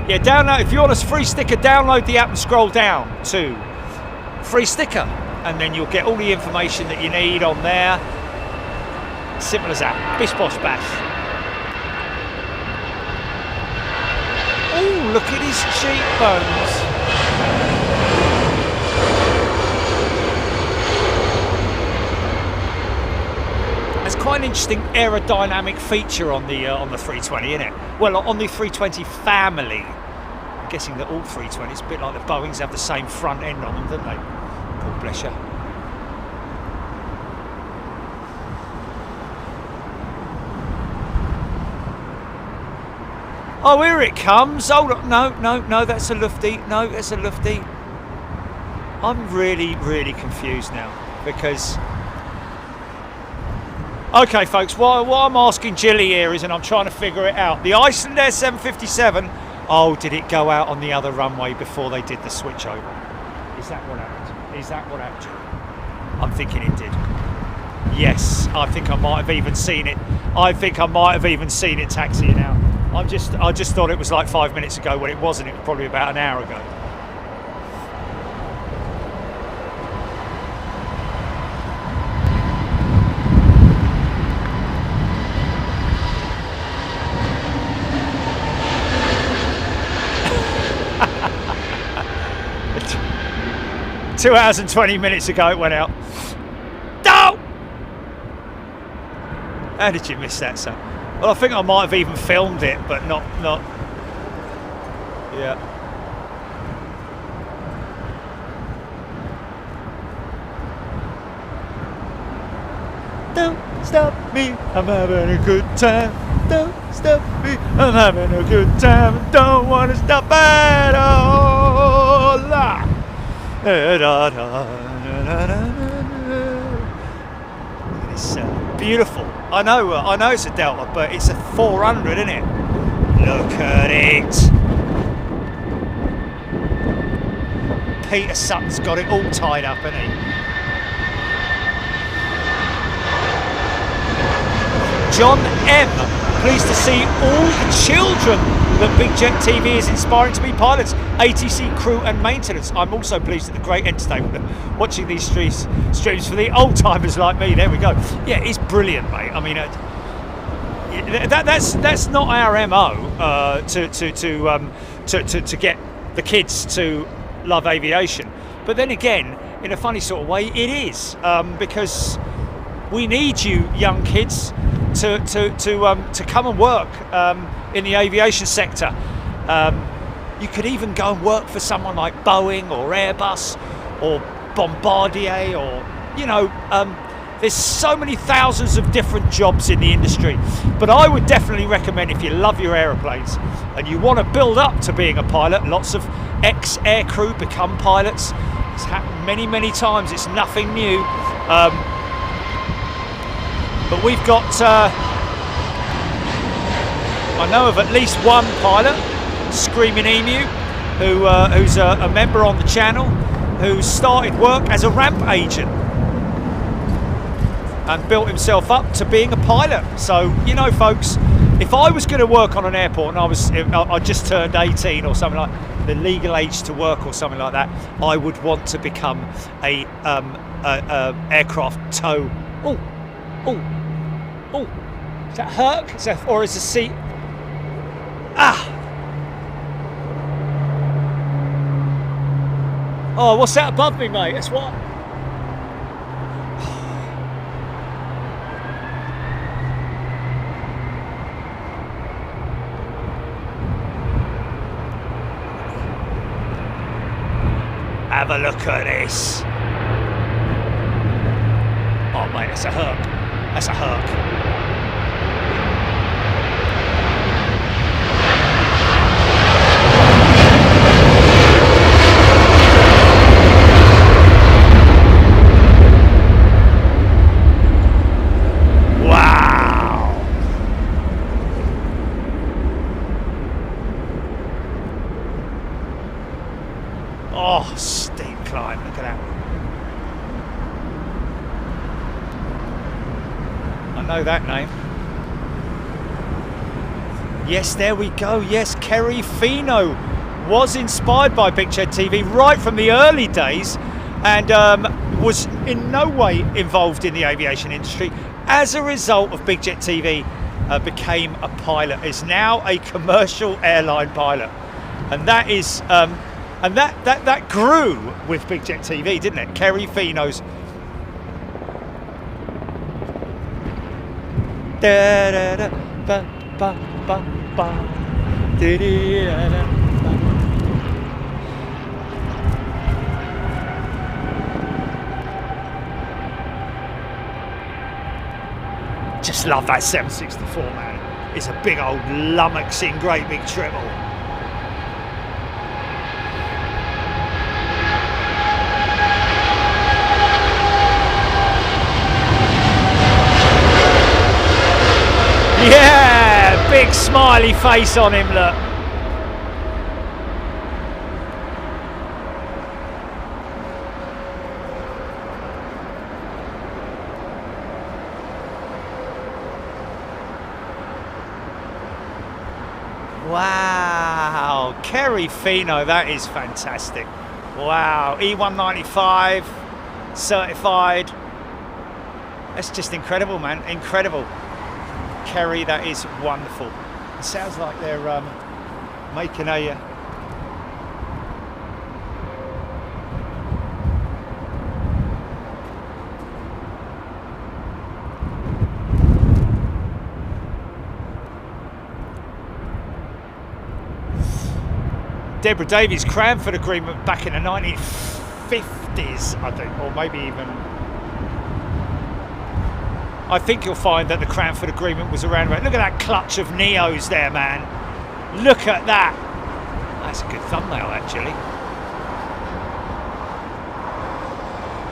Yeah, download, if you want a free sticker, download the app and scroll down to free sticker. and then you'll get all the information that you need on there. Simple as that. Bish bosh bash. Oh, look at his cheekbones. It's quite an interesting aerodynamic feature on the 320, isn't it? Well, on the 320 family. I'm guessing that all 320s, a bit like the Boeings, have the same front end on them, don't they? God bless you. Oh, here it comes. Hold on. No, that's a lufty. No, that's a lufty. I'm really, really confused now because... Okay, folks, what I'm asking Jilly here is, and I'm trying to figure it out, the Iceland Air 757, oh, did it go out on the other runway before they did the switch over? Is that what happened? Is that what happened? I'm thinking it did. Yes, I think I might have even seen it. I think I might have even seen it taxiing out. I just thought it was like 5 minutes ago when it wasn't. It was probably about an hour ago. 2 hours and 20 minutes ago it went out. No! How did you miss that, son? Well, I think I might have even filmed it, but not. Yeah. Don't stop me, I'm having a good time. Don't stop me, I'm having a good time. Don't want to stop at all. It's beautiful. I know it's a Delta, but it's a 400, isn't it? Look at it. Peter Sutton's got it all tied up, hasn't he? John M. Pleased to see all the children that Big Jet TV is inspiring to be pilots, ATC crew and maintenance. I'm also pleased at the great entertainment watching these streams for the old timers like me. There we go. Yeah, it's brilliant, mate. I mean, that's not our MO to get the kids to love aviation. But then again, in a funny sort of way, it is because we need you young kids to come and work in the aviation sector. You could even go and work for someone like Boeing or Airbus or Bombardier, or there's so many thousands of different jobs in the industry. But I would definitely recommend, if you love your aeroplanes and you want to build up to being a pilot, lots of ex-air crew become pilots. It's happened many times. It's nothing new. But we've got, I know of at least one pilot, Screaming Emu, who's a member on the channel, who started work as a ramp agent and built himself up to being a pilot. So, folks, if I was going to work on an airport and I just turned 18 or something like the legal age to work or something like that, I would want to become a aircraft tow. Oh, is that Herc? Or is the seat? Oh, what's that above me, mate? That's what? Have a look at this. Oh, mate, that's a Herc. That's a Herc. Wow. Oh, steep climb, look at that. I know that name. Yes, there we go. Yes, Kerry Fino was inspired by Big Jet TV right from the early days, and was in no way involved in the aviation industry. As a result of Big Jet TV, became a pilot. Is now a commercial airline pilot, and that is and that grew with Big Jet TV, didn't it? Kerry Fino's. Da, da, da, ba, ba, ba, ba, da, da, da, ba. Just love that 764, man. It's a big old lummoxing, great big triple. Yeah, big smiley face on him, look. Wow, Kerry Fino, that is fantastic. Wow, E195 certified. That's just incredible, man, incredible. Kerry, that is wonderful. It sounds like they're making a Deborah Davies Cranford agreement back in the 1950s, I think, or maybe even. I think you'll find that the Cranford agreement was around about. Look at that clutch of Neos there, man. Look at that. That's a good thumbnail, actually.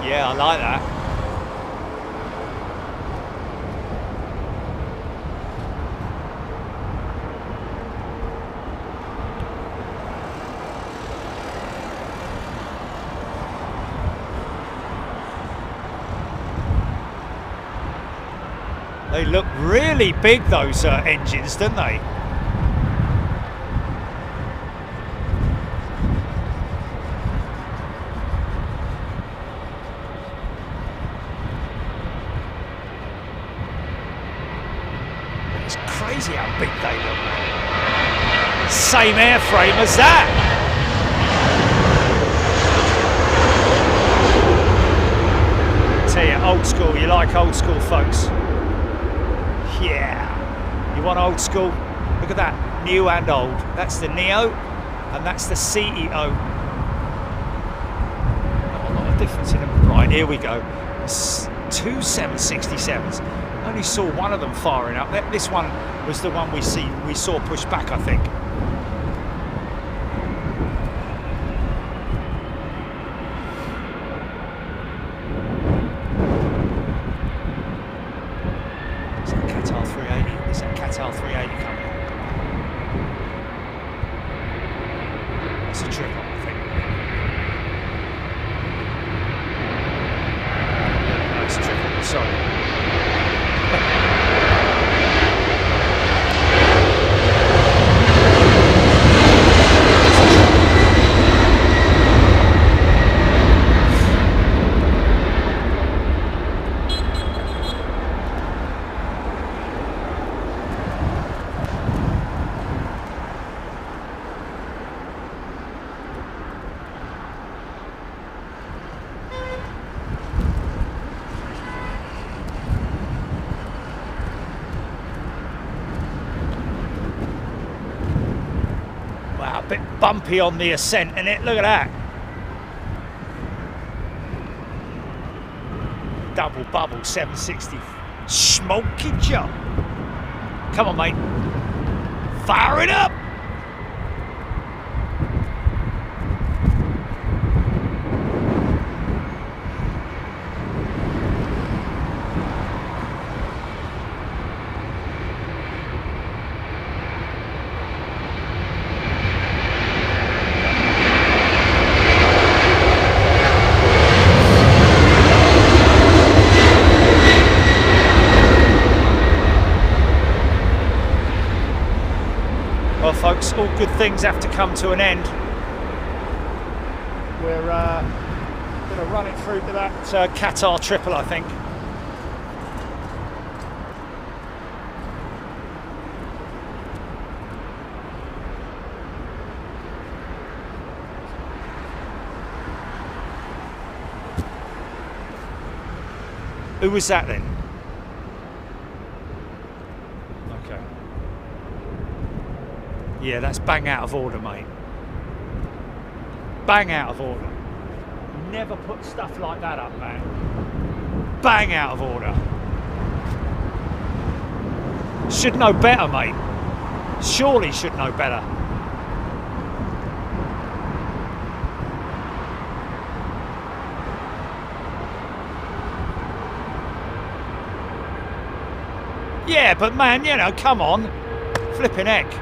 Yeah, I like that. They look really big, those engines, don't they? It's crazy how big they look. Same airframe as that. Tell you, old school. You like old school, folks. Yeah, you want old school? Look at that, new and old. That's the Neo, and that's the CEO. Not a lot of difference in them. Right, here we go. Two 767s. Only saw one of them firing up. This one was the one we saw push back, I think. Bumpy on the ascent in it, look at that. Double bubble 760. Smoky jump. Come on, mate. Fire it up. Well, folks, all good things have to come to an end. We're going going to run it through to that Qatar triple, I think. Who was that then? Okay. Yeah, that's bang out of order, mate. Bang out of order. Never put stuff like that up, man. Bang out of order. Should know better, mate. Surely should know better. Yeah, but man, you know, come on. Flipping heck.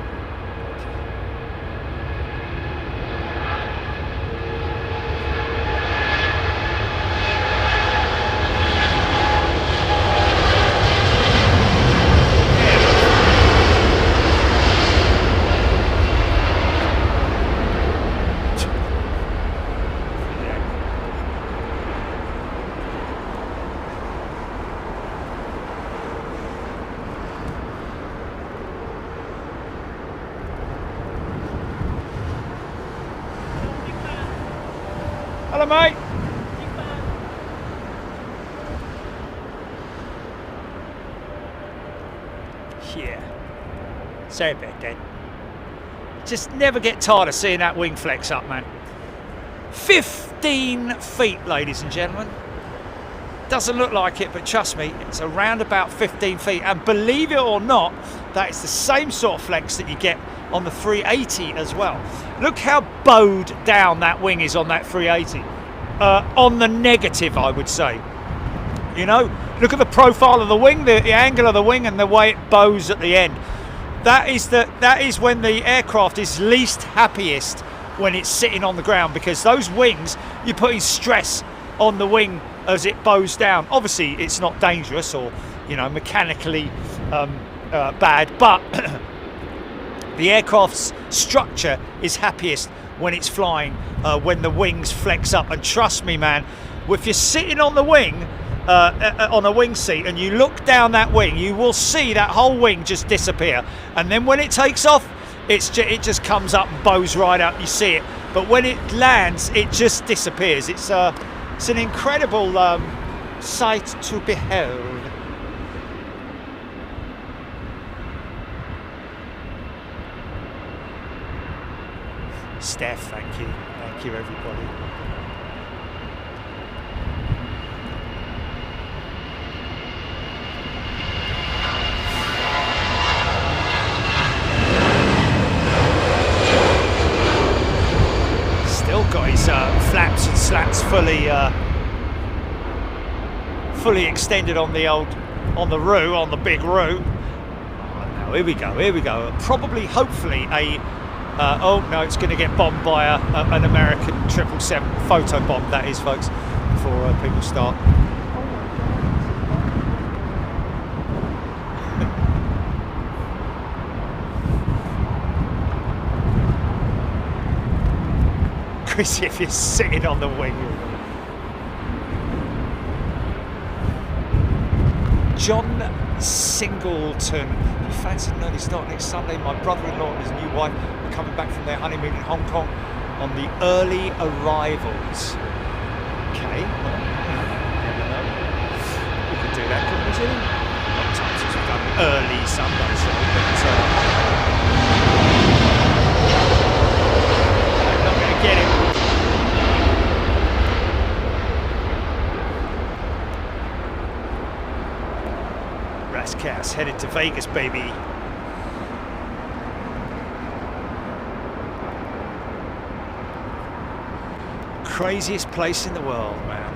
Hello, mate. Yeah. Sorry about that. Just never get tired of seeing that wing flex up, man. 15 feet, ladies and gentlemen. Doesn't look like it, but trust me, it's around about 15 feet. And believe it or not, that is the same sort of flex that you get on the 380 as well. Look how bowed down that wing is on that 380. On the negative, I would say. You know, look at the profile of the wing, the angle of the wing, and the way it bows at the end. That is when the aircraft is least happiest, when it's sitting on the ground, because those wings, you're putting stress on the wing as it bows down. Obviously, it's not dangerous or, you know, mechanically bad, but the aircraft's structure is happiest when it's flying, when the wings flex up. And trust me, man, if you're sitting on the wing, on a wing seat, and you look down that wing, you will see that whole wing just disappear. And then when it takes off, it just comes up and bows right up. You see it, but when it lands, it just disappears. It's an incredible sight to behold. Steph, thank you everybody. Still got his flaps and slats fully extended on the big roux. Oh, now here we go. Probably, hopefully oh no, it's going to get bombed by an American 777 photo bomb, that is, folks, before people start. Chris, if you're sitting on the wing. John Singleton, you fancy an early start next Sunday? My brother-in-law and his new wife are coming back from their honeymoon in Hong Kong on the early arrivals. Okay, well, never know. We could do that, couldn't we, Jimmy? A lot of times since we've done early Sunday, so I'm not going to get it. Rascass headed to Vegas, baby. Craziest place in the world, man.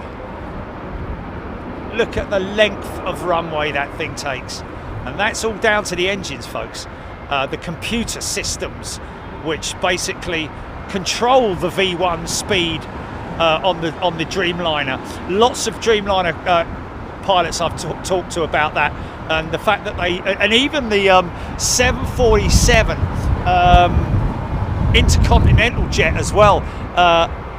Look at the length of runway that thing takes, and that's all down to the engines, folks. The computer systems which basically control the V1 speed on the Dreamliner. Lots of Dreamliner pilots I've talked to about that, and the fact that and even the 747 intercontinental jet as well,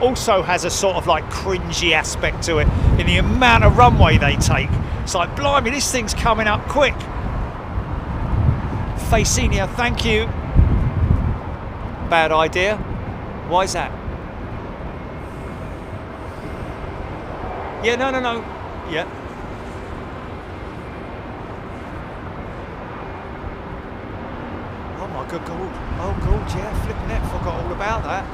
also has a sort of like cringy aspect to it in the amount of runway they take. It's like, blimey, this thing's coming up quick. Facenia, thank you. Bad idea. Why is that? Yeah, no. Yeah. Oh my good God. Oh God, yeah, flipping it. Forgot all about that.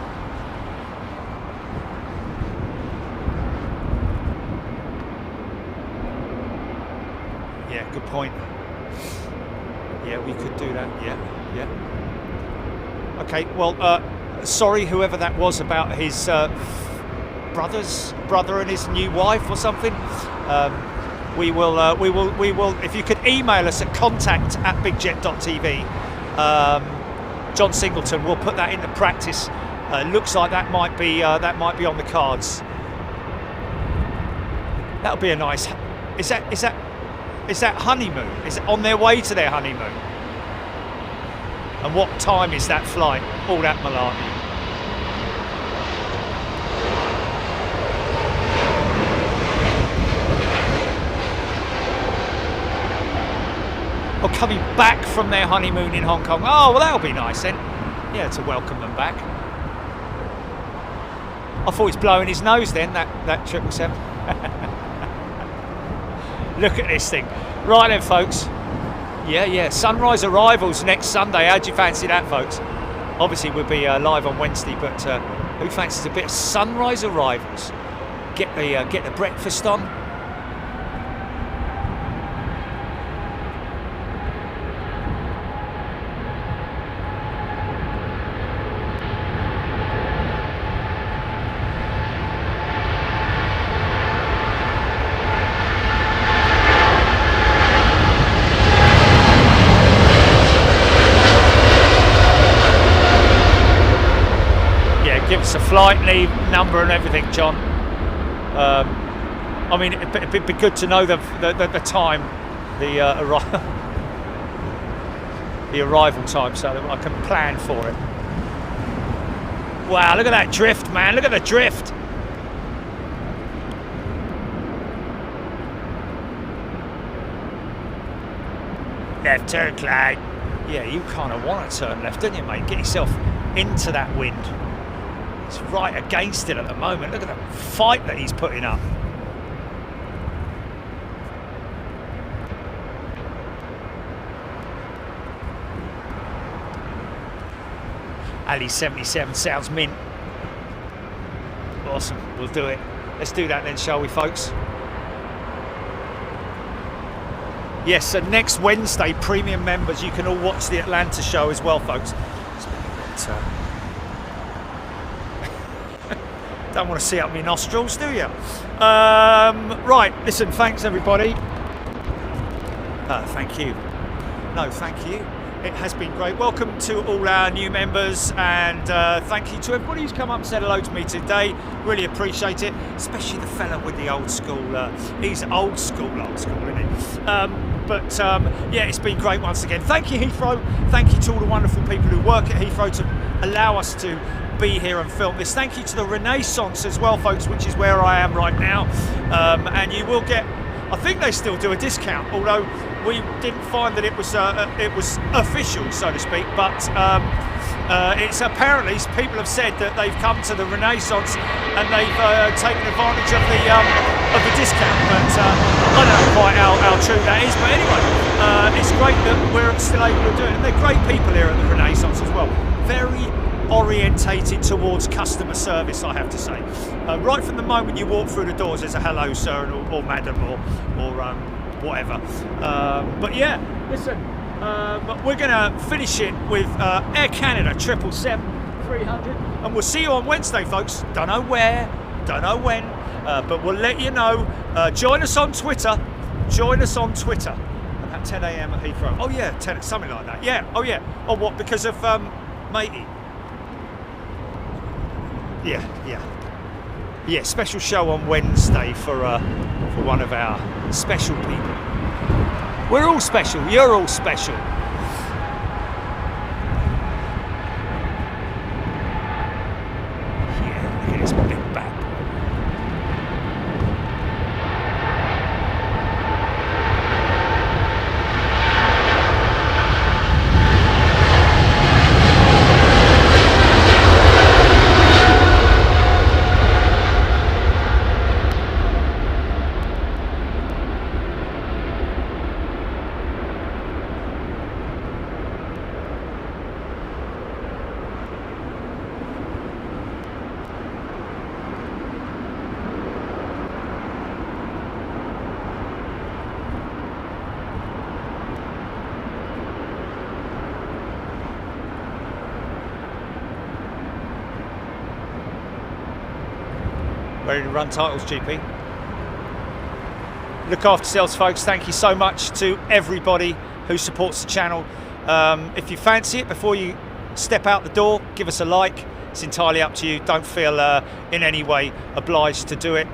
Yeah, good point. Yeah, we could do that. Yeah. Okay, well, sorry, whoever that was about his brother and his new wife or something. We will. If you could email us at contact@bigjet.tv. John Singleton, we'll put that into practice. Looks like that might be on the cards. That'll be a nice. Is that honeymoon? Is it on their way to their honeymoon? And what time is that flight? All that malarkey. Or coming back from their honeymoon in Hong Kong. Oh, well, that'll be nice then. Yeah, to welcome them back. I thought he was blowing his nose then, that 777. Look at this thing. Right then, folks. Yeah. Sunrise arrivals next Sunday. How'd you fancy that, folks? Obviously, we'll be live on Wednesday, but who fancies a bit of sunrise arrivals? Get the breakfast on. Give us a flight leave number and everything, John. I mean, it'd be good to know the time, the arrival time, so that I can plan for it. Wow, look at that drift, man! Look at the drift. Left turn, Clyde. Yeah, you kind of want to turn left, don't you, mate? Get yourself into that wind. It's right against it at the moment. Look at the fight that he's putting up. Ali 77 sounds mint. Awesome, we'll do it. Let's do that then, shall we, folks? Yes, so next Wednesday, premium members, you can all watch the Atlanta show as well, folks. Don't want to see up my nostrils, do you? Right, listen, thanks everybody. Thank you. No, thank you. It has been great. Welcome to all our new members, and thank you to everybody who's come up and said hello to me today. Really appreciate it, especially the fella with the old school. He's old school, isn't he? Yeah, it's been great once again. Thank you, Heathrow. Thank you to all the wonderful people who work at Heathrow to allow us to be here and film this. Thank you to the Renaissance as well, folks, which is where I am right now. And you will get, I think they still do a discount, although we didn't find that it was official, so to speak. But it's apparently, people have said that they've come to the Renaissance and they've taken advantage of the discount. But I don't know quite how true that is. But anyway, it's great that we're still able to do it. And they're great people here at the Renaissance as well. Very orientated towards customer service, I have to say. Right from the moment you walk through the doors, there's a hello, sir, or madam, or whatever. But yeah, listen, we're going to finish it with Air Canada 777-300, and we'll see you on Wednesday, folks. Don't know where, don't know when, but we'll let you know. Join us on Twitter. About 10 a.m. at Heathrow. Oh yeah, 10, something like that. Yeah. Oh yeah. Oh what? Because of matey. Yeah, special show on Wednesday for one of our special people. We're all special, you're all special. Yeah, look at this bit. Ready to run titles, GP. Look after yourselves, folks. Thank you so much to everybody who supports the channel. If you fancy it, before you step out the door, give us a like. It's entirely up to you. Don't feel in any way obliged to do it.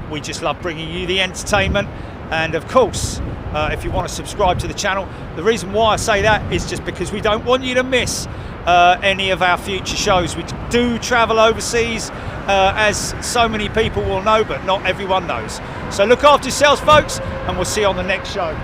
We just love bringing you the entertainment. And of course, if you want to subscribe to the channel, the reason why I say that is just because we don't want you to miss any of our future shows. We do travel overseas, as so many people will know, but not everyone knows. So look after yourselves, folks, and we'll see you on the next show.